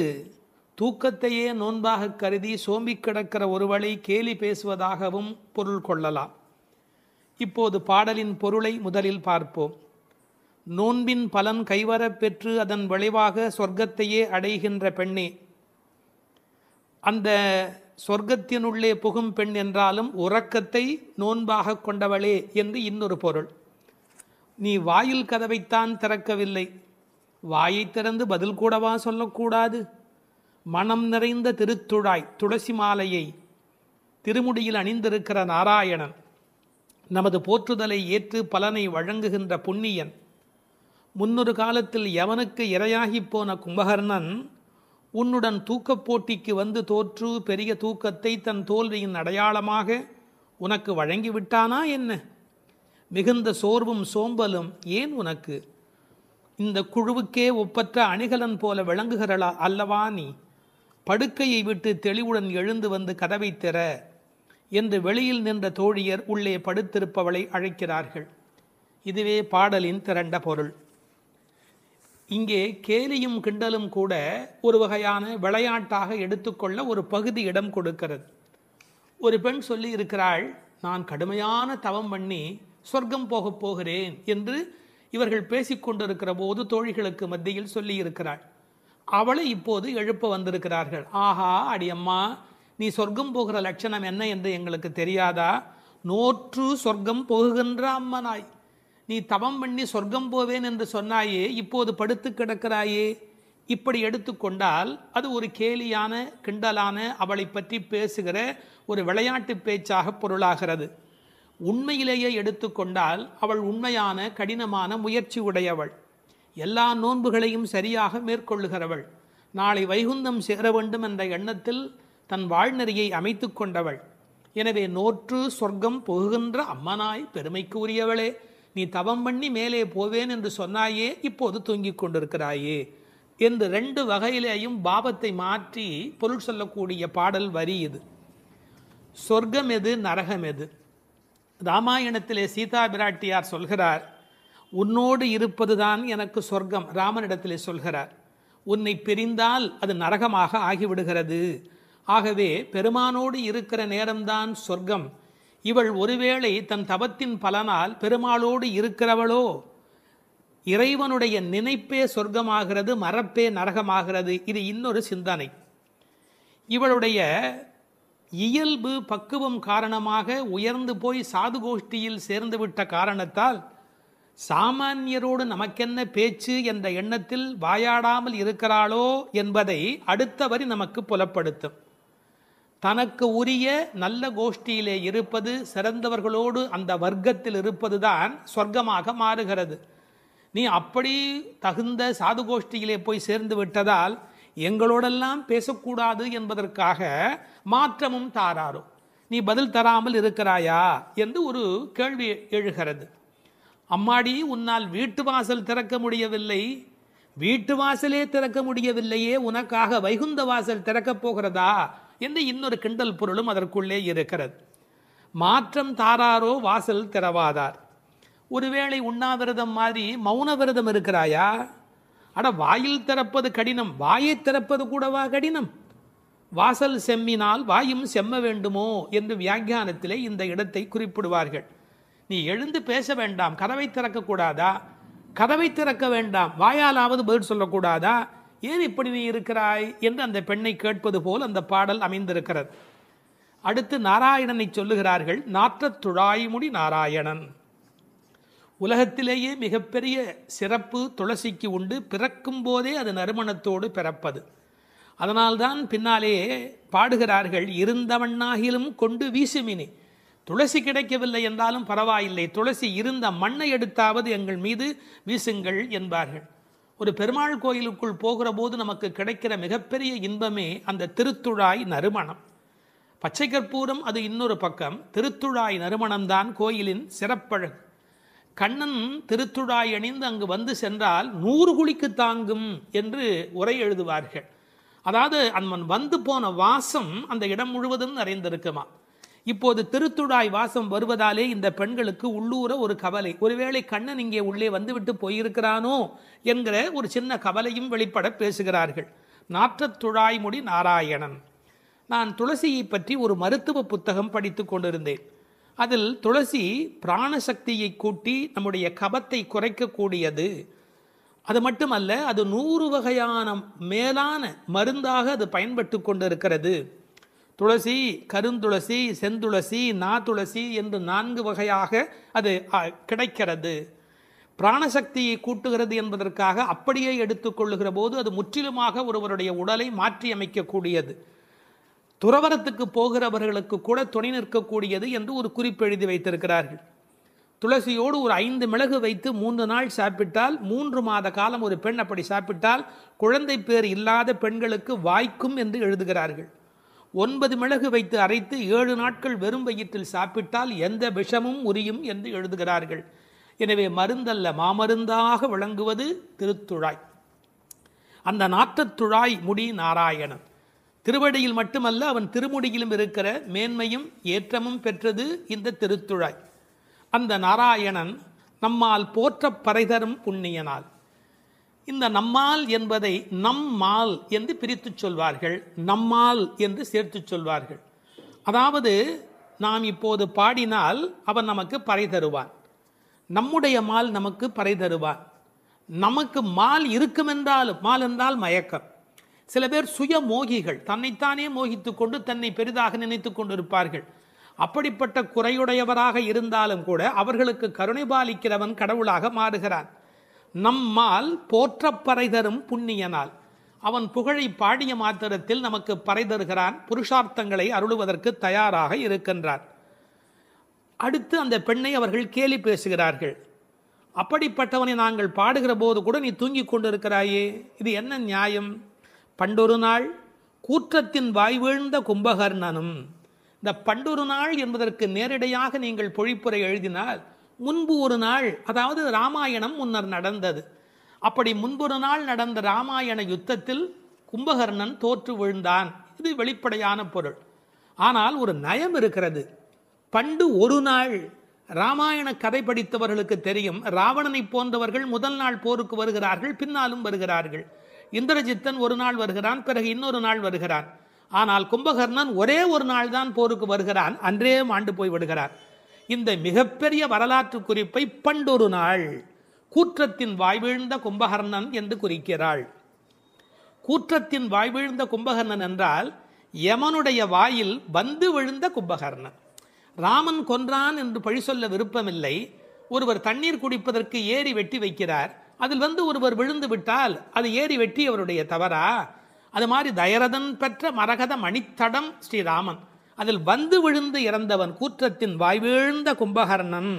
தூக்கத்தையே நோன்பாக கருதி சோம்பி கிடக்கிற ஒருவளை கேலி பேசுவதாகவும் பொருள் கொள்ளலாம். இப்போது பாடலின் பொருளை முதலில் பார்ப்போம். நோன்பின் பலன் கைவரப் பெற்று அதன் விளைவாக சொர்க்கத்தையே அடைகின்ற பெண்ணே, அந்த சொர்க்கத்தினுள்ளே புகும் பெண் என்றாலும் உறக்கத்தை நோன்பாக கொண்டவளே என்று இன்னொரு பொருள். நீ வாயில் கதவைத்தான் திறக்கவில்லை, வாயை திறந்து பதில் கூடவா சொல்லக்கூடாது? மனம் நிறைந்த திருத்துழாய் துளசி மாலையை திருமுடியில் அணிந்திருக்கிற நாராயணன், நமது போற்றுதலை ஏற்று பலனை வழங்குகின்ற புண்ணியன், முன்னொரு காலத்தில் யவனுக்கு இரையாகி போன கும்பகர்ணன் உன்னுடன் தூக்கப் போட்டிக்கு வந்து தோற்று பெரிய தூக்கத்தை தன் தோல்வியின் அடையாளமாக உனக்கு வழங்கிவிட்டானா என்ன? மிகுந்த சோர்வும் சோம்பலும் ஏன் உனக்கு? இந்த குழுவுக்கே ஒப்பற்ற அணிகலன் போல விளங்குகிறளா அல்லவா நீ? படுக்கையை விட்டு தெளிவுடன் எழுந்து வந்து கதவை திற என்று வெளியில் நின்ற தோழியர் உள்ளே படுத்திருப்பவளை அழைக்கிறார்கள். இதுவே பாடலின் திரண்ட பொருள். இங்கே கேலியும் கிண்டலும் கூட ஒரு வகையான விளையாட்டாக எடுத்துக்கொள்ள ஒரு பகுதி இடம் கொடுக்கிறது. ஒரு பெண் சொல்லி இருக்கிறாள், நான் கடுமையான தவம் பண்ணி சொர்க்கம் போகப் போகிறேன் என்று இவர்கள் பேசிக்கொண்டிருக்கிற போது தோழிகளுக்கு மத்தியில் சொல்லி இருக்கிறாள். அவளை இப்போது எழுப்ப வந்திருக்கிறார்கள். ஆஹா அடியம்மா, நீ சொர்க்கம் போகிற லட்சணம் என்ன என்று எங்களுக்கு தெரியாதா? நோற்று சொர்க்கம் போகுகின்ற அம்மனாய், நீ தவம் பண்ணி சொர்க்கம் போவேன் என்று சொன்னாயே, இப்போது படுத்து கிடக்கிறாயே. இப்படி எடுத்துக்கொண்டால் அது ஒரு கேலியான கிண்டலான அவளை பற்றி பேசுகிற ஒரு விளையாட்டு பேச்சாக பொருளாகிறது. உண்மையிலேயே எடுத்துக்கொண்டால் அவள் உண்மையான கடினமான முயற்சி உடையவள், எல்லா நோன்புகளையும் சரியாக மேற்கொள்ளுகிறவள், நாளை வைகுந்தம் சேர வேண்டும் என்ற எண்ணத்தில் தன் வாழ்நெறியை அமைத்து கொண்டவள். எனவே நோற்று சொர்க்கம் போகின்ற அம்மனாய் பெருமைக்கு உரியவளே, நீ தவம் பண்ணி மேலே போவேன் என்று சொன்னாயே, இப்போது தூங்கிக் கொண்டிருக்கிறாயே என்று ரெண்டு வகையிலேயும் பாவத்தை மாற்றி பொருள் சொல்லக்கூடிய பாடல் வரி இது. சொர்க்கம் எது, நரகம் எது? ராமாயணத்திலே சீதா பிராட்டியார் சொல்கிறார், உன்னோடு இருப்பதுதான் எனக்கு சொர்க்கம். ராமனிடத்திலே சொல்கிறார், உன்னை பிரிந்தால் அது நரகமாக ஆகிவிடுகிறது. ஆகவே பெருமானோடு இருக்கிற நேரம்தான் சொர்க்கம். இவள் ஒருவேளை தன் தவத்தின் பலனால் பெருமாளோடு இருக்கிறவளோ, இறைவனுடைய நினைப்பே சொர்க்கமாகிறது, மறப்பே நரகமாகிறது. இது இன்னொரு சிந்தனை. இவளுடைய இயல்பு பக்குவம் காரணமாக உயர்ந்து போய் சாது கோஷ்டியில் சேர்ந்துவிட்ட காரணத்தால் சாமானியரோடு நமக்கென்ன பேச்சு என்ற எண்ணத்தில் வாயாடாமல் இருக்கிறாளோ என்பதை அடுத்த வரி நமக்கு புலப்படுத்தும். தனக்கு உரிய நல்ல கோஷ்டியிலே இருப்பது, சிறந்தவர்களோடு அந்த வர்க்கத்தில் இருப்பதுதான் சொர்க்கமாக மாறுகிறது. நீ அப்படி தகுந்த சாது கோஷ்டியிலே போய் சேர்ந்து விட்டதால் எங்களோடெல்லாம் பேசக்கூடாது என்பதற்காக மாற்றமும் தாராரோ, நீ பதில் தராமல் இருக்கிறாயா என்று ஒரு கேள்வி எழுகிறது. அம்மாடி, உன்னால் வீட்டு வாசல் திறக்க முடியவில்லை, வீட்டு வாசலே திறக்க முடியவில்லையே, உனக்காக வைகுந்த வாசல் திறக்கப் போகிறதா என்று இன்னொரு கிண்டல் பொருளும் அதற்குள்ளே இருக்கிறது. மாற்றம் தாராரோ வாசல் திறவாதார். ஒருவேளை உண்ணாவிரதம் மாதிரி மௌன விரதம் இருக்கிறாயா? அட, வாயில் திறப்பது கடினம், வாயை திறப்பது கூடவா கடினம்? வாசல் செம்மினால் வாயும் செம்ம வேண்டுமோ என்று வியாக்கியானத்திலே இந்த இடத்தை குறிப்பிடுவார்கள். நீ எழுந்து பேச வேண்டாம், கதவை திறக்கக்கூடாதா? கதவை திறக்க வேண்டாம், வாயாலாவது பதில் சொல்லக்கூடாதா? ஏன் இப்படி நீ இருக்கிறாய் என்று அந்த பெண்ணை கேட்பது போல் அந்த பாடல் அமைந்திருக்கிறது. அடுத்து நாராயணனை சொல்லுகிறார்கள். நாற்றத் துழாய்முடி நாராயணன். உலகத்திலேயே மிகப்பெரிய சிறப்பு துளசிக்கு உண்டு. பிறக்கும் போதே அது நறுமணத்தோடு பிறப்பது. அதனால்தான் பின்னாலே பாடுகிறார்கள், இருந்தவண்ணாகிலும் கொண்டு வீசுமினி. துளசி கிடைக்கவில்லை என்றாலும் பரவாயில்லை, துளசி இருந்த மண்ணை எடுத்தாவது எங்கள் மீது வீசுங்கள் என்பார்கள். ஒரு பெருமாள் கோயிலுக்குள் போகிற போது நமக்கு கிடைக்கிற மிகப்பெரிய இன்பமே அந்த திருத்துழாய் நறுமணம். பச்சை கற்பூரம் அது இன்னொரு பக்கம், திருத்துழாய் நறுமணம்தான் கோயிலின் சிறப்பழகு. கண்ணன் திருத்துழாய் அணிந்து அங்கு வந்து சென்றால் 100 குழிக்கு தாங்கும் என்று உரை எழுதுவார்கள். அதாவது அவன் வந்து போன வாசம் அந்த இடம் முழுவதும் நிறைந்திருக்குமா. இப்போது திருத்துழாய் வாசம் வருவதாலே இந்த பெண்களுக்கு உள்ளூர ஒரு கவலை, ஒருவேளை கண்ணன் இங்கே உள்ளே வந்துவிட்டு போயிருக்கிறானோ என்கிற ஒரு சின்ன கவலையும் வெளிப்பட பேசுகிறார்கள். நாற்றத்துழாய்முடி நாராயணன். நான் துளசியை பற்றி ஒரு மருத்துவ புத்தகம் படித்து கொண்டிருந்தேன். அதில் துளசி பிராணசக்தியை கூட்டி நம்முடைய கபத்தை குறைக்கக்கூடியது. அது மட்டுமல்ல, அது 100 வகையான மேலான மருந்தாக அது பயன்பட்டு கொண்டிருக்கிறது. துளசி, கருந்துளசி, செந்துளசி, நாதுளசி என்று 4 வகையாக அது கிடைக்கிறது. பிராணசக்தியை கூட்டுகிறது என்பதற்காக அப்படியே எடுத்துக்கொள்ளுகிற போது அது முற்றிலுமாக ஒருவருடைய உடலை மாற்றி அமைக்கக்கூடியது. துறவரத்துக்கு போகிறவர்களுக்கு கூட துணை நிற்கக்கூடியது என்று ஒரு குறிப்பு எழுதி வைத்திருக்கிறார்கள். துளசியோடு ஒரு 5 மிளகு வைத்து 3 நாள் சாப்பிட்டால் 3 மாத காலம் ஒரு பெண் அப்படி சாப்பிட்டால் குழந்தை பேர் இல்லாத பெண்களுக்கு வாய்க்கும் என்று எழுதுகிறார்கள். 9 மிளகு வைத்து அரைத்து 7 நாட்கள் வெறும் வயிற்றில் சாப்பிட்டால் எந்த விஷமும் உரியும் என்று எழுதுகிறார்கள். எனவே மருந்தல்ல, மாமருந்தாக விளங்குவது திருத்துழாய். அந்த நாற்றத்துழாய் முடி நாராயணன். திருவடியில் மட்டுமல்ல, அவன் திருமுடியிலும் இருக்கிற மேன்மையும் ஏற்றமும் பெற்றது இந்த திருத்துழாய். அந்த நாராயணன் நம்மால் போற்ற பறைதரும் புண்ணியனால். இந்த நம்மால் என்பதை நம்மால் என்று பிரித்து சொல்வார்கள், நம்மால் என்று சேர்த்து சொல்வார்கள். அதாவது நாம் இப்போது பாடினால் அவன் நமக்கு பறை தருவான், நம்முடைய மால் நமக்கு பறை தருவான். நமக்கு மால் இருக்கும் என்றாலும், மால் என்றால் மயக்கம். சில பேர் சுய மோகிகள், தன்னைத்தானே மோகித்து கொண்டு தன்னை பெரிதாக நினைத்து கொண்டிருப்பார்கள். அப்படிப்பட்ட குறையுடையவராக இருந்தாலும் கூட அவர்களுக்கு கருணை பாலிக்கிறவன் கடவுளாக மாறுகிறான். நம்மால் போற்ற பறை தரும் புண்ணியனால். அவன் புகழை பாடிய மாத்திரத்தில் நமக்கு பறை தருகிறான், புருஷார்த்தங்களை அருளுவதற்கு தயாராக இருக்கின்றான். அடுத்து அந்த பெண்ணை அவர்கள் கேலி பேசுகிறார்கள். அப்படிப்பட்டவனை நாங்கள் பாடுகிற போது கூட நீ தூங்கி கொண்டிருக்கிறாயே, இது என்ன நியாயம்? பண்டொரு நாள் கூற்றத்தின் வாய் வீழ்ந்த கும்பகர்ணனும். இந்த பண்டொரு நாள் என்பதற்கு நேரடியாக நீங்கள் பொழிப்புரை எழுதினால் முன்பு ஒரு நாள், அதாவது ராமாயணம் முன்னர் நடந்தது. அப்படி முன்பொரு நாள் நடந்த ராமாயண யுத்தத்தில் கும்பகர்ணன் தோற்று விழுந்தான். இது வெளிப்படையான பொருள். ஆனால் ஒரு நயம் இருக்கிறது. பண்டு ஒரு நாள், ராமாயண கதை படித்தவர்களுக்கு தெரியும், ராவணனை போன்றவர்கள் முதல் நாள் போருக்கு வருகிறார்கள், பின்னாலும் வருகிறார்கள். இந்திரஜித்தன் ஒரு நாள் வருகிறான், பிறகு இன்னொரு நாள் வருகிறான். ஆனால் கும்பகர்ணன் ஒரே ஒரு நாள் தான் போருக்கு வருகிறான், அன்றே மாண்டு போய் விடுகிறான். இந்த மிகப்பெரிய வரலாற்று குறிப்பை பண்டொரு நாள் கூற்றத்தின் வாய்வீழ்ந்த கும்பகர்ணன் என்று குறிக்கிறாள். கூற்றத்தின் வாய்வீழ்ந்த கும்பகர்ணன் என்றால் யமனுடைய வாயில் வந்து விழுந்த கும்பகர்ணன். ராமன் கொன்றான் என்று பழி சொல்ல விருப்பமில்லை. ஒருவர் தண்ணீர் குடிப்பதற்கு ஏரி வெட்டி வைக்கிறார், அதில் வந்து ஒருவர் விழுந்து விட்டால் அது ஏரி வெட்டி அவருடைய தவறா? அது மாதிரி தயரதன் பெற்ற மரகத மணித்தடம் ஸ்ரீராமன், அதில் வந்து விழுந்து இறந்தவன் கூற்றத்தின் வாய்வீழ்ந்த கும்பகர்ணன்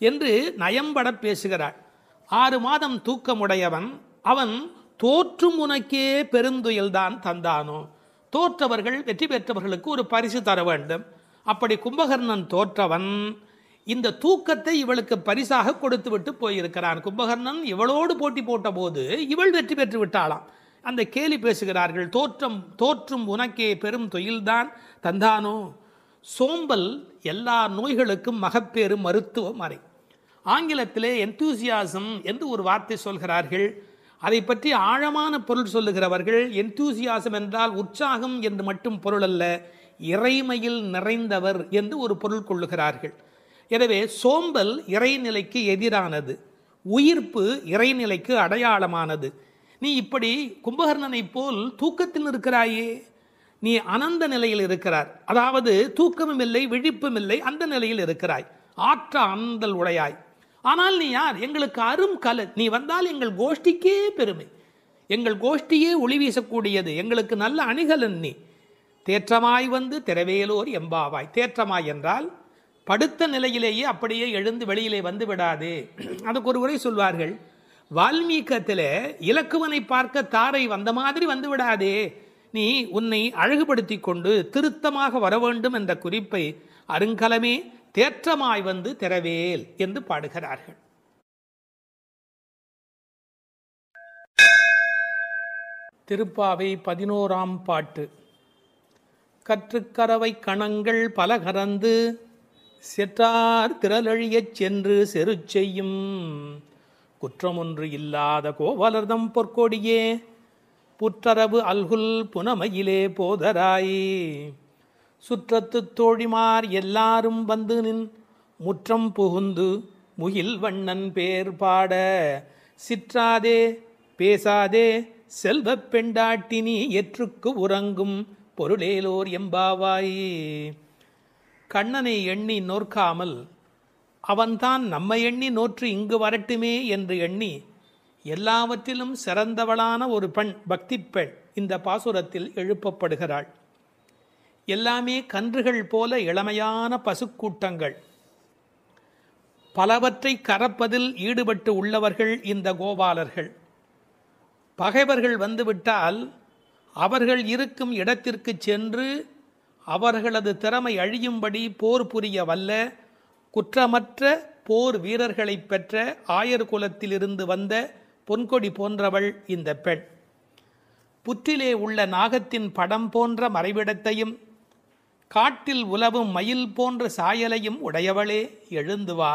என்று நயம்பட பேசுகிறாள். 6 மாதம் தூக்கமுடையவன் அவன் தோற்றும் உனக்கே பெருந்துயல்தான் தந்தானோ. தோற்றவர்கள், வெற்றி பெற்றவர்களுக்கு ஒரு பரிசு தர வேண்டும். அப்படி கும்பகர்ணன் தோற்றவன் இந்த தூக்கத்தை இவளுக்கு பரிசாக கொடுத்து விட்டு போயிருக்கிறான். கும்பகர்ணன் இவளோடு போட்டி போட்ட போது இவள் வெற்றி பெற்று விட்டாளாம். அந்த கேலி பேசுகிறார்கள், தோற்றும் உனக்கே பெரும் தொழில்தான் தந்தானோ. சோம்பல் எல்லா நோய்களுக்கும் மகப்பேறு மருத்துவ மறை. ஆங்கிலத்திலே என்தூசியாசம் என்று ஒரு வார்த்தை சொல்கிறார்கள். அதை பற்றி ஆழமான பொருள் சொல்லுகிறவர்கள், என்தூசியாசம் என்றால் உற்சாகம் என்று மட்டும் பொருள் அல்ல, இறைமையில் நிறைந்தவர் என்று ஒரு பொருள் கொள்ளுகிறார்கள். எனவே சோம்பல் இறைநிலைக்கு எதிரானது, உயிர்ப்பு இறைநிலைக்கு அடையாளமானது. நீ இப்படி கும்பகர்ணனை போல் தூக்கத்தில் இருக்கிறாயே, நீ அனந்த நிலையில் இருக்கிறார், அதாவது தூக்கமும் இல்லை விழிப்பும் இல்லை, அந்த நிலையில் இருக்கிறாய், ஆற்ற ஆந்தல் உடையாய். ஆனால் நீ யார்? எங்களுக்கு அரும் கலை. நீ வந்தால் எங்கள் கோஷ்டிக்கே பெருமை, எங்கள் கோஷ்டியே ஒளி வீசக்கூடியது, எங்களுக்கு நல்ல அணிகலன் நீ. தேற்றமாய் வந்து திரவேலோர் எம்பாவாய். தேற்றமாய் என்றால் படுத்த நிலையிலேயே அப்படியே எழுந்து வெளியிலே வந்து விடாதே. அதுக்கு ஒரு உரை சொல்வார்கள், வால்மீகத்தில் இலக்குவனை பார்க்க தாரை வந்த மாதிரி வந்து விடாதே, நீ உன்னை அழகுபடுத்தி கொண்டு திருத்தமாக வர வேண்டும் என்ற குறிப்பை அருங்கலமே தேற்றமாய் வந்து திரவேல் என்று பாடுகிறார்கள். திருப்பாவை 11ஆம் பாட்டு. கற்றுக்கரவை கணங்கள் பல கறந்து செற்றார் திரளழியச் சென்று செரு செய்யும் குற்றமொன்று இல்லாத கோவலர்தம் பொற்கொடியே புற்றரவு அல்குல் புனமையிலே போதராய். சுற்றத்து தோழிமார் எல்லாரும் வந்து நின் முற்றம் புகுந்து முகில் வண்ணன் பேர் பாட, சிற்றாதே பேசாதே செல்வப் பெண்டாட்டினி எற்றுக்கு உறங்கும் பொருளேலோர் எம்பாவாய். கண்ணனை எண்ணி நோற்காமல் அவன்தான் நம்மை எண்ணி நோற்று இங்கு வரட்டுமே என்று எண்ணி எல்லாவற்றிலும் சிறந்தவளான ஒரு பெண், பக்தி பெண் இந்த பாசுரத்தில் எழுப்பப்படுகிறாள். எல்லாமே கன்றுகள் போல இளமையான பசுக்கூட்டங்கள், பலவற்றை கறப்பதில் ஈடுபட்டு உள்ளவர்கள் இந்த கோபாலர்கள். பகைவர்கள் வந்துவிட்டால் அவர்கள் இருக்கும் இடத்திற்கு சென்று அவர்களது திறமை அழியும்படி போர் புரிய வல்ல குற்றமற்ற போர் வீரர்களை பெற்ற ஆயர் குலத்திலிருந்து வந்த பொன்கொடி போன்றவள் இந்த பெண். புற்றிலே உள்ள நாகத்தின் படம் போன்ற மறைவிடத்தையும் காட்டில் உலவும் மயில் போன்ற சாயலையும் உடையவளே, எழுந்து வா.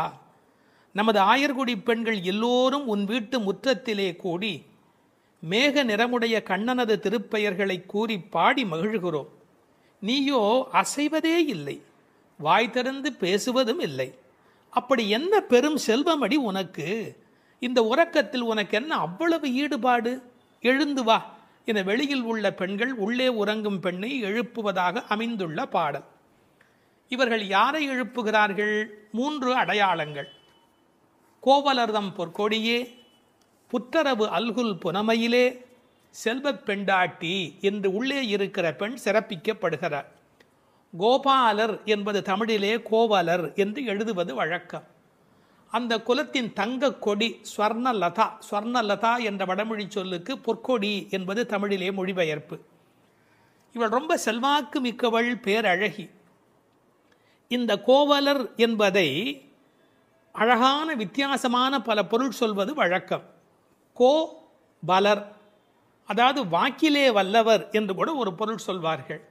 நமது ஆயர்குடி பெண்கள் எல்லோரும் உன் வீட்டு முற்றத்திலே கூடி மேக நிறமுடைய கண்ணனது திருப்பெயர்களை கூறி பாடி மகிழ்கிறோம். நீயோ அசைவதே இல்லை, வாய் திறந்து பேசுவதும் இல்லை. அப்படி என்ன பெரும் செல்வமடி உனக்கு? இந்த உறக்கத்தில் உனக்கு என்ன அவ்வளவு ஈடுபாடு? எழுந்து வா என வெளியில் உள்ள பெண்கள் உள்ளே உறங்கும் பெண்ணை எழுப்புவதாக அமைந்துள்ள பாடல். இவர்கள் யாரை எழுப்புகிறார்கள்? 3 அடையாளங்கள். கோவலர்தம் பொற்கொடியே, புற்றரவு அல்குல் புனமையிலே, செல்வப் பெண்டாட்டி என்று உள்ளே இருக்கிற பெண் சிறப்பிக்கப்படுகிறார். கோபாலர் என்பது தமிழிலே கோவலர் என்று எழுதுவது வழக்கம். அந்த குலத்தின் தங்க கொடி ஸ்வர்ணலதா, ஸ்வர்ணலதா என்ற வடமொழி சொல்லுக்கு பொற்கொடி என்பது தமிழிலே மொழிபெயர்ப்பு. இவள் ரொம்ப செல்வாக்கு மிக்கவள், பேரழகி. இந்த கோவலர் என்பதை அழகான வித்தியாசமான பல பொருள் சொல்வது வழக்கம். கோ பலர், அதாவது வாக்கிலே வல்லவர் என்று கூட ஒரு பொருள் சொல்வார்கள்.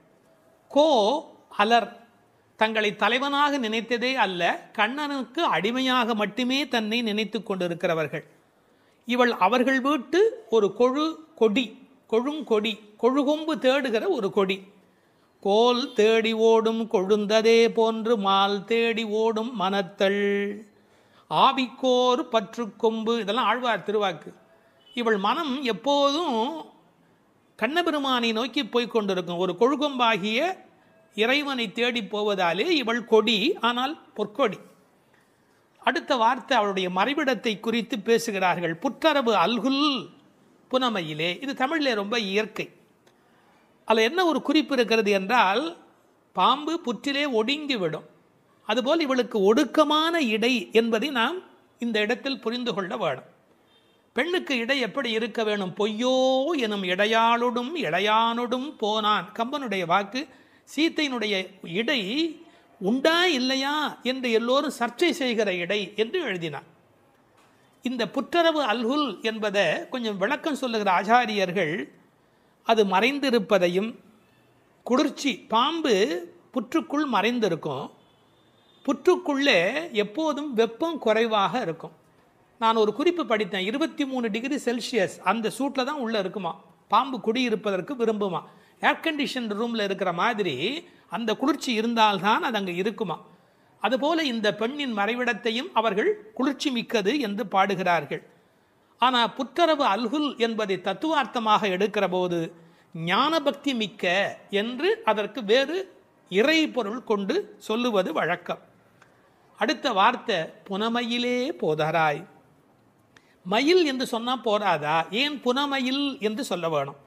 கோ அலர், தங்களை தலைவனாக நினைத்ததே அல்ல, கண்ணனுக்கு அடிமையாக மட்டுமே தன்னை நினைத்து கொண்டிருக்கிறவர்கள். இவள் அவர்கள் வீட்டு ஒரு கொடி, கொழுங்கொடி, கொழுகொம்பு தேடுகிற ஒரு கொடி. கோல் தேடி ஓடும் கொழுந்ததே போன்று மால் தேடி ஓடும் மனத்தள், ஆவிக்கோர் பற்று கொம்பு, இதெல்லாம் ஆழ்வார் திருவாக்கு. இவள் மனம் எப்போதும் கண்ணபெருமானை நோக்கி போய்கொண்டிருக்கும். ஒரு கொழுகொம்பாகிய இறைவனை தேடி போவதாலே இவள் கொடி, ஆனால் பொற்கொடி. அடுத்த வார்த்தை அவளுடைய மறைவிடத்தை குறித்து பேசுகிறார்கள். புற்றரவு அல்குல் புனமையிலே, இது தமிழிலே ரொம்ப இயற்கை. அதில் என்ன ஒரு குறிப்பு இருக்கிறது என்றால், பாம்பு புற்றிலே ஒடுங்கிவிடும், அதுபோல் இவளுக்கு ஒடுக்கமான இடை என்பதை நாம் இந்த இடத்தில் புரிந்து கொள்ள வேணும். பெண்ணுக்கு இடை எப்படி இருக்க வேணும்? பொய்யோ எனும் இடையாளொடும் இடையானொடும் போனான், கம்பனுடைய வாக்கு. சீத்தையினுடைய இடை உண்டா இல்லையா என்று எல்லோரும் சர்ச்சை செய்கிற இடை என்று எழுதினார். இந்த புற்றரவு அல்குல் என்பதை கொஞ்சம் விளக்கம் சொல்லுகிற ஆச்சாரியர்கள் அது மறைந்திருப்பதையும், குளிர்ச்சி, பாம்பு புற்றுக்குள் மறைந்திருக்கும், புற்றுக்குள்ளே எப்போதும் வெப்பம் குறைவாக இருக்கும். நான் ஒரு குறிப்பு படித்தேன், 23 டிகிரி செல்சியஸ் அந்த சூட்டில் தான் உள்ளே இருக்குமா பாம்பு குடியிருப்பதற்கு விரும்புமா. ஏர் கண்டிஷன் ரூமில் இருக்கிற மாதிரி அந்த குளிர்ச்சி இருந்தால்தான் அது அங்கே இருக்குமா. அதுபோல இந்த பெண்ணின் மறைவிடத்தையும் அவர்கள் குளிர்ச்சி மிக்கது என்று பாடுகிறார்கள். ஆனால் புற்றரவு அல்குல் என்பதை தத்துவார்த்தமாக எடுக்கிற போது ஞானபக்தி மிக்க என்று அதற்கு வேறு இறை பொருள் கொண்டு சொல்லுவது வழக்கம். அடுத்த வார்த்தை புனமையிலே போதராய். மயில் என்று சொன்னால் போராதா? ஏன் புனமயில் என்று சொல்ல வேணும்?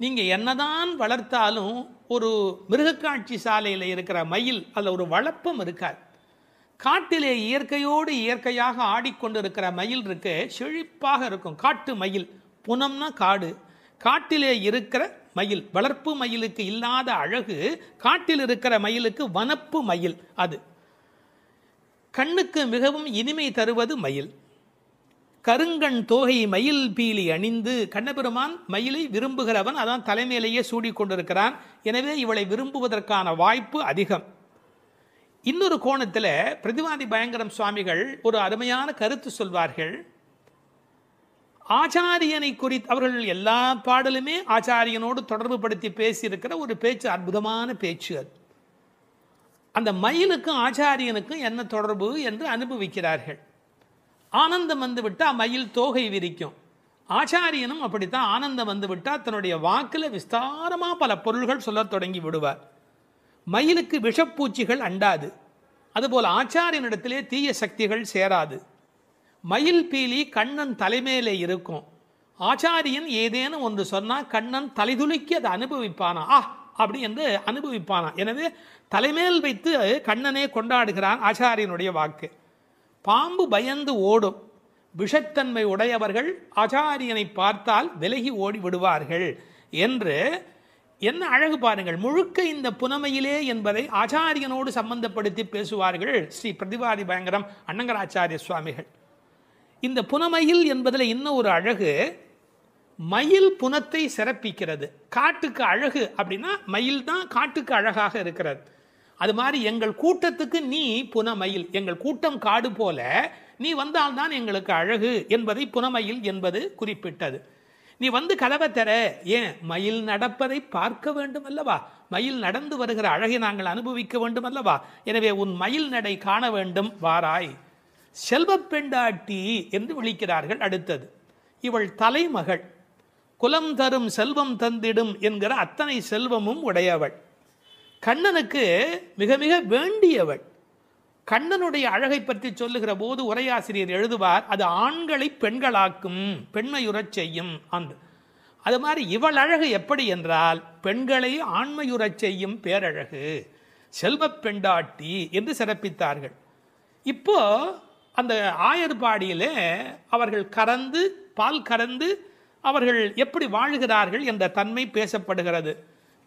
நீங்கள் என்னதான் வளர்த்தாலும் ஒரு மிருகக்காட்சி சாலையில் இருக்கிற மயில் அதில் ஒரு வளப்பம் இருக்காது. காட்டிலே இயற்கையோடு இயற்கையாக ஆடிக்கொண்டிருக்கிற மயில் இருக்கு, செழிப்பாக இருக்கும். காட்டு மயில், புனம்னா காடு, காட்டிலே இருக்கிற மயில். வளர்ப்பு மயிலுக்கு இல்லாத அழகு காட்டில் இருக்கிற மயிலுக்கு வனப்பு மயில். அது கண்ணுக்கு மிகவும் இனிமை தருவது மயில். கருங்கண் தோகை மயில் பீலி அணிந்து, கண்ணபெருமான் மயிலை விரும்புகிறவன், அதான் தலைமையிலேயே சூடிக்கொண்டிருக்கிறான். எனவே இவளை விரும்புவதற்கான வாய்ப்பு அதிகம். இன்னொரு கோணத்தில் பிரதிவாதி பயங்கரம் சுவாமிகள் ஒரு அருமையான கருத்து சொல்வார்கள். ஆச்சாரியனை குறித்து அவர்கள் எல்லா பாடலுமே ஆச்சாரியனோடு தொடர்பு படுத்தி பேசியிருக்கிற ஒரு பேச்சு, அற்புதமான பேச்சு அது. அந்த மயிலுக்கும் ஆச்சாரியனுக்கும் என்ன தொடர்பு என்று அனுபவிக்கிறார்கள். ஆனந்தம் வந்து விட்டால் மயில் தோகை விரிக்கும். ஆச்சாரியனும் அப்படித்தான், ஆனந்தம் வந்து விட்டால் தன்னுடைய வாக்கில் விஸ்தாரமாக பல பொருள்கள் சொல்ல தொடங்கி விடுவார். மயிலுக்கு விஷப்பூச்சிகள் அண்டாது, அதுபோல் ஆச்சாரியனிடத்திலே தீய சக்திகள் சேராது. மயில் பீலி கண்ணன் தலைமையிலே இருக்கும். ஆச்சாரியன் ஏதேனும் ஒன்று சொன்னால் கண்ணன் தலைதுலுக்கி அதை அனுபவிப்பானா, அப்படி என்று அனுபவிப்பானா. எனவே தலைமேல் வைத்து கண்ணனே கொண்டாடுகிறான் ஆச்சாரியனுடைய வாக்கு. பாம்பு பயந்து ஓடும், விஷத்தன்மை உடையவர்கள் ஆச்சாரியனை பார்த்தால் விலகி ஓடி விடுவார்கள் என்று என்ன அழகு பாருங்கள். முழுக்க இந்த புனமையிலே என்பதை ஆச்சாரியனோடு சம்பந்தப்படுத்தி பேசுவார்கள் ஸ்ரீ பிரதிவாதி பயங்கரம் அண்ணங்கராச்சாரிய சுவாமிகள். இந்த புனமையில் என்பதில் இன்னும் ஒரு அழகு, மயில் புனத்தை சிறப்பிக்கிறது. காட்டுக்கு அழகு அப்படின்னா மயில் தான் காட்டுக்கு அழகாக இருக்கிறது. அது மாதிரி எங்கள் கூட்டத்துக்கு நீ புனமயில், எங்கள் கூட்டம் காடு போல நீ வந்தால்தான் எங்களுக்கு அழகு என்பதை புனமயில் என்பது குறிப்பிட்டது. நீ வந்து கதவை தர, ஏன் மயில் நடப்பதை பார்க்க வேண்டும் அல்லவா, மயில் நடந்து வருகிற அழகை நாங்கள் அனுபவிக்க வேண்டும் அல்லவா, எனவே உன் மயில் நடை காண வேண்டும், வாராய். செல்வ பெண்டாட்டி என்று விളിக்கிறார்கள். அடுத்தது, இவள் தலைமகள், குலம் தரும் செல்வம் தந்திடும் என்கிற அத்தனை செல்வமும் உடையவள், கண்ணனுக்கு மிக மிக வேண்டியவள். கண்ணனுடைய அழகை பற்றி சொல்லுகிற போது உரையாசிரியர் எழுதுவார், அது ஆண்களை பெண்களாக்கும், பெண்மையுறச் செய்யும் அன்று. அது மாதிரி இவள் அழகு எப்படி என்றால் பெண்களை ஆண்மையுறச் செய்யும் பேரழகு, செல்வ பெண்டாட்டி என்று சிறப்பித்தார்கள். இப்போ அந்த ஆயர்பாடியிலே அவர்கள் கறந்து பால் கறந்து அவர்கள் எப்படி வாழுகிறார்கள் என்ற தன்மை பேசப்படுகிறது.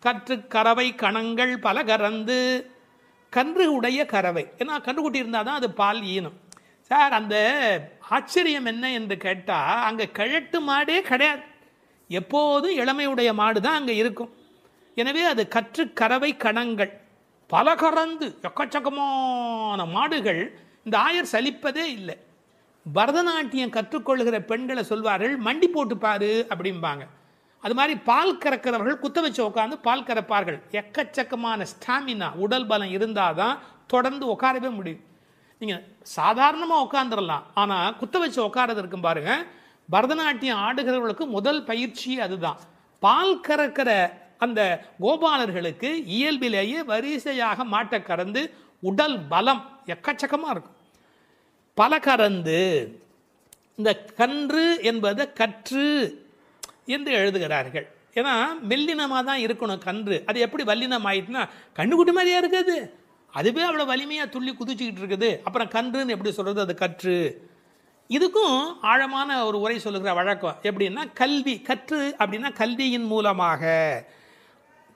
கற்று கறவை கணங்கள் பல கறந்து, கன்று உடைய கறவை, ஏன்னா கன்றுக்குட்டி இருந்தால் தான் அது பால் ஈனும். சார் அந்த ஆச்சரியம் என்ன என்று கேட்டால், அங்கே கிழட்டு மாடே கிடையாது, எப்போதும் இளமையுடைய மாடு தான் அங்கே இருக்கும். எனவே அது கற்று கறவை கணங்கள் பல கறந்து, எக்கச்சக்கமான மாடுகள். இந்த ஆயர் சலிப்பதே இல்லை. பரதநாட்டியம் கற்றுக்கொள்கிற பெண்களை சொல்வார்கள், மண்டி போட்டு பாரு அப்படிம்பாங்க. அது மாதிரி பால் கறக்கிறவர்கள் குத்த வச்சு உட்காந்து பால் கறப்பார்கள். எக்கச்சக்கமான ஸ்டாமினா, உடல் பலம் இருந்தால் தான் தொடர்ந்து உட்காரவே முடியும். நீங்கள் சாதாரணமாக உட்காந்துடலாம், ஆனால் குத்த வச்சு உட்காரது இருக்கும் பாருங்க. பரதநாட்டியம் ஆடுகிறவர்களுக்கு முதல் பயிற்சி அதுதான். பால் கறக்கிற அந்த கோபாலர்களுக்கு இயல்பிலேயே வரிசையாக மாட்டை கறந்து உடல் பலம் எக்கச்சக்கமாக இருக்கும். பல கறந்து, இந்த கன்று என்பது கற்று என்று எழுதுகிறார்கள். ஏன்னா மெல்லினமாக தான் இருக்கணும் கன்று. அது எப்படி வல்லினம் ஆயிட்டுனா கண்ணுக்குட்டி மாதிரியா இருக்குது, அதுவே அவ்வளோ வலிமையாக துள்ளி குதிச்சுக்கிட்டு இருக்குது. அப்புறம் கன்றுன்னு எப்படி சொல்கிறது, அது கற்று. இதுக்கும் ஆழமான ஒரு உரை சொல்லுகிற வழக்கம் எப்படின்னா, கல்வி கற்று அப்படின்னா கல்வியின் மூலமாக,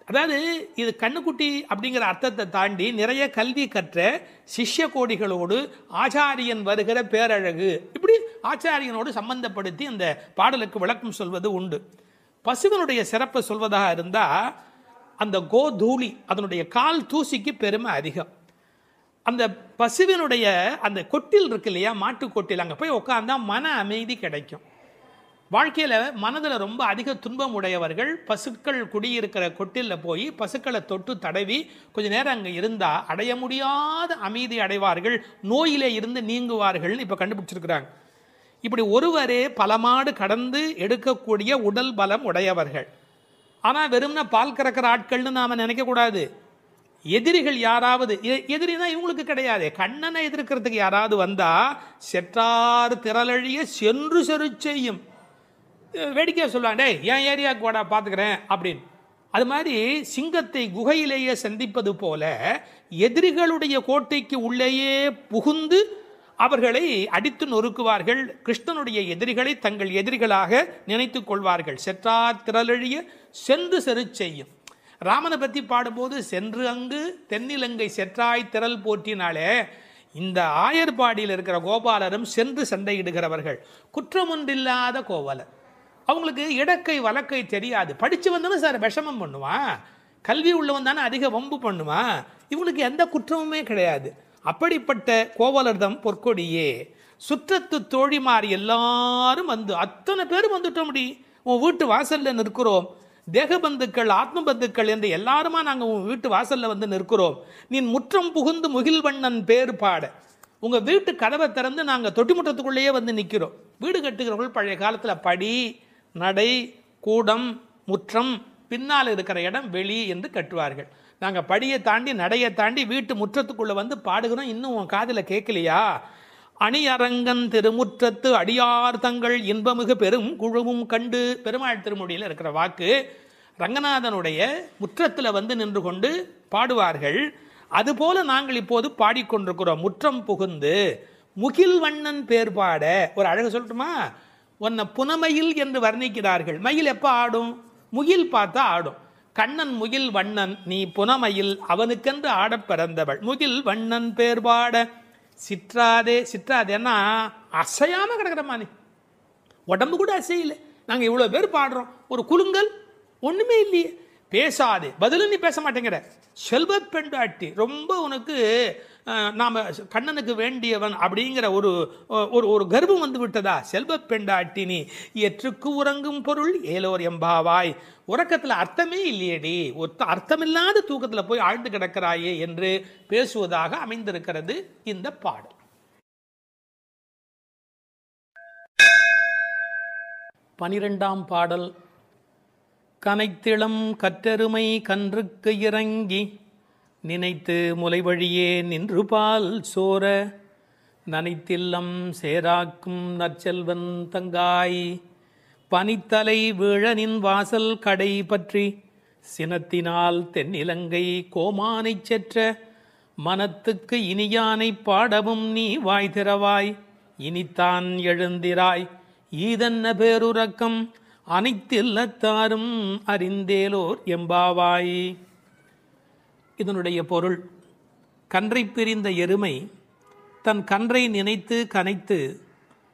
அதாவது இது கண்ணுக்குட்டி அப்படிங்கிற அர்த்தத்தை தாண்டி நிறைய கல்வி கற்ற சிஷ்ய கோடிகளோடு ஆச்சாரியன் வருகிற பேரழகு, இப்படி ஆச்சாரியனோடு சம்பந்தப்படுத்தி அந்த பாடலுக்கு விளக்கம் சொல்வது உண்டு. பசுவனுடைய சிறப்பை சொல்வதாக இருந்தால், அந்த கோதூளி, அதனுடைய கால் தூசிக்கு பெருமை அதிகம். அந்த பசுவினுடைய அந்த கொட்டில் இருக்கு இல்லையா, மாட்டு கொட்டில், அங்கே போய் உட்காந்தா மன அமைதி கிடைக்கும். வாழ்க்கையில் மனதில் ரொம்ப அதிக துன்பம் உடையவர்கள் பசுக்கள் குடியிருக்கிற கொட்டிலில் போய் பசுக்களை தொட்டு தடவி கொஞ்ச நேரம் அங்கே இருந்தால் அடைய முடியாத அமைதி அடைவார்கள், நோயிலே இருந்து நீங்குவார்கள்னு இப்போ கண்டுபிடிச்சிருக்கிறாங்க. இப்படி ஒருவரே பல மாடு கடந்து எடுக்கக்கூடிய உடல் பலம் உடையவர்கள். ஆனால் வெறும்னா பால் கறக்கிற ஆட்கள்னு நாம் நினைக்கக்கூடாது. எதிரிகள் யாராவது, எதிரினா இவங்களுக்கு கிடையாது, கண்ணனை எதிர்க்கிறதுக்கு யாராவது வந்தால் செற்றார் திரளழிய சென்று செரு செய்யும். வேடிக்கையாக சொல்லுவாங்க, டே என் ஏரியாவுக்கு வாடா பார்த்துக்கிறேன் அப்படின்னு. அது மாதிரி சிங்கத்தை குகையிலேயே சந்திப்பது போல எதிரிகளுடைய கோட்டைக்கு உள்ளேயே புகுந்து அவர்களை அடித்து நொறுக்குவார்கள். கிருஷ்ணனுடைய எதிரிகளை தங்கள் எதிரிகளாக நினைத்து கொள்வார்கள். செற்றார் திரளழிய சென்று செரு செய்யும். ராமனை பற்றி பாடும்போது சென்று அங்கு தென்னிலங்கை செற்றாய் திரள் போற்றினாலே, இந்த ஆயர்பாடியில் இருக்கிற கோபாலரும் சென்று சண்டையிடுகிறவர்கள், குற்றமொன்றில்லாத கோவலர். அவங்களுக்கு இடக்கை வழக்கை தெரியாது. படித்து வந்தாலும் சார் விஷமம் பண்ணுவான், கல்வி உள்ளவன் தானே அதிக வம்பு பண்ணுவான், இவங்களுக்கு எந்த குற்றமுமே கிடையாது. அப்படிப்பட்ட கோவலர்தம் பொற்கொடியே சுற்றத்து தோழிமார் எல்லாரும் வந்து அத்தனை பேரும் வந்துட்டோம். உன் வீட்டு வாசல்ல நிற்கிறோம். தேகபந்துக்கள் ஆத்ம பந்துக்கள் என்று எல்லாருமா நாங்கள் உன் வீட்டு வாசல்ல வந்து நிற்கிறோம். நீ முற்றம் புகுந்து முகில்வண்ணன் பேர் பாட. உங்க வீட்டு கதவை திறந்து நாங்கள் தொட்டி முற்றத்துக்குள்ளேயே வந்து நிற்கிறோம். வீடு கட்டுகிறவர்கள் பழைய காலத்தில் படி, நடை, கூடம், முற்றம், பின்னால் இருக்கிற இடம் வெளி என்று கட்டுவார்கள். நாங்கள் படியை தாண்டி நடையை தாண்டி வீட்டு முற்றத்துக்குள்ள வந்து பாடுகிறோம். இன்னும் உன் காதில் கேட்கலையா? அணியரங்கன் திருமுற்றத்து அடியார் தங்கள் இன்பமிகு பெரும் குழுவும் கண்டு. பெருமாள் திருமொழியில் இருக்கிற வாக்கு. ரங்கநாதனுடைய முற்றத்தில் வந்து நின்று கொண்டு பாடுவார்கள். அதுபோல நாங்கள் இப்போது பாடிக்கொண்டிருக்கிறோம். முற்றம் புகுந்து முகில் வண்ணன் பேர் பாட. ஒரு அழகு சொல்லட்டுமா? உன்னை புனமயில் என்று வர்ணிக்கிறார்கள். மயில் எப்போ ஆடும்? முகில் பார்த்தா ஆடும். கண்ணன் முகில் வண்ணன், நீ புனமயில், அவனுக்கென்று ஆட பிறந்தவள். முகில் வண்ணன் பேர் பாட சிற்றாதே. சிற்றாதேன்னா அசையாம கிடக்கிறமா, நீ உடம்பு கூட அசையில. நாங்க இவ்வளவு பேர் பாடுறோம், ஒரு குலுங்கல் ஒண்ணுமே இல்லையே. பேசாதே, பதிலும் நீ பேச மாட்டேங்கிற. செல்வ பெண்டாட்டி, ரொம்ப உனக்கு நாம கண்ணனுக்கு வேண்டியவன் அப்படிங்கிற ஒரு ஒரு கர்வம் வந்து விட்டதா? செல்வ பெண்டாட்டி நீ எற்றுக்கு உறங்கும் பொருள் ஏலோர் எம்பாவாய். உறக்கத்துல அர்த்தமே இல்லையேடி, அர்த்தமில்லாத தூக்கத்துல போய் ஆழ்ந்து கிடக்கிறாயே என்று பேசுவதாக அமைந்திருக்கிறது இந்த பாடல். 12ஆம் பாடல். கனைத்திளம் கற்றெருமை கன்றுக்கு இறங்கி நினைத்து முலை வழியே நின்று பால் சோர நனைத்தில்லம் சேராக்கும் நற்செல்வன் தங்காய் பனித்தலை வீழனின் வாசல் கடை பற்றி சினத்தினால் தென்னிலங்கை கோமானை செற்ற மனத்துக்கு இனியானை பாடவும் நீ வாய் திறவாய். இனித்தான் எழுந்திராய் ஈதன்ன பேருறக்கம் அனைத்தில்லத்தாரும் அறிந்தேலோர் எம்பாவாய். இதனுடைய பொருள், கன்றை பிரிந்த எருமை தன் கன்றை நினைத்து கனைத்து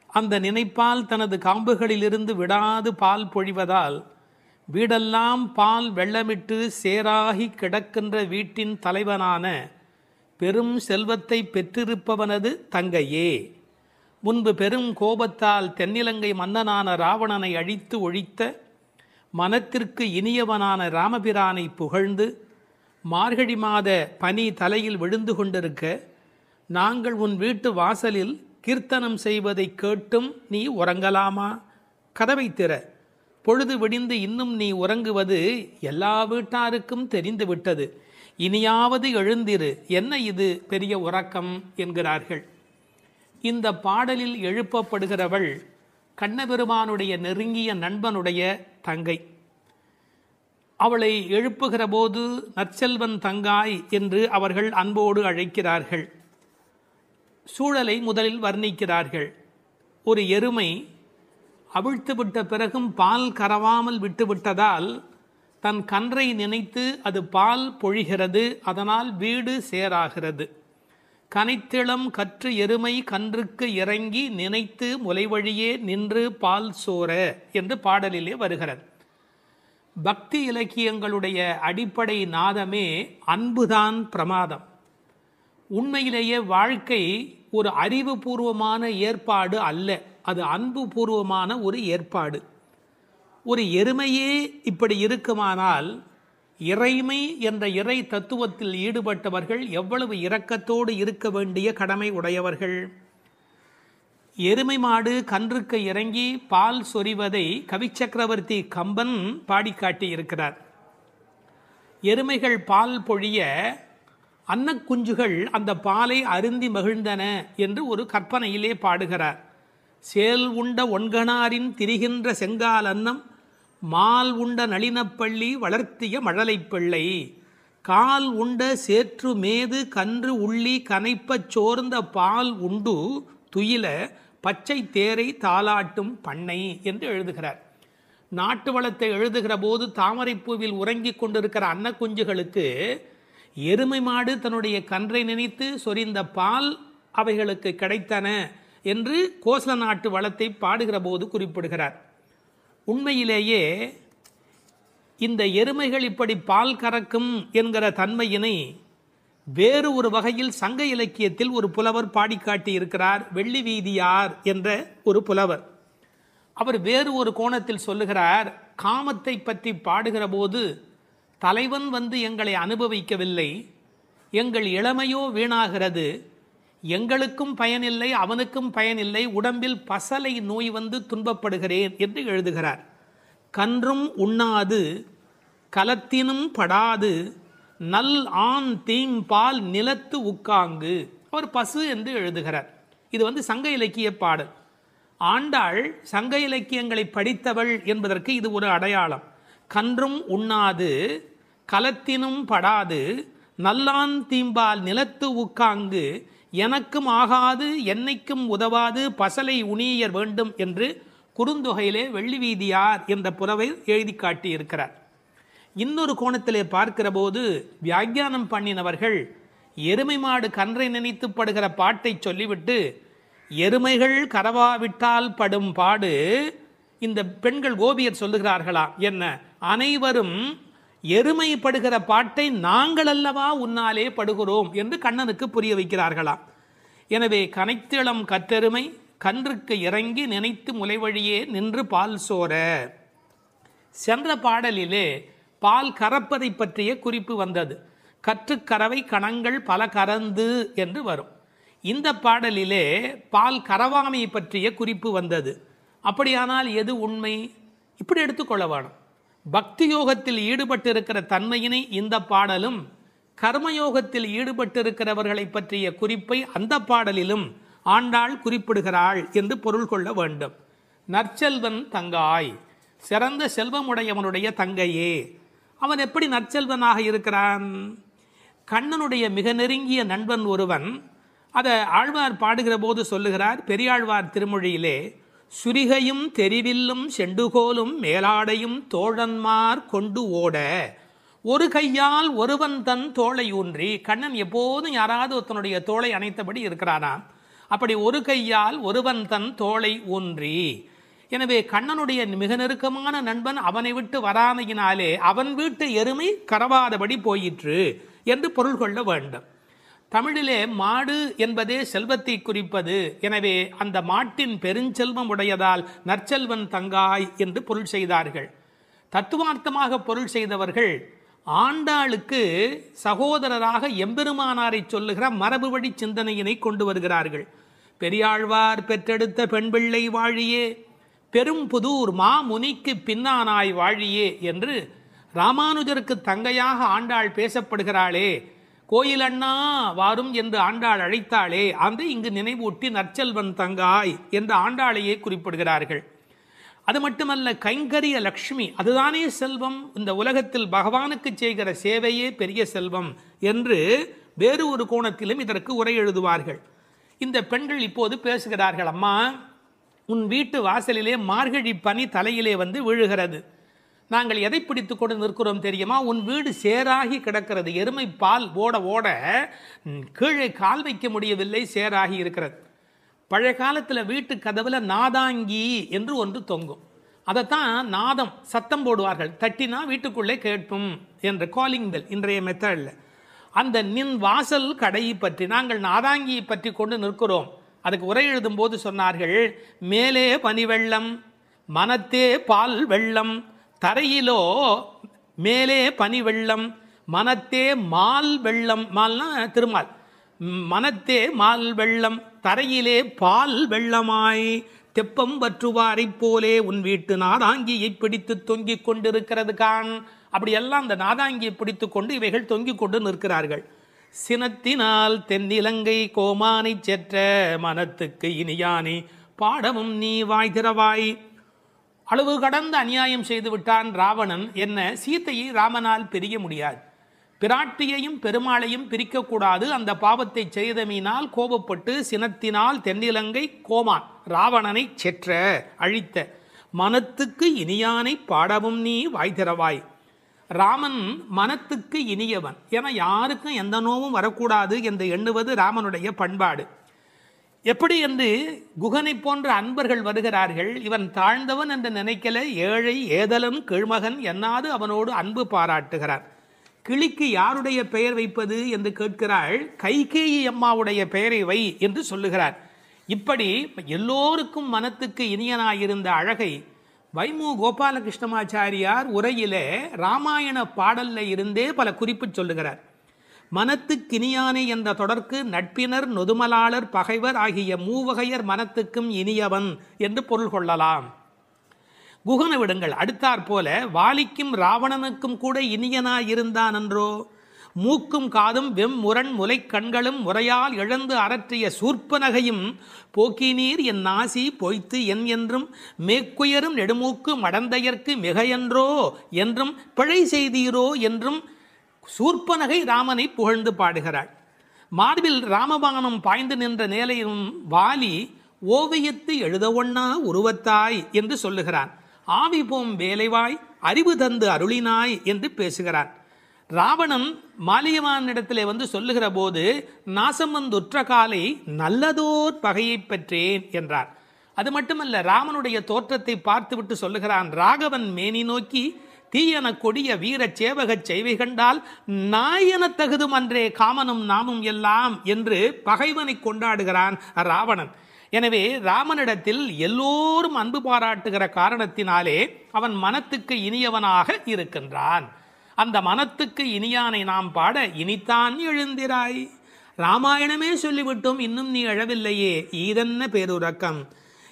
அந்த நினைப்பால் தனது காம்புகளிலிருந்து விடாது பால் பொழிவதால் வீடெல்லாம் பால் வெள்ளமிட்டு சேராகி கிடக்கின்ற வீட்டின் தலைவனான பெரும் செல்வத்தை பெற்றிருப்பவனது தங்கையே. முன்பு பெரும் கோபத்தால் தென்னிலங்கை மன்னனான ராவணனை அழித்து ஒழித்த மனத்திற்கு இனியவனான ராமபிரானை புகழ்ந்து மார்கழி மாத பனி தலையில் விழுந்து கொண்டிருக்க நாங்கள் உன் வீட்டு வாசலில் கீர்த்தனம் செய்வதை கேட்டும் நீ உறங்கலாமா? கதவை திற. பொழுது விடிந்து இன்னும் நீ உறங்குவது எல்லா வீட்டாருக்கும் தெரிந்து விட்டது. இனியாவது எழுந்திரு, என்ன இது பெரிய உறக்கம் என்கிறார்கள். இந்த பாடலில் எழுப்பப்படுகிறவள் கண்ணபெருமானுடைய நெருங்கிய நண்பனுடைய தங்கை. அவளை எழுப்புகிற போது நற்செல்வன் தங்காய் என்று அவர்கள் அன்போடு அழைக்கிறார்கள். சூழலை முதலில் வர்ணிக்கிறார்கள். ஒரு எருமை அவிழ்த்துவிட்ட பிறகும் பால் கறவாமல் விட்டுவிட்டதால் தன் கன்றை நினைத்து அது பால் பொழிகிறது. அதனால் வீடு சேராகிறது. கனைத்திளம் கற்று எருமை கன்றுக்கு இறங்கி நினைத்து முலைவழியே நின்று பால் சோர என்று பாடலிலே வருகிறது. பக்தி இலக்கியங்களுடைய அடிப்படை நாதமே அன்புதான் பிரமாதம். உண்மையிலேயே வாழ்க்கை ஒரு அறிவுபூர்வமான ஏற்பாடு அல்ல, அது அன்பு பூர்வமான ஒரு ஏற்பாடு. ஒரு எருமையே இப்படி இருக்குமானால் இறைமை என்ற இறை தத்துவத்தில் ஈடுபட்டவர்கள் எவ்வளவு இரக்கத்தோடு இருக்க வேண்டிய கடமை உடையவர்கள். எருமை மாடு கன்றுக்கு இறங்கி பால் சொரிவதை கவிச்சக்கரவர்த்தி கம்பன் பாடிக்காட்டி இருக்கிறார். எருமைகள் பால் பொழிய அன்னக்குஞ்சுகள் அந்த பாலை அருந்தி மகிழ்ந்தன என்று ஒரு கற்பனையிலே பாடுகிறார். சேல் உண்ட ஒன்கணாரின் திரிகின்ற செங்கால் அன்னம் மால் உண்ட நளினப்பள்ளி வளர்த்திய மழலை பிள்ளை கால் உண்ட சேற்று மேது கன்று உள்ளி கனைப்பச் சோர்ந்த பால் உண்டு துயில பச்சை தேரை தாலாட்டும் பண்ணை என்று எழுதுகிறார். நாட்டு வளத்தை எழுதுகிற போது தாமரைப்பூவில் உறங்கிக் கொண்டிருக்கிற அன்னக்குஞ்சுகளுக்கு எருமை மாடு தன்னுடைய கன்றை நினைத்து சொரிந்த பால் அவைகளுக்கு கிடைத்தன என்று கோசல நாட்டு வளத்தை பாடுகிற போது குறிப்பிடுகிறார். உண்மையிலேயே இந்த எருமைகள் இப்படி பால் கறக்கும் என்கிற தன்மையினை வேறு ஒரு வகையில் சங்க இலக்கியத்தில் ஒரு புலவர் பாடி காட்டியிருக்கிறார். வெள்ளி வீதியார் என்ற ஒரு புலவர். அவர் வேறு ஒரு கோணத்தில் சொல்லுகிறார், காமத்தை பற்றி பாடுகிற போது தலைவன் வந்து எங்களை அனுபவிக்கவில்லை, எங்கள் இளமையோ வீணாகிறது, எங்களுக்கும் பயனில்லை அவனுக்கும் பயனில்லை, உடம்பில் பசலை நோய் வந்து துன்பப்படுகிறேன் என்று எழுதுகிறார். கன்றும் உண்ணாது கலத்தினும் படாது நல் ஆண் தீம்பால் நிலத்து உக்காங்கு. அவர் பசு என்று எழுதுகிறார். இது சங்க இலக்கிய பாடல். ஆண்டாள் சங்க இலக்கியங்களை படித்தவள் என்பதற்கு இது ஒரு அடையாளம். கன்றும் உண்ணாது கலத்தினும் படாது நல்லான் தீம்பால் நிலத்து உக்காங்கு, எனக்கும் ஆகாது என்னைக்கும் உதவாது பசலை உணியர் வேண்டும் என்று குறுந்தொகையிலே வெள்ளி வீதியார் என்ற புலவர் எழுதி காட்டியிருக்கிறார். இன்னொரு கோணத்திலே பார்க்கிற போது வியாக்கியானம் பண்ணினவர்கள் எருமை மாடு கன்றை நினைத்து படுகிற பாட்டை சொல்லிவிட்டு, எருமைகள் கரவாவிட்டால் படும் பாடு, இந்த பெண்கள் கோபியர் சொல்லுகிறார்களா என்ன, அனைவரும் எருமை படுகிற பாட்டை நாங்கள் அல்லவா உன்னாலே படுகிறோம் என்று கண்ணனுக்கு புரிய வைக்கிறார்களாம். எனவே கனைத்திளம் கற்றெருமை கன்றுக்கு இறங்கி நினைத்து முளைவழியே நின்று பால் சோர. சென்ற பாடலிலே பால் கறப்பதை பற்றிய குறிப்பு வந்தது. கற்றுக்கறவை கணங்கள் பல கறந்து என்று வரும். இந்த பாடலிலே பால் கறவாமை பற்றிய குறிப்பு வந்தது. அப்படியானால் எது உண்மை? இப்படி எடுத்துக்கொள்ள வேணும். பக்தி யோகத்தில் ஈடுபட்டிருக்கிற தன்மையினை இந்த பாடலும், கர்மயோகத்தில் ஈடுபட்டிருக்கிறவர்களை பற்றிய குறிப்பை அந்த பாடலிலும் ஆண்டாள் குறிப்பிடுகிறாள் என்று பொருள் கொள்ள வேண்டும். நற்செல்வன் தங்காய், சிறந்த செல்வமுடையவனுடைய தங்கையே. அவன் எப்படி நற்செல்வனாக இருக்கிறான்? கண்ணனுடைய மிக நெருங்கிய நண்பன் ஒருவன். அதை ஆழ்வார் பாடுகிற போது சொல்லுகிறார். பெரியாழ்வார் திருமொழியிலே, சுரிகையும் தெரிவில்லும் செண்டுகோலும் மேலாடையும் தோழன்மார் கொண்டு ஓட, ஒரு கையால் ஒருவன் தன் தோளை ஊன்றி. கண்ணன் எப்போதும் யாராவது ஒருத்தனுடைய தோளை அணைத்தபடி இருக்கிறானாம். அப்படி ஒரு கையால் ஒருவன் தன் தோளை ஊன்றி. எனவே கண்ணனுடைய மிக நெருக்கமான நண்பன் அவனை விட்டு வராமையினாலே அவன் வீட்டு எருமை கரவாதபடி போயிற்று என்று பொருள் கொள்ள வேண்டும். தமிழிலே மாடு என்பதே செல்வத்தை குறிப்பது. எனவே அந்த மாட்டின் பெருஞ்செல்வம் உடையதால் நற்செல்வன் தங்காய் என்று பொருள் செய்தார்கள். தத்துவார்த்தமாக பொருள் செய்தவர்கள் ஆண்டாளுக்கு சகோதரராக எம்பெருமானாரை சொல்லுகிற மரபு வழி சிந்தனையினை கொண்டு வருகிறார்கள். பெரியாழ்வார் பெற்றெடுத்த பெண் பிள்ளை வாழியே, பெரும் புதூர் மாமுனிக்கு பின்னானாய் வாழியே என்று ராமானுஜருக்கு தங்கையாக ஆண்டாள் பேசப்படுகிறாளே. கோயில் அண்ணா வாரும் என்று ஆண்டாள் அழைத்தாளே, அந்த இங்கு நினைவூட்டி நற்செல்வன் தங்காய் என்று ஆண்டாளையே குறிப்பிடுகிறார்கள். அது மட்டுமல்ல, கைங்கரிய லக்ஷ்மி அதுதானே செல்வம், இந்த உலகத்தில் பகவானுக்கு செய்கிற சேவையே பெரிய செல்வம் என்று வேறு ஒரு கோணத்திலும் இதற்கு உரை எழுதுவார்கள். இந்த பெண்கள் இப்போது பேசுகிறார்கள். அம்மா, உன் வீட்டு வாசலிலே மார்கழி பனி தலையிலே வந்து விழுகிறது. நாங்கள் எதை பிடித்து கொண்டு நிற்கிறோம் தெரியுமா? உன் வீடு சேராகி கிடக்கிறது. எருமை பால் ஓட ஓட கீழே கால் வைக்க முடியவில்லை, சேராகி இருக்கிறது. பழைய காலத்தில் வீட்டு கதவுல நாதாங்கி என்று ஒன்று தொங்கும். அதைத்தான் நாதம் சத்தம் போடுவார்கள். தட்டினா வீட்டுக்குள்ளே கேட்கும் என்று காலிங் பெல் இன்றைய மெத்தடில். அந்த நின் வாசல் கடையை பற்றி நாங்கள் நாதாங்கியை பற்றி கொண்டு நிற்கிறோம். அதுக்கு உரை எழுதும் போது சொன்னார்கள், மேலே பனி வெள்ளம் மனத்தே பால் வெள்ளம், தரையிலோ மேலே பனி வெள்ளம் மனத்தே மால் வெள்ளம். மால்னா திருமால். மனத்தே மால் வெள்ளம் தரையிலே பால் வெள்ளமாய் தெப்பம் வற்றுவாரை போலே உன் வீட்டு நாதாங்கியை பிடித்து தொங்கிக் கொண்டிருக்கிறது கான். அப்படியெல்லாம் அந்த நாதாங்கியை பிடித்து கொண்டு இவைகள் தொங்கிக் கொண்டு நிற்கிறார்கள். சினத்தினால் தென்னிலங்கை கோமானை செற்ற மனத்துக்கு இனியானே பாடமும் நீ வாய் திறவாய். அளவு கடந்த அநியாயம் செய்து விட்டான் ராவணன். என்ன, சீத்தையை ராமனால் பிரிய முடியாது. பிராட்டியையும் பெருமாளையும் பிரிக்கக்கூடாது. அந்த பாவத்தை செய்தமையினால் கோபப்பட்டு சினத்தினால் தென்னிலங்கை கோமான் ராவணனை செற்ற அழித்த மனத்துக்கு இனியானை பாடவும் நீ வாய் திறவாய். ராமன் மனத்துக்கு இனியவன் என யாருக்கும் எந்த நோவும் வரக்கூடாது என்று எண்ணுவது ராமனுடைய பண்பாடு. எப்படி என்று குகனை போன்ற அன்பர்கள் வருகிறார்கள். இவன் தாழ்ந்தவன் என்று நினைக்கல, ஏழை ஏதலன் கீழ்மகன் என்னாது அவனோடு அன்பு பாராட்டுகிறார். கிளிக்கு யாருடைய பெயர் வைப்பது என்று கேட்கிறாள். கைகேயி அம்மாவுடைய பெயரை வை என்று சொல்லுகிறார். இப்படி எல்லோருக்கும் மனத்துக்கு இனியனாயிருந்த அழகை வைமு கோபாலகிருஷ்ணமாச்சாரியார் உரையிலே ராமாயண பாடல்ல இருந்தே பல குறிப்பு சொல்லுகிறார். மனத்துக்கினியானே என்ற தொடர்க்கு நட்பினர் நொதுமலாளர் பகைவர் ஆகிய மூவகையர் மனத்துக்கும் இனியவன் என்று பொருள் கொள்ளலாம். குகன விடுங்கள். அடுத்தாற் போல வாலிக்கும் ராவணனுக்கும் கூட இனியனாயிருந்தான் என்றோ, மூக்கும் காதும் வெம்முரண் முலை கண்களும் முறையால் இழந்து அரற்றிய சூர்ப்பனகையும் போக்கினீர் என் நாசி பொய்த்து என் என்றும் மேக்குயரும் நெடுமூக்கு மடந்தையர்க்கு மிகையன்றோ என்றும் பிழை செய்தீரோ என்றும் சூர்ப்பனகை ராமனை புகழ்ந்து பாடுகிறாள். மார்பில் ராமபானம் பாய்ந்து நின்ற நிலையும் வாலி ஓவியத்து எழுத ஒண்ணா உருவத்தாய் என்று சொல்லுகிறான். ஆவி போம் வேலைவாய் அறிவு தந்து அருளினாய் என்று பேசுகிறான். ராவணன் மாலியவானிடத்திலே வந்து சொல்லுகிற போது நாசம் வந்துற்ற காலை நல்லதோர் பகையை பெற்றேன் என்றார். அது மட்டுமல்ல, ராமனுடைய தோற்றத்தை பார்த்துவிட்டு சொல்லுகிறான், ராகவன் மேனி நோக்கி தீயன கொடிய வீர சேவகச் செய்வை கண்டால் நாயன தகுதும் அன்றே காமனும் நாமும் எல்லாம் என்று பகைவனை கொண்டாடுகிறான் ராவணன். எனவே ராமனிடத்தில் எல்லோரும் அன்பு பாராட்டுகிற காரணத்தினாலே அவன் மனத்துக்கு இனியவனாக இருக்கின்றான். அந்த மனத்துக்கு இனியானை நாம் பாட இனித்தான் எழுந்திராய். ராமாயணமே சொல்லிவிட்டோம், இன்னும் நீ எழவில்லையே, ஈதென்ன பேருறக்கம்,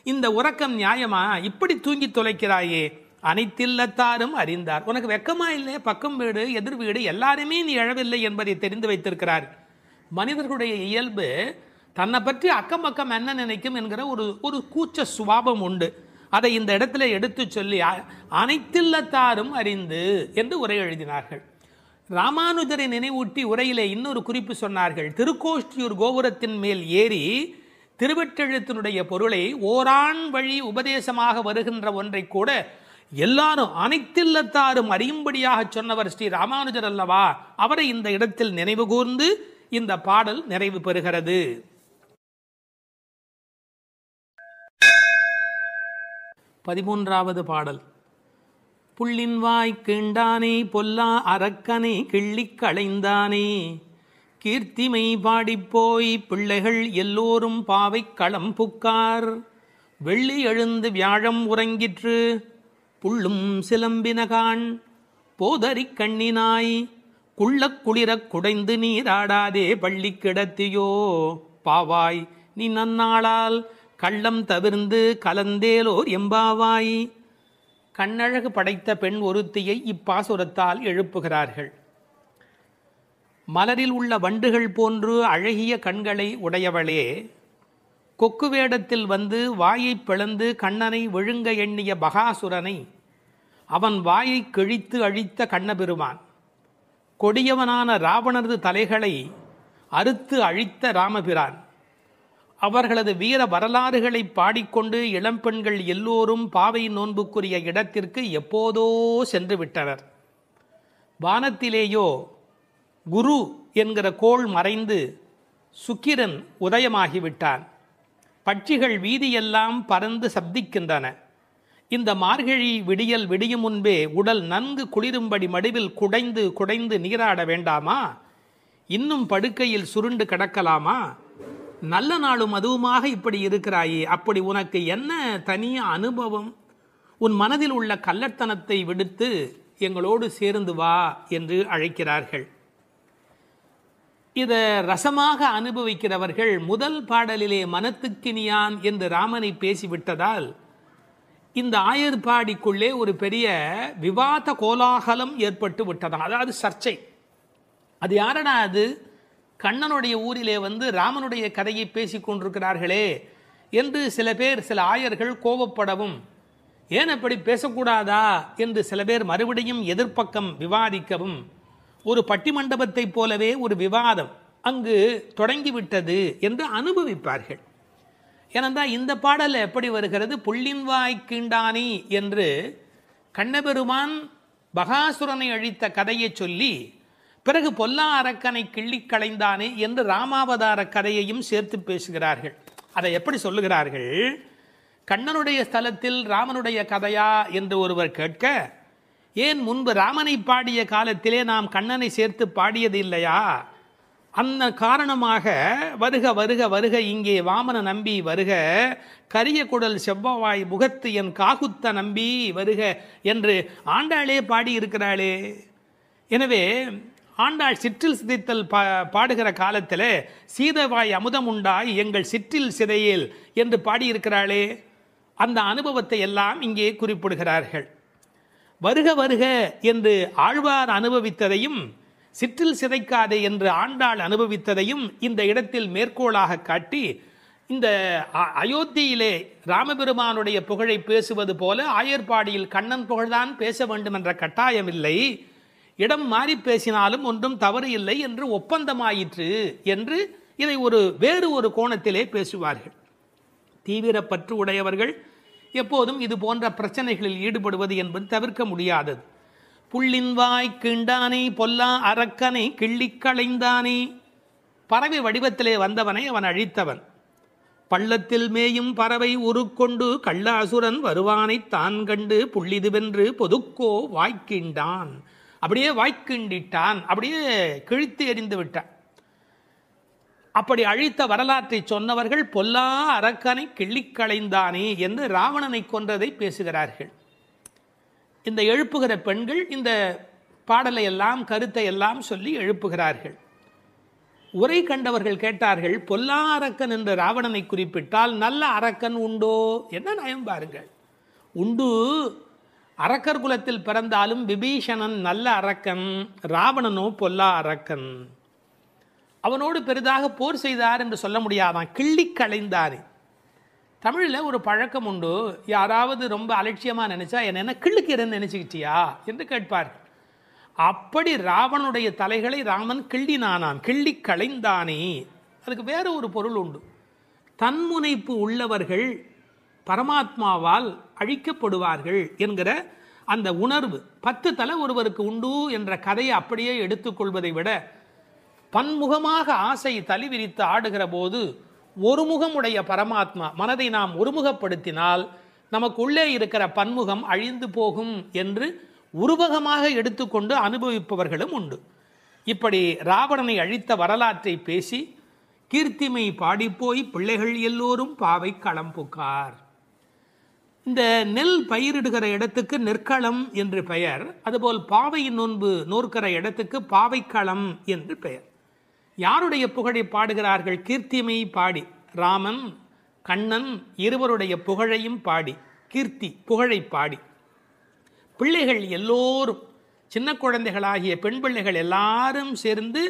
இந்த உறக்கம் நியாயமா? இப்படி தூங்கி தொலைக்கிறாயே. அனைத்தில்லத்தாரும் அறிந்தார். உனக்கு வெக்கமா இல்லை? பக்கம் வீடு எதிர் வீடு எல்லாருமே நீ எழவில்லை என்பதை தெரிந்து வைத்திருக்கிறார். மனிதர்களுடைய இயல்பு தன்னை பற்றி அக்கம் பக்கம் என்ன நினைக்கும் என்கிற ஒரு கூச்ச சுபாவம் உண்டு. அதை இந்த இடத்துல எடுத்து சொல்லி அனைத்தில்லத்தாரும் அறிந்து என்று உரை எழுதினார்கள். ராமானுஜரை நினைவூட்டி உரையிலே இன்னொரு குறிப்பு சொன்னார்கள். திருக்கோஷ்டியூர் கோபுரத்தின் மேல் ஏறி திருவெட்டெழுத்தினுடைய பொருளை ஓரான் வழி உபதேசமாக வருகின்ற ஒன்றை கூட எல்லாரும் அனைத்தில்லத்தாரும் அறியும்படியாக சொன்னவர் ஸ்ரீ ராமானுஜர் அல்லவா? அவரை இந்த இடத்தில் நினைவு கூர்ந்து இந்த பாடல் நிறைவு பெறுகிறது. 13வது பாடல். புள்ளின் வாய் கீண்டானே பொல்லா அரக்கனை கிள்ளிக் களைந்தானே, கீர்த்திமை பாடிப்போய் பிள்ளைகள் எல்லோரும் பாவை களம் புக்கார், வெள்ளி எழுந்து வியாழம் உறங்கிற்று புள்ளும் சிலம்பினகான், போதறிக் கண்ணினாய் குள்ளக் குளிரக் குடைந்து நீராடாதே பள்ளி கிடத்தியோ, பாவாய் நீ நன்னாளால் கள்ளம் தவிர்ந்து கலந்தேலோர் எம்பாவாய். கண்ணழகு படைத்த பெண் ஒருத்தியை இப்பாசுரத்தால் எழுப்புகிறார்கள். மலரில் உள்ள வண்டுகள் போன்று அழகிய கண்களை உடையவளே, கொக்கு வேடத்தில் வந்து வாயை பிளந்து கண்ணனை விழுங்க எண்ணிய பகாசுரனை அவன் வாயை கிழித்து அழித்த கண்ணபெருமான், கொடியவனான ராவணரது தலைகளை அறுத்து அழித்த ராமபிரான், அவர்களது வீர வரலாறுகளை பாடிக்கொண்டு இளம்பெண்கள் எல்லோரும் பாவை நோன்புக்குரிய இடத்திற்கு எப்போதோ சென்று விட்டனர். வானத்திலேயோ குரு என்கிற கோள் மறைந்து சுக்கிரன் உதயமாகிவிட்டான். பட்சிகள் வீதியெல்லாம் பறந்து சப்திக்கின்றன. இந்த மார்கழி விடியல் விடியும் முன்பே உடல் நன்கு குளிரும்படி மடுவில் குடைந்து குடைந்து நீராட வேண்டாமா? இன்னும் படுக்கையில் சுருண்டு கிடக்கலாமா? நல்ல நாளும் அதுவுமாக இப்படி இருக்கிறாயே, அப்படி உனக்கு என்ன தனிய அனுபவம்? உன் மனதில் உள்ள கள்ளத்தனத்தை விடுத்து எங்களோடு சேர்ந்து வா என்று அழைக்கிறார்கள். இதை ரசமாக அனுபவிக்கிறவர்கள் முதல் பாடலிலே மனத்துக்கினியான் என்று ராமனை பேசிவிட்டதால் இந்த ஆயர்பாடிக்குள்ளே ஒரு பெரிய விவாத கோலாகலம் ஏற்பட்டு விட்டதாம். அதாவது சர்ச்சை. அது யாரடா அது? கண்ணனுடைய ஊரிலே வந்து ராமனுடைய கதையை பேசி கொண்டிருக்கிறார்களே என்று சில பேர், சில ஆயர்கள் கோபப்படவும், ஏன் அப்படி பேசக்கூடாதா என்று சில பேர் மறுபடியும் எதிர்ப்பக்கம் விவாதிக்கவும், ஒரு பட்டிமண்டபத்தை போலவே ஒரு விவாதம் அங்கு தொடங்கிவிட்டது என்று அனுபவிப்பார்கள். ஏனென்றால் இந்த பாடல் எப்படி வருகிறது? புள்ளின் வாய் கீண்டானி என்று கண்ணபெருமான் பகாசுரனை அழித்த கதையை சொல்லி பிறகு பொல்லா அரக்கனை கிள்ளி களைந்தானே என்று ராமாவதார கதையையும் சேர்த்து பேசுகிறார்கள். அதை எப்படி சொல்லுகிறார்கள்? கண்ணனுடைய ஸ்தலத்தில் ராமனுடைய கதையா என்று ஒருவர் கேட்க, ஏன் முன்பு ராமனை பாடிய காலத்திலே நாம் கண்ணனை சேர்த்து பாடியது இல்லையா? அந்த காரணமாக வருக வருக வருக இங்கே வாமன நம்பி வருக, கரிய குடல் செவ்வவாய் முகத்து என் காகுத்த நம்பி வருக என்று ஆண்டாளே பாடியிருக்கிறாளே. எனவே ஆண்டாள் சிற்றில் சிதைத்தல் பாடுகிற காலத்தில் சீதவாய் அமுதம் உண்டாய் எங்கள் சிற்றில் சிதையேல் என்று பாடியிருக்கிறாளே. அந்த அனுபவத்தை எல்லாம் இங்கே குறிப்பிடுகிறார்கள். வருக வருக என்று ஆழ்வார் அனுபவித்ததையும் சிற்றில் சிதைக்காதே என்று ஆண்டாள் அனுபவித்ததையும் இந்த இடத்தில் மேற்கோளாக காட்டி, இந்த அயோத்தியிலே ராமபெருமானுடைய புகழை பேசுவது போல ஆயர்பாடியில் கண்ணன் புகழ்தான் பேச வேண்டும் என்ற கட்டாயமில்லை, இடம் மாறி பேசினாலும் ஒன்றும் தவறு இல்லை என்று ஒப்பந்தமாயிற்று என்று இதை வேறு ஒரு கோணத்திலே பேசுவார்கள். தீவிர பற்று உடையவர்கள் எப்போதும் இது போன்ற பிரச்சனைகளில் ஈடுபடுவது என்பது தவிர்க்க முடியாதது. புள்ளின் வாய் கிண்டானே பொல்லா அரக்கனை கிள்ளி களைந்தானே, பறவை வடிவத்திலே வந்தவனை அவன் அழித்தவன். பள்ளத்தில் மேயும் பறவை உருக்கொண்டு கள்ள அசுரன் வருவானை தான் கண்டு புள்ளிதுவென்று பொதுக்கோ வாய்க்கிண்டான், அப்படியே வாய்க்கிண்டிட்டான், அப்படியே கிழித்து எறிந்து விட்டான். அப்படி அழித்த வரலாற்றை சொன்னவர்கள் பொல்லா அரக்கனை கிள்ளிக்களைந்தானே என்று ராவணனை கொன்றதை பேசுகிறார்கள். இந்த எழுப்புகிற பெண்கள் இந்த பாடலை எல்லாம் கருத்தை எல்லாம் சொல்லி எழுப்புகிறார்கள். உரை கண்டவர்கள் கேட்டார்கள், பொல்லா அரக்கன் என்று ராவணனை குறிப்பிட்டால் நல்ல அரக்கன் உண்டோ? என்ன நயம் பாருங்கள். உண்டு, அரக்கர் குலத்தில் பிறந்தாலும் விபீஷணன் நல்ல அரக்கன், ராவணனோ பொல்லா அரக்கன். அவனோடு பெரிதாக போர் செய்தார் என்று சொல்ல முடியாதான், கிள்ளி களைந்தார். தமிழில் ஒரு பழக்கம் உண்டு, யாராவது ரொம்ப அலட்சியமாக நினைச்சா என்ன கிள்ளுக்கிறேன்னு நினைச்சுக்கிட்டியா என்று கேட்பார். அப்படி ராவனுடைய தலைகளை ராமன் கிள்ளினானான், கிள்ளி களைந்தானே. அதுக்கு வேற ஒரு பொருள் உண்டு. தன்முனைப்பு உள்ளவர்கள் பரமாத்மாவால் அழிக்கப்படுவார்கள் என்கிற அந்த உணர்வு 10 தலை ஒருவருக்கு உண்டு என்ற கதையை அப்படியே எடுத்துக்கொள்வதை விட, பன்முகமாக ஆசை தலி விரித்து ஆடுகிற போது ஒருமுகமுடைய பரமாத்மா மனதை நாம் ஒருமுகப்படுத்தினால் நமக்கு உள்ளே இருக்கிற பன்முகம் அழிந்து போகும் என்று உருவகமாக எடுத்துக்கொண்டு அனுபவிப்பவர்களும் உண்டு. இப்படி ராவணனை அழித்த வரலாற்றை பேசி கீர்த்திமை பாடிப்போய் பிள்ளைகள் எல்லோரும் பாவை களம் புக்கார். இந்த நெல் பயிரிடுகிற இடத்துக்கு நெற்களம் என்று பெயர், அதுபோல் பாவையின் நோன்பு நோற்கிற இடத்துக்கு பாவைக்களம் என்று பெயர். யாருடைய புகழை பாடுகிறார்கள்? கீர்த்திமை பாடி, ராமன் கண்ணன் இருவருடைய புகழையும் பாடி, கீர்த்தி புகழை பாடி, பிள்ளைகள் எல்லோரும் சின்ன குழந்தைகளாகிய பெண் பிள்ளைகள் எல்லாரும் சேர்ந்து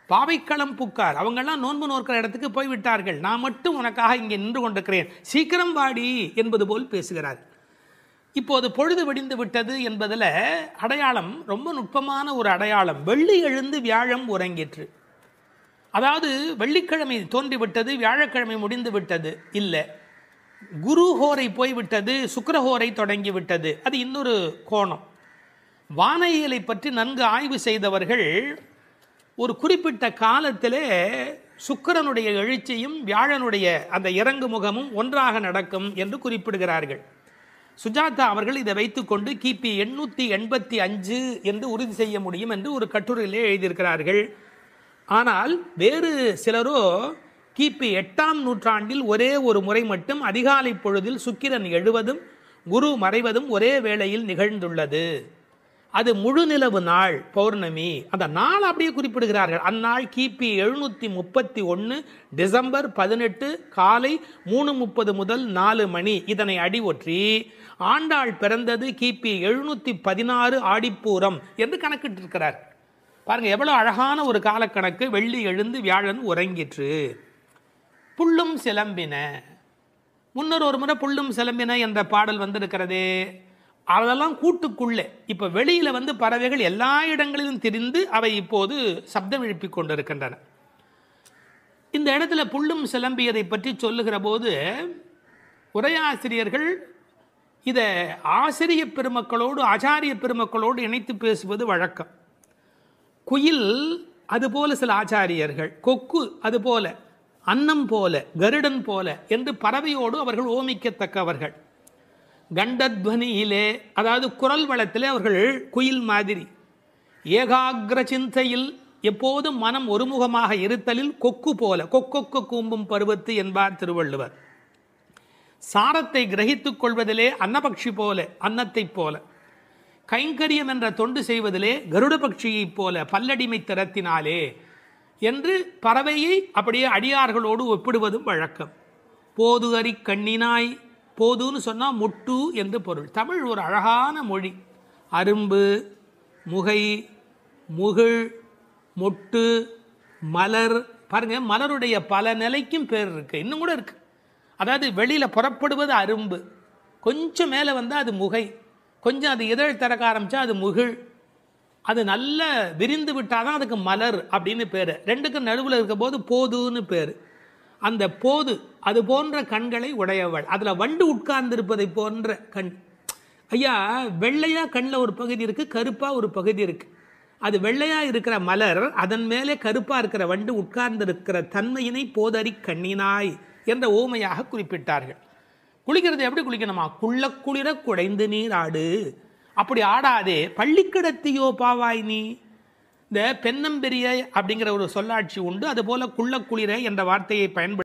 பாவைக்களம் புக்கார். அவங்கெல்லாம் நோன்பு நோக்கிற இடத்துக்கு போய்விட்டார்கள், நான் மட்டும் உனக்காக இங்கே நின்று கொண்டிருக்கிறேன், சீக்கிரம் வாடி என்பது போல் பேசுகிறார். இப்போது பொழுது விடிந்து விட்டது என்பதில் அடையாளம் ரொம்ப நுட்பமான ஒரு அடையாளம். வெள்ளி எழுந்து வியாழம் உறங்கிற்று. அதாவது வெள்ளிக்கிழமை தோன்றிவிட்டது, வியாழக்கிழமை முடிந்து விட்டது இல்லை, குரு ஹோரை போய்விட்டது, சுக்கிரஹோரை தொடங்கிவிட்டது. அது இன்னொரு கோணம். வானியலை பற்றி நன்கு ஆய்வு செய்தவர்கள் ஒரு குறிப்பிட்ட காலத்திலே சுக்கிரனுடைய எழுச்சியும் வியாழனுடைய அந்த இறங்கு முகமும் ஒன்றாக நடக்கும் என்று குறிப்பிடுகிறார்கள். சுஜாதா அவர்கள் இதை வைத்துக்கொண்டு கிபி 885 என்று உறுதி செய்ய முடியும் என்று ஒரு கட்டுரையிலே எழுதியிருக்கிறார்கள். ஆனால் வேறு சிலரோ கிபி 8ஆம் நூற்றாண்டில் ஒரே ஒரு முறை மட்டும் அதிகாலை பொழுதில் சுக்கிரன் எழுவதும் குரு மறைவதும் ஒரே வேளையில் நிகழ்ந்துள்ளது. அது முழு நிலவு நாள், பௌர்ணமி. அந்த நாள் அப்படியே குறிப்பிடுகிறார்கள். அந்நாள் கிபி 731 டிசம்பர் 18 காலை 3:30 முதல் 4 மணி. இதனை அடி ஒற்றி ஆண்டாள் பிறந்தது கிபி 716 ஆடிப்பூரம் என்று கணக்கிட்டிருக்கிறார். பாருங்க, எவ்வளவு அழகான ஒரு காலக்கணக்கு. வெள்ளி எழுந்து வியாழன் உறங்கிற்று. புள்ளும் சிலம்பின, முன்னர் ஒரு முறை புள்ளும் சிலம்பின என்ற பாடல் வந்திருக்கிறதே, அதெல்லாம் கூட்டுக்குள்ளே. இப்போ வெளியில் பறவைகள் எல்லா இடங்களிலும் திரிந்து அவை இப்போது சப்தம் எழுப்பிக் கொண்டிருக்கின்றன. இந்த இடத்துல புள்ளும் சிலம்பியதை பற்றி சொல்லுகிற போது உரையாசிரியர்கள் இதை ஆசிரிய பெருமக்களோடு ஆச்சாரிய பெருமக்களோடு இணைத்து பேசுவது வழக்கம். குயில் அதுபோல சில ஆச்சாரியர்கள், கொக்கு அதுபோல, அன்னம் போல, கருடன் போல என்று பறவையோடு அவர்கள் ஓமிக்கத்தக்கவர்கள். கண்டத்வனியிலே, அதாவது குரல் வளத்திலே அவர்கள் குயில் மாதிரி. ஏகாகிர சிந்தையில், எப்போதும் மனம் ஒருமுகமாக இருத்தலில் கொக்கு போல, கொக்கொக்கு கூம்பும் பருவத்து என்பார் திருவள்ளுவர். சாரத்தை கிரகித்துக் கொள்வதிலே அன்னபக்ஷி போல, அன்னத்தைப் போல. கைங்கரியம் என்ற தொண்டு செய்வதிலே கருட பட்சியைப் போல, பல்லடிமை திறத்தினாலே என்று பறவையை அப்படியே அடியார்களோடு ஒப்பிடுவதும் வழக்கம். போது அறி கண்ணினாய், போதுன்னு சொன்னால் முட்டு என்று பொருள். தமிழ் ஒரு அழகான மொழி. அரும்பு, முகை, முகிழ், மொட்டு, மலர். பாருங்க, மலருடைய பல நிலைக்கும் பேர் இருக்கு, இன்னும் கூட இருக்கு. அதாவது வெளியில் புறப்படுவது அரும்பு, கொஞ்சம் மேலே வந்தால் அது முகை, கொஞ்சம் அது இதழ் திறக்க ஆரம்பித்தா அது முகிழ், அது நல்ல விரிந்து விட்டால் தான் அதுக்கு மலர் அப்படின்னு பேர். ரெண்டுக்கும் நடுவில் இருக்க போது போதுன்னு பேர். அந்த போது அது போன்ற கண்களை உடையவள். அதில் வண்டு உட்கார்ந்திருப்பதை போன்ற கண். ஐயா, வெள்ளையாக கண்ணில் ஒரு பகுதி இருக்குது, கருப்பாக ஒரு பகுதி இருக்குது. அது வெள்ளையாக இருக்கிற மலர், அதன் மேலே கருப்பாக இருக்கிற வண்டு உட்கார்ந்திருக்கிற தன்மையினை போதறி கண்ணினாய் என்ற ஓமையாக குறிப்பிட்டார்கள். குளிக்கிறது எப்படி குளிக்கணுமா? குள்ள குளிர குடைந்து நீர் ஆடு. அப்படி ஆடாதே, பள்ளிக்கிடத்தியோ பாவாய் நீ. இந்த பெண்ணம்பெரிய அப்படிங்கிற ஒரு சொல்லாட்சி உண்டு. அதுபோல குள்ள குளிர என்ற வார்த்தையை பயன்படுத்தி